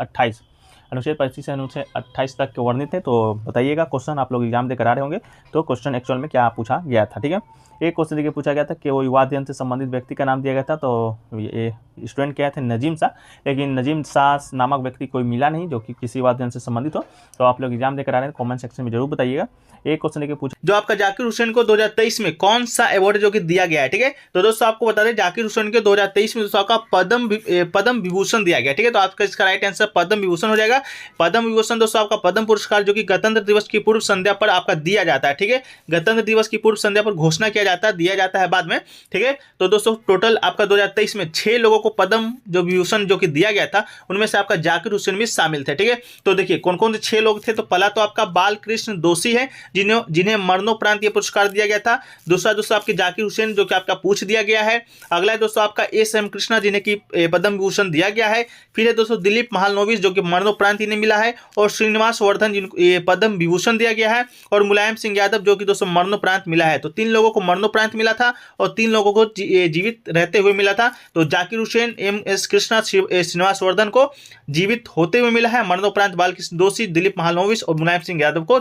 28 तक वर्णित है। तो बताइएगा, क्वेश्चन आप लोग एग्जाम देकर आ रहे होंगे तो क्वेश्चन एक्चुअल में क्या पूछा गया था। ठीक है, एक क्वेश्चन देखिए पूछा गया था कि वो युवा अध्ययन से संबंधित व्यक्ति का नाम दिया गया था। तो ये स्टूडेंट क्या थे, नजीम शाह, लेकिन नजीम शाह नामक व्यक्ति कोई मिला नहीं जो कि किसी युवा अध्ययन से संबंधित हो। तो आप लोग एग्जाम देकर आ रहे हैं, कमेंट सेक्शन में जरूर बताइएगा। एक क्वेश्चन देखिए पूछा जो आपका जाकिर हुसैन को 2023 में कौन सा अवार्ड जो कि दिया गया है। ठीक है, तो दोस्तों आपको बता दें जाकिर हुसैन के 2023 में दोस्तों आपका पद्म विभूषण दिया गया। ठीक है, तो आपका इसका राइट आंसर पद्म विभूषण हो जाएगा। पद्म विभूषण दोस्तों आपका पद्म पुरस्कार जो कि गणतंत्र दिवस की पूर्व संध्या पर आपका दिया जाता है। ठीक है, गणतंत्र दिवस की पूर्व संध्या पर घोषणा किया जाता है, दिया जाता है बाद में। ठीक है, तो दोस्तों टोटल आपका 2023 में 6 लोगों को पद्म जो विभूषण जो कि दिया गया था, उनमें से आपका जाकिर हुसैन भी शामिल थे। ठीक है, तो देखिए कौन कौन से 6 लोग थे। तो पहला तो आपका बालकृष्ण दोषी है जिन्हें मरणोपरांत ये पुरस्कार दिया गया था। दूसरा दोस्तों आपके जाकिर हुसैन जो कि आपका पूछ दिया गया है। अगला है दोस्तों आपका एस.एम. कृष्णा जिन्हें की पद्म विभूषण दिया गया है। फिर है दोस्तों दिलीप महालनोबिस जो कि मरणोपरांत इन्हें मिला है। और श्रीनिवास वर्धन जिनको पद्म विभूषण दिया गया है। और मुलायम सिंह यादव जो कि दोस्तों मरणोपरांत मिला है। तो 3 लोगों को मरणोपरांत मिला था और 3 लोगों को जीवित रहते हुए मिला था। तो जाकिर हुसैन, एम.एस. कृष्णा, श्रीनिवास वर्धन को जीवित होते हुए मिला है। मरणोपरांत बालकृष्ण दोषी, दिलीप महालनोबिस और मुलायम सिंह यादव को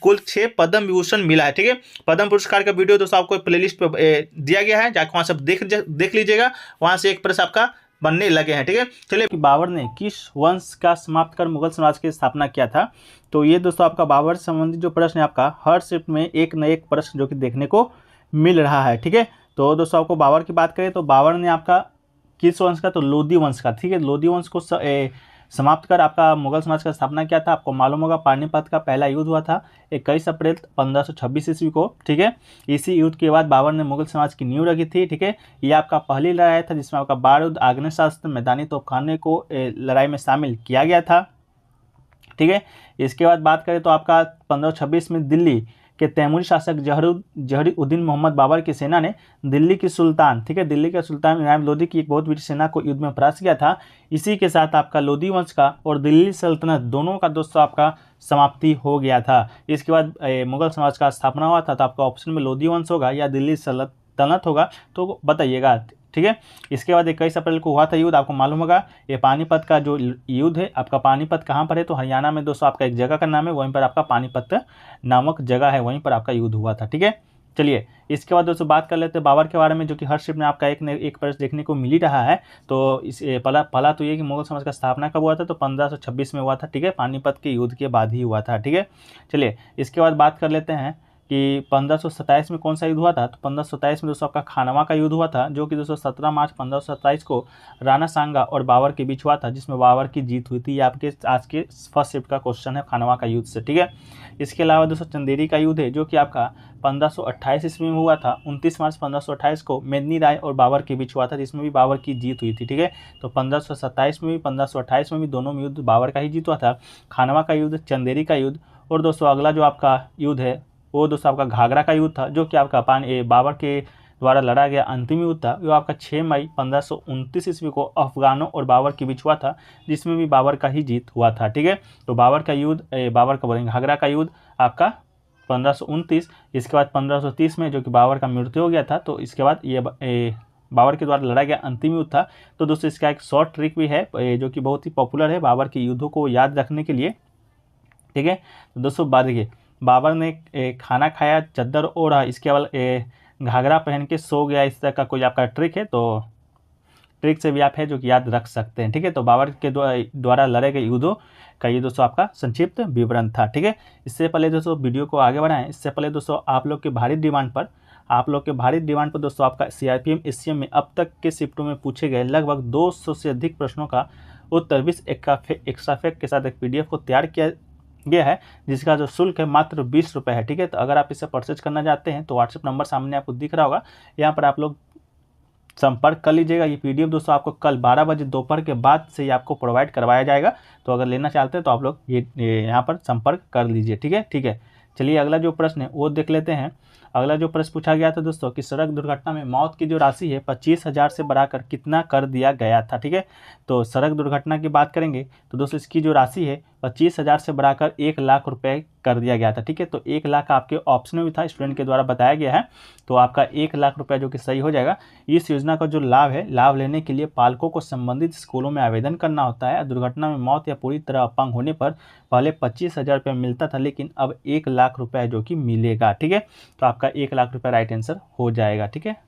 कुल 6 पद्म विभूषण मिला है। ठीक है, पद्म पुरस्कार का वीडियो दोस्तों आपको प्लेलिस्ट पे दिया गया है, जाके वहां से देख लीजिएगा। वहां से एक प्रश्न आपका बनने लगे हैं। ठीक है, चलिए बाबर ने किस वंश का समाप्त कर मुगल साम्राज्य की स्थापना किया था। तो ये दोस्तों आपका बाबर से संबंधित जो प्रश्न है आपका हर शिफ्ट में एक न एक प्रश्न जो कि देखने को मिल रहा है। ठीक है, तो दोस्तों आपको बाबर की बात करें तो बाबर ने आपका किस वंश का, तो लोधी वंश का। ठीक है, लोधी वंश को समाप्त कर आपका मुगल समाज का स्थापना किया था। आपको मालूम होगा पानीपत का पहला युद्ध हुआ था 21 अप्रैल 1526 ईस्वी को। ठीक है, इसी युद्ध के बाद बाबर ने मुगल समाज की नींव रखी थी। ठीक है, यह आपका पहली लड़ाई था जिसमें आपका बारूद, आग्नेयास्त्र, मैदानी तोपखाने को लड़ाई में शामिल किया गया था। ठीक है, इसके बाद बात करें तो आपका 1526 में दिल्ली के तैमूरी शासक जहरीउद्दीन मोहम्मद बाबर की सेना ने दिल्ली के सुल्तान इनाम लोदी की एक बहुत बड़ी सेना को युद्ध में परास्त किया था। इसी के साथ आपका लोधी वंश का और दिल्ली सल्तनत दोनों का दोस्तों आपका समाप्ति हो गया था। इसके बाद मुगल समाज का स्थापना हुआ था। तो आपका ऑप्शन में लोधी वंश होगा या दिल्ली सल्तनत होगा, तो बताइएगा। ठीक है, इसके बाद 21 अप्रैल को हुआ था युद्ध। आपको मालूम होगा ये पानीपत का जो युद्ध है आपका पानीपत कहाँ पर है, तो हरियाणा में दोस्तों आपका एक जगह का नाम है, वहीं पर आपका पानीपत नामक जगह है, वहीं पर आपका युद्ध हुआ था। ठीक है, चलिए इसके बाद दोस्तों बात कर लेते हैं बाबर के बारे में, जो कि हर शिफ्ट में आपका एक न एक प्रश्न देखने को मिल ही रहा है। तो इस पहला तो ये कि मुगल साम्राज्य का स्थापना कब हुआ था, तो 1526 में हुआ था, ठीक है, पानीपत के युद्ध के बाद ही हुआ था, ठीक है। चलिए इसके बाद बात कर लेते हैं कि 1527 में कौन सा युद्ध हुआ था, तो 1527 में दोस्तों आपका खानवा का युद्ध हुआ था, जो कि दोस्तों 17 मार्च 1527 को राणा सांगा और बाबर के बीच हुआ था, जिसमें बाबर की जीत हुई थी। ये आपके आज के फर्स्ट शिफ्ट का क्वेश्चन है खानवा का युद्ध से, ठीक है। इसके अलावा दोस्तों चंदेरी का युद्ध है, जो कि आपका 1528 ईस्वी में हुआ था। 29 मार्च 1528 को मेदिनी राय और बाबर के बीच हुआ था, जिसमें भी बाबर की जीत हुई थी, ठीक है। तो 1527 में भी 1528 में भी दोनों में युद्ध बाबर का ही जीत हुआ था। खानवा का युद्ध, चंदेरी का युद्ध, और दोस्तों अगला जो आपका युद्ध है वो दोस्तों आपका घाघरा का युद्ध था, जो कि आपका बाबर के द्वारा लड़ा गया अंतिम युद्ध था। वो आपका 6 मई 1529 ईस्वी को अफगानों और बाबर के बीच हुआ था, जिसमें भी बाबर का ही जीत हुआ था, ठीक है। तो बाबर का युद्ध बाबर का बोलेंगे घाघरा का युद्ध आपका 1529। इसके बाद 1530 में जो कि बाबर का मृत्यु हो गया था, तो इसके बाद ये बाबर के द्वारा लड़ा गया अंतिम युद्ध था। तो दोस्तों इसका एक शॉर्ट ट्रिक भी है जो कि बहुत ही पॉपुलर है बाबर के युद्धों को याद रखने के लिए, ठीक है। तो दोस्तों देखिए बाबर ने खाना खाया, चद्दर ओढ़ा, इसके अलावा घाघरा पहन के सो गया, इस तरह का कोई आपका ट्रिक है, तो ट्रिक से भी आप है जो कि याद रख सकते हैं, ठीक है। तो बाबर के द्वारा लड़े गए युद्धों का ये दोस्तों आपका संक्षिप्त विवरण था, ठीक है। इससे पहले दोस्तों वीडियो को आगे बढ़ाएं, इससे पहले दोस्तों आप लोग के भारी डिमांड पर दोस्तों आपका सीआरपीएम एससीएम में अब तक के शिफ्टों में पूछे गए लगभग 200 से अधिक प्रश्नों का उत्तर 20 एक्स्ट्रा फैक्ट के साथ एक पीडीएफ को तैयार किया गया है, जिसका जो शुल्क है मात्र 20 रुपये है, ठीक है। तो अगर आप इसे परचेज करना चाहते हैं तो व्हाट्सएप नंबर सामने आपको दिख रहा होगा, यहाँ पर आप लोग संपर्क कर लीजिएगा। ये पीडीएफ दोस्तों आपको कल 12 बजे दोपहर के बाद से ही आपको प्रोवाइड करवाया जाएगा। तो अगर लेना चाहते हैं तो आप लोग ये यहाँ पर संपर्क कर लीजिए, ठीक है, ठीक है। चलिए अगला जो प्रश्न है वो देख लेते हैं। अगला जो प्रश्न पूछा गया था दोस्तों कि सड़क दुर्घटना में मौत की जो राशि है 25,000 से बढ़ाकर कितना कर दिया गया था, ठीक है। तो सड़क दुर्घटना की बात करेंगे तो दोस्तों इसकी जो राशि है 25,000 से बढ़ाकर 1 लाख रुपए कर दिया गया था, ठीक है। तो 1 लाख आपके ऑप्शन में भी था, स्टूडेंट के द्वारा बताया गया है, तो आपका 1 लाख रुपए जो कि सही हो जाएगा। इस योजना का जो लाभ है, लाभ लेने के लिए पालकों को संबंधित स्कूलों में आवेदन करना होता है। दुर्घटना में मौत या पूरी तरह अपंग होने पर पहले 25,000 रुपये मिलता था, लेकिन अब 1 लाख रुपए जो कि मिलेगा, ठीक है। तो आपका 1 लाख रुपए राइट आंसर हो जाएगा, ठीक है।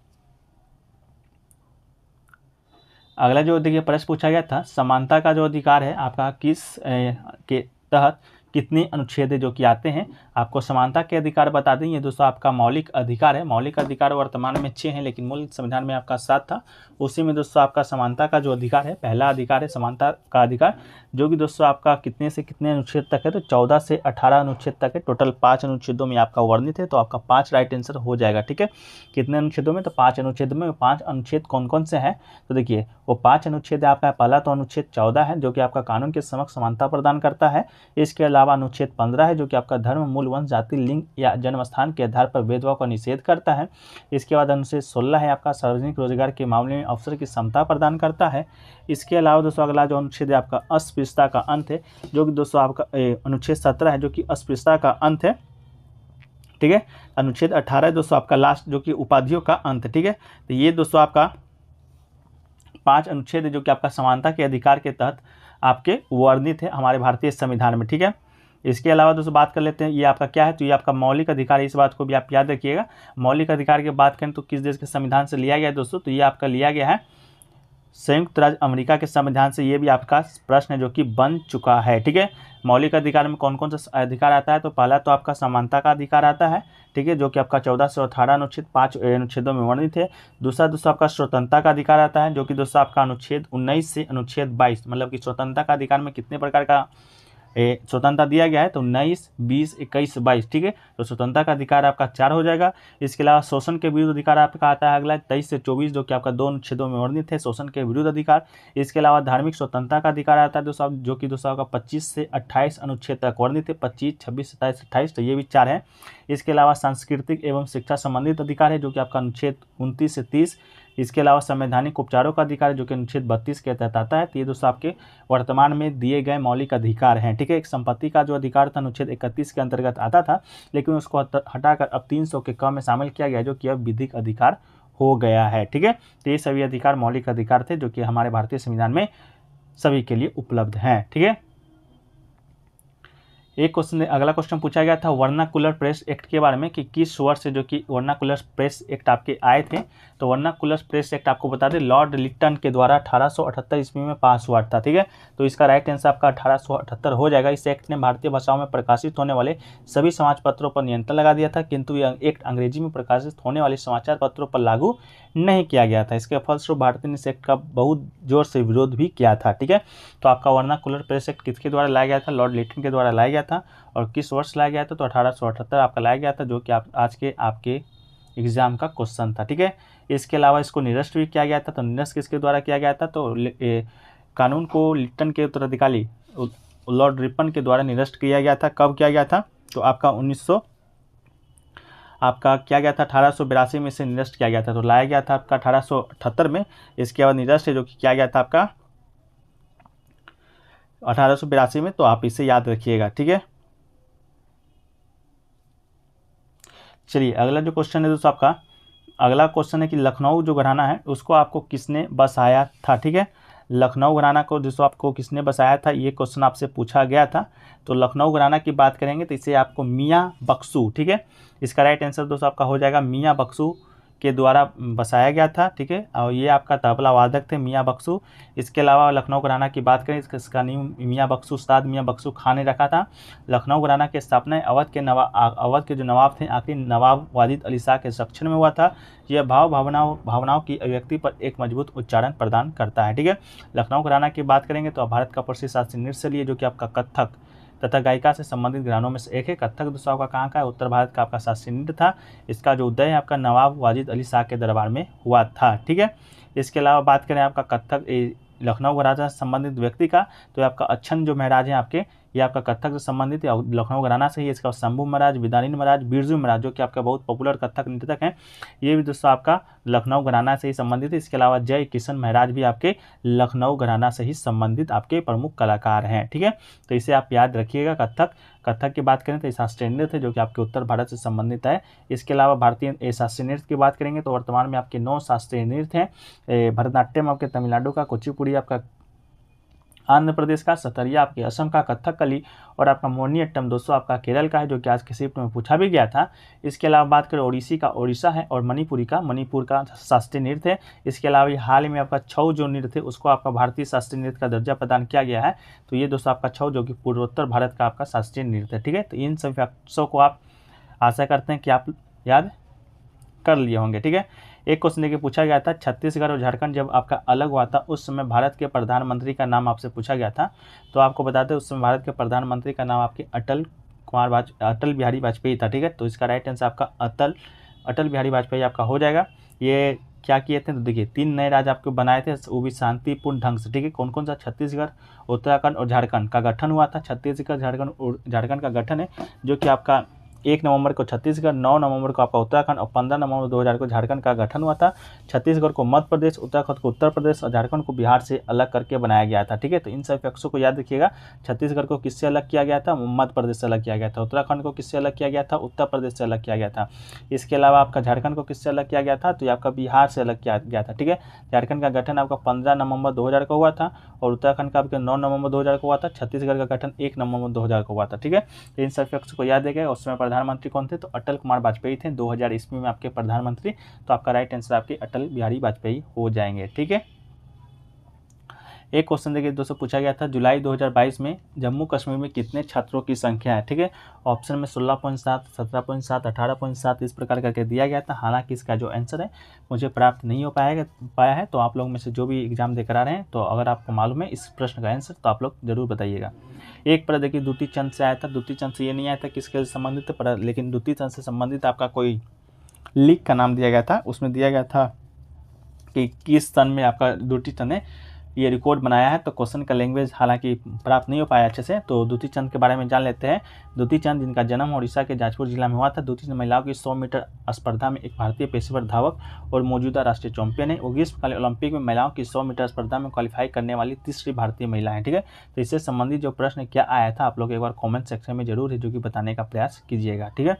अगला जो देखिए प्रश्न पूछा गया था, समानता का जो अधिकार है आपका किस के तहत कितने अनुच्छेद जो कि आते हैं, आपको समानता के अधिकार बता दें। ये दोस्तों आपका मौलिक अधिकार है। मौलिक अधिकार वर्तमान में 6 हैं, लेकिन मूल संविधान में आपका 7 था। उसी में दोस्तों आपका समानता का जो अधिकार है, पहला अधिकार है समानता का अधिकार, जो कि दोस्तों आपका कितने से कितने अनुच्छेद तक है, तो 14 से 18 अनुच्छेद तक है। टोटल 5 अनुच्छेदों में आपका वर्णित है, तो आपका 5 राइट आंसर हो जाएगा, ठीक है। कितने अनुच्छेदों में, तो 5 अनुच्छेद में। 5 अनुच्छेद कौन कौन से हैं, तो देखिए वो 5 अनुच्छेद आपका पहला तो अनुच्छेद 14 है, जो कि आपका कानून के समक्ष समानता प्रदान करता है। इसके अलावा अनुच्छेद 15 है, जो कि आपका धर्म, मूल, वंश, जाति, लिंग या जन्म स्थान के आधार पर भेदभाव का निषेध करता है। इसके बाद अनुच्छेद 16 है आपका सार्वजनिक रोजगार के मामले में अवसर की समता प्रदान करता है। इसके अलावा दोस्तों अगला जो अनुच्छेद है आपका अस्पृश्यता का अंत है, जो कि दोस्तों आपका अनुच्छेद 17 है, जो कि अस्पृश्यता का अंत है, ठीक है। अनुच्छेद 18 है दोस्तों आपका लास्ट, जो कि उपाधियों का अंत, ठीक है। तो ये दोस्तों आपका 5 अनुच्छेद है जो कि आपका समानता के अधिकार के तहत आपके वर्णित है हमारे भारतीय संविधान में, ठीक है। इसके अलावा दोस्तों बात कर लेते हैं, ये आपका क्या है, तो ये आपका मौलिक अधिकार है। इस बात को भी आप याद रखिएगा। मौलिक अधिकार की बात करें तो किस देश के संविधान से लिया गया है दोस्तों, तो ये आपका लिया गया है संयुक्त राज्य अमेरिका के संविधान से। ये भी आपका प्रश्न है जो कि बन चुका है, ठीक है। मौलिक अधिकार में कौन कौन सा अधिकार आता है, तो पहला तो आपका समानता का अधिकार आता है, ठीक है, जो कि आपका 14 से 18 अनुच्छेद 5 अनुच्छेदों में वर्णित है। दूसरा दोस्तों आपका स्वतंत्रता का अधिकार आता है, जो कि दोस्तों आपका अनुच्छेद 19 से अनुच्छेद 22, मतलब कि स्वतंत्रता का अधिकार में कितने प्रकार का स्वतंत्रता दिया गया है, तो 19, 20, 21, 22, ठीक है। तो स्वतंत्रता का अधिकार आपका 4 हो जाएगा। इसके अलावा शोषण के विरुद्ध अधिकार आपका आता है अगला 23 से 24, जो कि आपका 2 अनुच्छेदों में वर्णित है, शोषण के विरुद्ध अधिकार। इसके अलावा धार्मिक स्वतंत्रता का अधिकार आता है दोस्तों, जो कि दोस्तों आपका 25 से 28 अनुच्छेद तक वर्णित है, 25, 26, 27, 28, तो ये भी 4 है। इसके अलावा सांस्कृतिक एवं शिक्षा संबंधित अधिकार है, जो कि आपका अनुच्छेद 29 से 30। इसके अलावा संवैधानिक उपचारों का अधिकार है, जो कि अनुच्छेद 32 के तहत आता है। तो ये दोस्तों आपके वर्तमान में दिए गए मौलिक अधिकार हैं, ठीक है। एक संपत्ति का जो अधिकार था अनुच्छेद 31 के अंतर्गत आता था, लेकिन उसको हटाकर अब 300 के क में शामिल किया गया, जो कि अब विधिक अधिकार हो गया है, ठीक है। तो ये सभी अधिकार मौलिक अधिकार थे, जो कि हमारे भारतीय संविधान में सभी के लिए उपलब्ध हैं, ठीक है। एक क्वेश्चन, अगला क्वेश्चन पूछा गया था वर्नाकुलर प्रेस एक्ट के बारे में कि किस वर्ष से जो कि वर्नाकुलर प्रेस एक्ट आपके आए थे। तो वर्नाकुलर प्रेस एक्ट आपको बता दें लॉर्ड लिटन के द्वारा 1878 ईस्वी में पास हुआ था, ठीक है। तो इसका राइट आंसर आपका 1878 हो जाएगा। इस एक्ट ने भारतीय भाषाओं में प्रकाशित होने वाले सभी समाचार पत्रों पर नियंत्रण लगा दिया था, किंतु यह एक्ट अंग्रेजी में प्रकाशित होने वाले समाचार पत्रों पर लागू नहीं किया गया था। इसके फलस्वरूप भारत ने इस एक्ट का बहुत जोर से विरोध भी किया था, ठीक है। तो आपका वर्नाकुलर प्रेस एक्ट किसके द्वारा लाया गया था? लॉर्ड लिटन के द्वारा लाया गया था। और किस वर्ष लाया गया था? तो 1878 आपका लाया गया था, जो कि आज के आपके एग्जाम का क्वेश्चन था, ठीक है। इसके अलावा इसको निरस्त भी किया गया था। तो निरस्त किसके द्वारा किया गया था? तो कानून को लिटन के उत्तराधिकारी लॉर्ड रिपन के द्वारा निरस्त किया गया था। कब किया गया था? तो आपका 1882 में से निरस्त किया गया था। तो लाया गया था आपका 1878 में। इसके बाद निरस्त जो कि किया गया था आपका 1882 में। तो आप इसे याद रखिएगा, ठीक है। चलिए अगला जो क्वेश्चन है दोस्तों, आपका अगला क्वेश्चन है कि लखनऊ जो घराना है उसको आपको किसने बसाया था, ठीक है। लखनऊ घराना को दोस्तों आपको किसने बसाया था, ये क्वेश्चन आपसे पूछा गया था। तो लखनऊ घराना की बात करेंगे तो इसे आपको मियाँ बख्शू, ठीक है। इसका राइट आंसर दोस्तों आपका हो जाएगा मियाँ बख्शू के द्वारा बसाया गया था, ठीक है। और ये आपका तबला वादक थे मियाँ बख्शू। इसके अलावा लखनऊ घराना की बात करें, इसका नाम मियाँ बख्शू उस्ताद मियाँ बख्शू खान ने रखा था। लखनऊ घराना की स्थापना अवध के जो नवाब थे आखिरी नवाब वाजिद अली शाह के सक्षम में हुआ था। यह भावनाओं की अभिव्यक्ति पर एक मजबूत उच्चारण प्रदान करता है, ठीक है। लखनऊ घराना की बात करेंगे तो भारत का प्रसिद्ध शास्त्रीय नृत्य लिए जो कि आपका कथक तथा गायिका से संबंधित घरानों में से एक है। कथक दोस्तों आपका कहाँ का है? उत्तर भारत का आपका शास्त्रीय नृत्य था। इसका जो उदय है आपका नवाब वाजिद अली शाह के दरबार में हुआ था, ठीक है। इसके अलावा बात करें आपका कथक लखनऊ घराना से संबंधित व्यक्ति का, तो आपका अच्छन जो महाराज हैं आपके, ये आपका कथक से संबंधित है लखनऊ घराना से ही। इसका शंभू महाराज, विदानिन महाराज, बिरजू महाराज जो कि आपका बहुत पॉपुलर कथक नृतक हैं, ये भी दोस्तों आपका लखनऊ घराना से ही संबंधित है। इसके अलावा जय किशन महाराज भी आपके लखनऊ घराना से ही संबंधित आपके प्रमुख कलाकार हैं, ठीक है। तो इसे आप याद रखिएगा। कथक की बात करें तो शास्त्रीय नृत्य है जो कि आपके उत्तर भारत से संबंधित है। इसके अलावा भारतीय शास्त्रीय नृत्य की बात करेंगे तो वर्तमान में आपके 9 शास्त्रीय नृत्य हैं। भरतनाट्यम आपके तमिलनाडु का, कुचिपुड़ी आपका आंध्र प्रदेश का, सतरिया आपके असम का, कथकली और आपका मोहिनीअट्टम दोस्तों आपका केरल का है, जो कि आज के शिफ्ट में पूछा भी गया था। इसके अलावा बात करें ओडिसी का, ओडिशा है, और मणिपुर का शास्त्रीय नृत्य है। इसके अलावा ये हाल ही में आपका छऊ जो नृत्य है उसको आपका भारतीय शास्त्रीय नृत्य का दर्जा प्रदान किया गया है। तो ये दोस्तों आपका छऊ जो कि पूर्वोत्तर भारत का आपका शास्त्रीय नृत्य है, ठीक है। तो इन सभी फैक्ट्सों को आप आशा करते हैं कि आप याद कर लिए होंगे, ठीक है। एक क्वेश्चन देखिए पूछा गया था छत्तीसगढ़ और झारखंड जब आपका अलग हुआ था उस समय भारत के प्रधानमंत्री का नाम आपसे पूछा गया था। तो आपको बताते हैं उस समय भारत के प्रधानमंत्री का नाम आपके अटल बिहारी वाजपेयी था, ठीक है। तो इसका राइट आंसर आपका अटल बिहारी वाजपेयी आपका हो जाएगा। ये क्या किए थे? तो देखिए 3 नए राज्य आपको बनाए थे, वो भी शांतिपूर्ण ढंग से, ठीक है। कौन कौन सा? छत्तीसगढ़, उत्तराखंड और झारखंड का गठन हुआ था। छत्तीसगढ़ झारखंड का गठन है जो कि आपका 1 नवंबर को छत्तीसगढ़, 9 नवंबर को आपका उत्तराखंड और 15 नवंबर 2000 को झारखंड का गठन हुआ था। छत्तीसगढ़ को मध्य प्रदेश, उत्तराखंड को उत्तर प्रदेश और झारखंड को बिहार से अलग करके बनाया गया था, ठीक है। तो इन सभी फैक्ट्सों को याद रखिएगा। छत्तीसगढ़ को किससे अलग किया गया था? मध्य प्रदेश से अलग किया गया था। उत्तराखंड को किससे अलग किया गया था? उत्तर प्रदेश से अलग किया गया था। इसके अलावा आपका झारखंड को किससे अलग किया गया था? तो ये आपका बिहार से अलग किया गया था, ठीक है। झारखंड का गठन आपका 15 नवंबर 2000 को हुआ था और उत्तराखंड का आपका 9 नवंबर 2000 को हुआ था। छत्तीसगढ़ का गठन 1 नवंबर 2000 को हुआ था, ठीक है। इन सभी फैक्ट्स को याद रखिएगा। उस समय प्रधानमंत्री कौन थे? तो अटल कुमार वाजपेयी थे, 2000 ईस्वी में आपके प्रधानमंत्री। तो आपका राइट आंसर आपके अटल बिहारी वाजपेयी हो जाएंगे, ठीक है। एक क्वेश्चन देखिए दोस्तों पूछा गया था जुलाई 2022 में जम्मू कश्मीर में कितने छात्रों की संख्या है, ठीक है। ऑप्शन में 16.7, 17.7, 18.7 इस प्रकार करके दिया गया था। हालांकि इसका जो आंसर है मुझे प्राप्त नहीं हो पाया है। तो आप लोग में से जो भी एग्जाम देकर आ रहे हैं, तो अगर आपको मालूम है इस प्रश्न का आंसर तो आप लोग जरूर बताइएगा। एक पर देखिए द्वितीय चंद से आया था। द्वितीय चंद से ये नहीं आया था किसके संबंधित पर, लेकिन द्वितीय चंद से संबंधित आपका कोई लीग का नाम दिया गया था। उसमें दिया गया था कि किस सन में आपका द्वितीय चंद ने ये रिकॉर्ड बनाया है। तो क्वेश्चन का लैंग्वेज हालांकि प्राप्त नहीं हो पाया अच्छे से। तो द्वितीय चंद के बारे में जान लेते हैं। द्वितीय चंद जिनका जन्म उड़ीसा के जाजपुर जिला में हुआ था। द्वितीय चंद महिलाओं की 100 मीटर स्पर्धा में एक भारतीय पेशेवर धावक और मौजूदा राष्ट्रीय चैंपियन है। वो ग्रीष्मकालीन ओलंपिक में महिलाओं की 100 मीटर स्पर्धा में क्वालिफाई करने वाली तीसरी भारतीय महिला है, ठीक है। तो इससे संबंधित जो प्रश्न क्या आया था आप लोग एक बार कॉमेंट सेक्शन में जरूर है जो कि बताने का प्रयास कीजिएगा, ठीक है।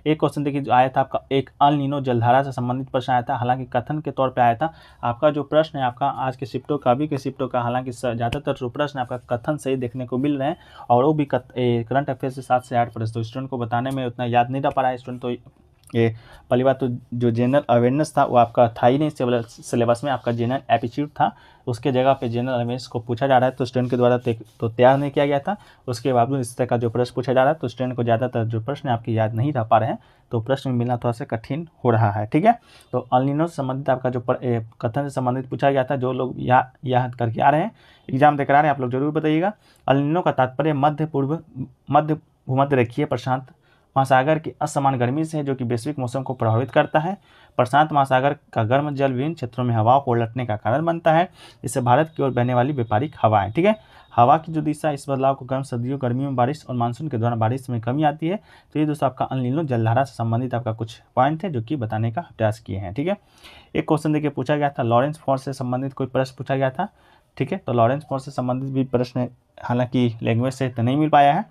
एक क्वेश्चन देखिए जो आया था आपका, एक अल नीनो जलधारा से संबंधित प्रश्न आया था, हालांकि कथन के तौर पे आया था। आपका जो प्रश्न है आपका आज के शिफ्टों का, अभी के शिफ्टों का, हालांकि ज़्यादातर जो प्रश्न आपका कथन से ही देखने को मिल रहे हैं, और वो भी करंट अफेयर से 7 से 8 प्रश्न। तो स्टूडेंट को बताने में उतना याद नहीं रह पा रहा है स्टूडेंट। तो ये पहली बात तो जो जनरल अवेयरनेस था वो आपका था ही नहीं सिलेबस में, आपका जनरल एप्टीट्यूड था, उसके जगह पे जनरल अवेयरनेस को पूछा जा रहा है। तो स्टूडेंट के द्वारा तो तैयार नहीं किया गया था, उसके बावजूद इस तरह का जो प्रश्न पूछा जा रहा है, तो स्टूडेंट को ज़्यादातर जो प्रश्न आपकी याद नहीं रह पा रहे हैं, तो प्रश्न मिलना थोड़ा सा कठिन हो रहा है। ठीक है, तो अल नीनो से संबंधित आपका जो कथन से संबंधित पूछा गया था, जो लोग याद करके आ रहे हैं, एग्जाम देकर आ रहे हैं, आप लोग जरूर बताइएगा। अल नीनो का तात्पर्य मध्य भूमध्य रेखीय प्रशांत महासागर की असमान गर्मी से है, जो कि वैश्विक मौसम को प्रभावित करता है। प्रशांत महासागर का गर्म जल विभिन्न क्षेत्रों में हवाओं को उलटने का कारण बनता है। इससे भारत की ओर बहने वाली व्यापारिक हवाएं, ठीक है, हवा की जो दिशा, इस बदलाव को गर्म सर्दियों, गर्मियों में बारिश और मानसून के दौरान बारिश में कमी आती है। तो ये दोस्तों आपका अल नीनो जलधारा से संबंधित आपका कुछ पॉइंट है जो कि बताने का प्रयास किए हैं। ठीक है, एक क्वेश्चन देखिए पूछा गया था, लॉरेंस फोर्स से संबंधित कोई प्रश्न पूछा गया था। ठीक है, तो लॉरेंस फोर्स से संबंधित भी प्रश्न हालांकि लैंग्वेज से तो नहीं मिल पाया है।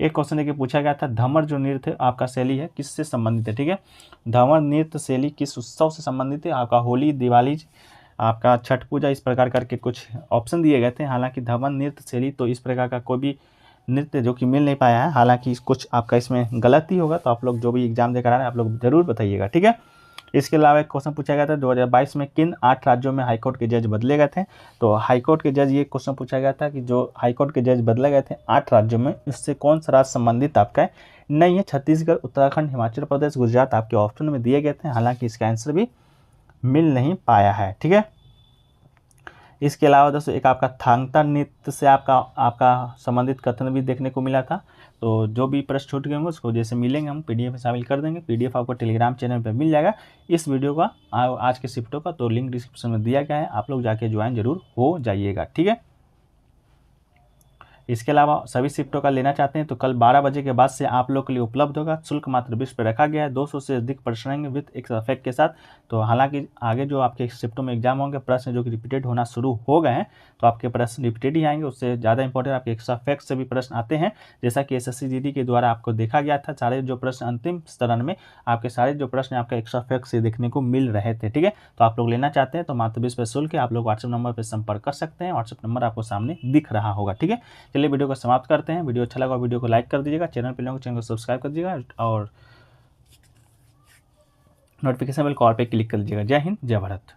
एक क्वेश्चन देखिए पूछा गया था, धमर जो नृत्य आपका शैली है किससे संबंधित है। ठीक है, धमर नृत्य शैली किस उत्सव से संबंधित है, आपका होली, दिवाली, आपका छठ पूजा, इस प्रकार करके कुछ ऑप्शन दिए गए थे। हालांकि धमर नृत्य शैली, तो इस प्रकार का कोई भी नृत्य जो कि मिल नहीं पाया है, हालांकि कुछ आपका इसमें गलती होगा, तो आप लोग जो भी एग्जाम देकर आ रहे हैं आप लोग जरूर बताइएगा। ठीक है, इसके अलावा एक क्वेश्चन पूछा गया था 2022 में किन 8 राज्यों में हाईकोर्ट के जज बदले गए थे। तो हाईकोर्ट के जज, ये क्वेश्चन पूछा गया था कि जो हाईकोर्ट के जज बदले गए थे 8 राज्यों में, इससे कौन सा राज्य संबंधित आपका नहीं है। छत्तीसगढ़, उत्तराखंड, हिमाचल प्रदेश, गुजरात आपके ऑप्शन में दिए गए थे, हालांकि इसका आंसर भी मिल नहीं पाया है। ठीक है, इसके अलावा दोस्तों एक आपका थांगता नृत्य से आपका संबंधित कथन भी देखने को मिला था। तो जो भी प्रश्न छूट गए होंगे उसको जैसे मिलेंगे हम पीडीएफ में शामिल कर देंगे। पीडीएफ आपको टेलीग्राम चैनल पर मिल जाएगा इस वीडियो का, आज के शिफ्टों का, तो लिंक डिस्क्रिप्शन में दिया गया है, आप लोग जाके ज्वाइन जरूर हो जाइएगा। ठीक है, इसके अलावा सभी शिफ्टों का लेना चाहते हैं तो कल 12 बजे के बाद से आप लोग के लिए उपलब्ध होगा। शुल्क मात्र 20 पे रखा गया है। 200 से अधिक प्रश्न रहेंगे विद एक फैक्ट के साथ। तो हालांकि आगे जो आपके शिफ्टों में एग्जाम होंगे, प्रश्न जो कि रिपीटेड होना शुरू हो गए हैं, तो आपके प्रश्न रिपीटेड ही आएंगे। उससे ज़्यादा इंपॉर्टेंट आपके एक्स्ट्रा फैक्ट से भी प्रश्न आते हैं, जैसा कि SSC GD के द्वारा आपको देखा गया था। सारे जो प्रश्न अंतिम चरण में आपके सारे जो प्रश्न आपका एक्स्ट्रा फैक्ट से देखने को मिल रहे थे। ठीक है, तो आप लोग लेना चाहते हैं तो मात्र 20 पे शुल्क है। आप लोग व्हाट्सएप नंबर पर संपर्क कर सकते हैं, व्हाट्सएप नंबर आपको सामने दिख रहा होगा। ठीक है, चलिए वीडियो को समाप्त करते हैं। वीडियो अच्छा लगा वीडियो को लाइक कर दीजिएगा, चैनल पे लोगों को चैनल को सब्सक्राइब कर दीजिएगा और नोटिफिकेशन बेल कॉल पे क्लिक कर दीजिएगा। जय हिंद, जय भारत।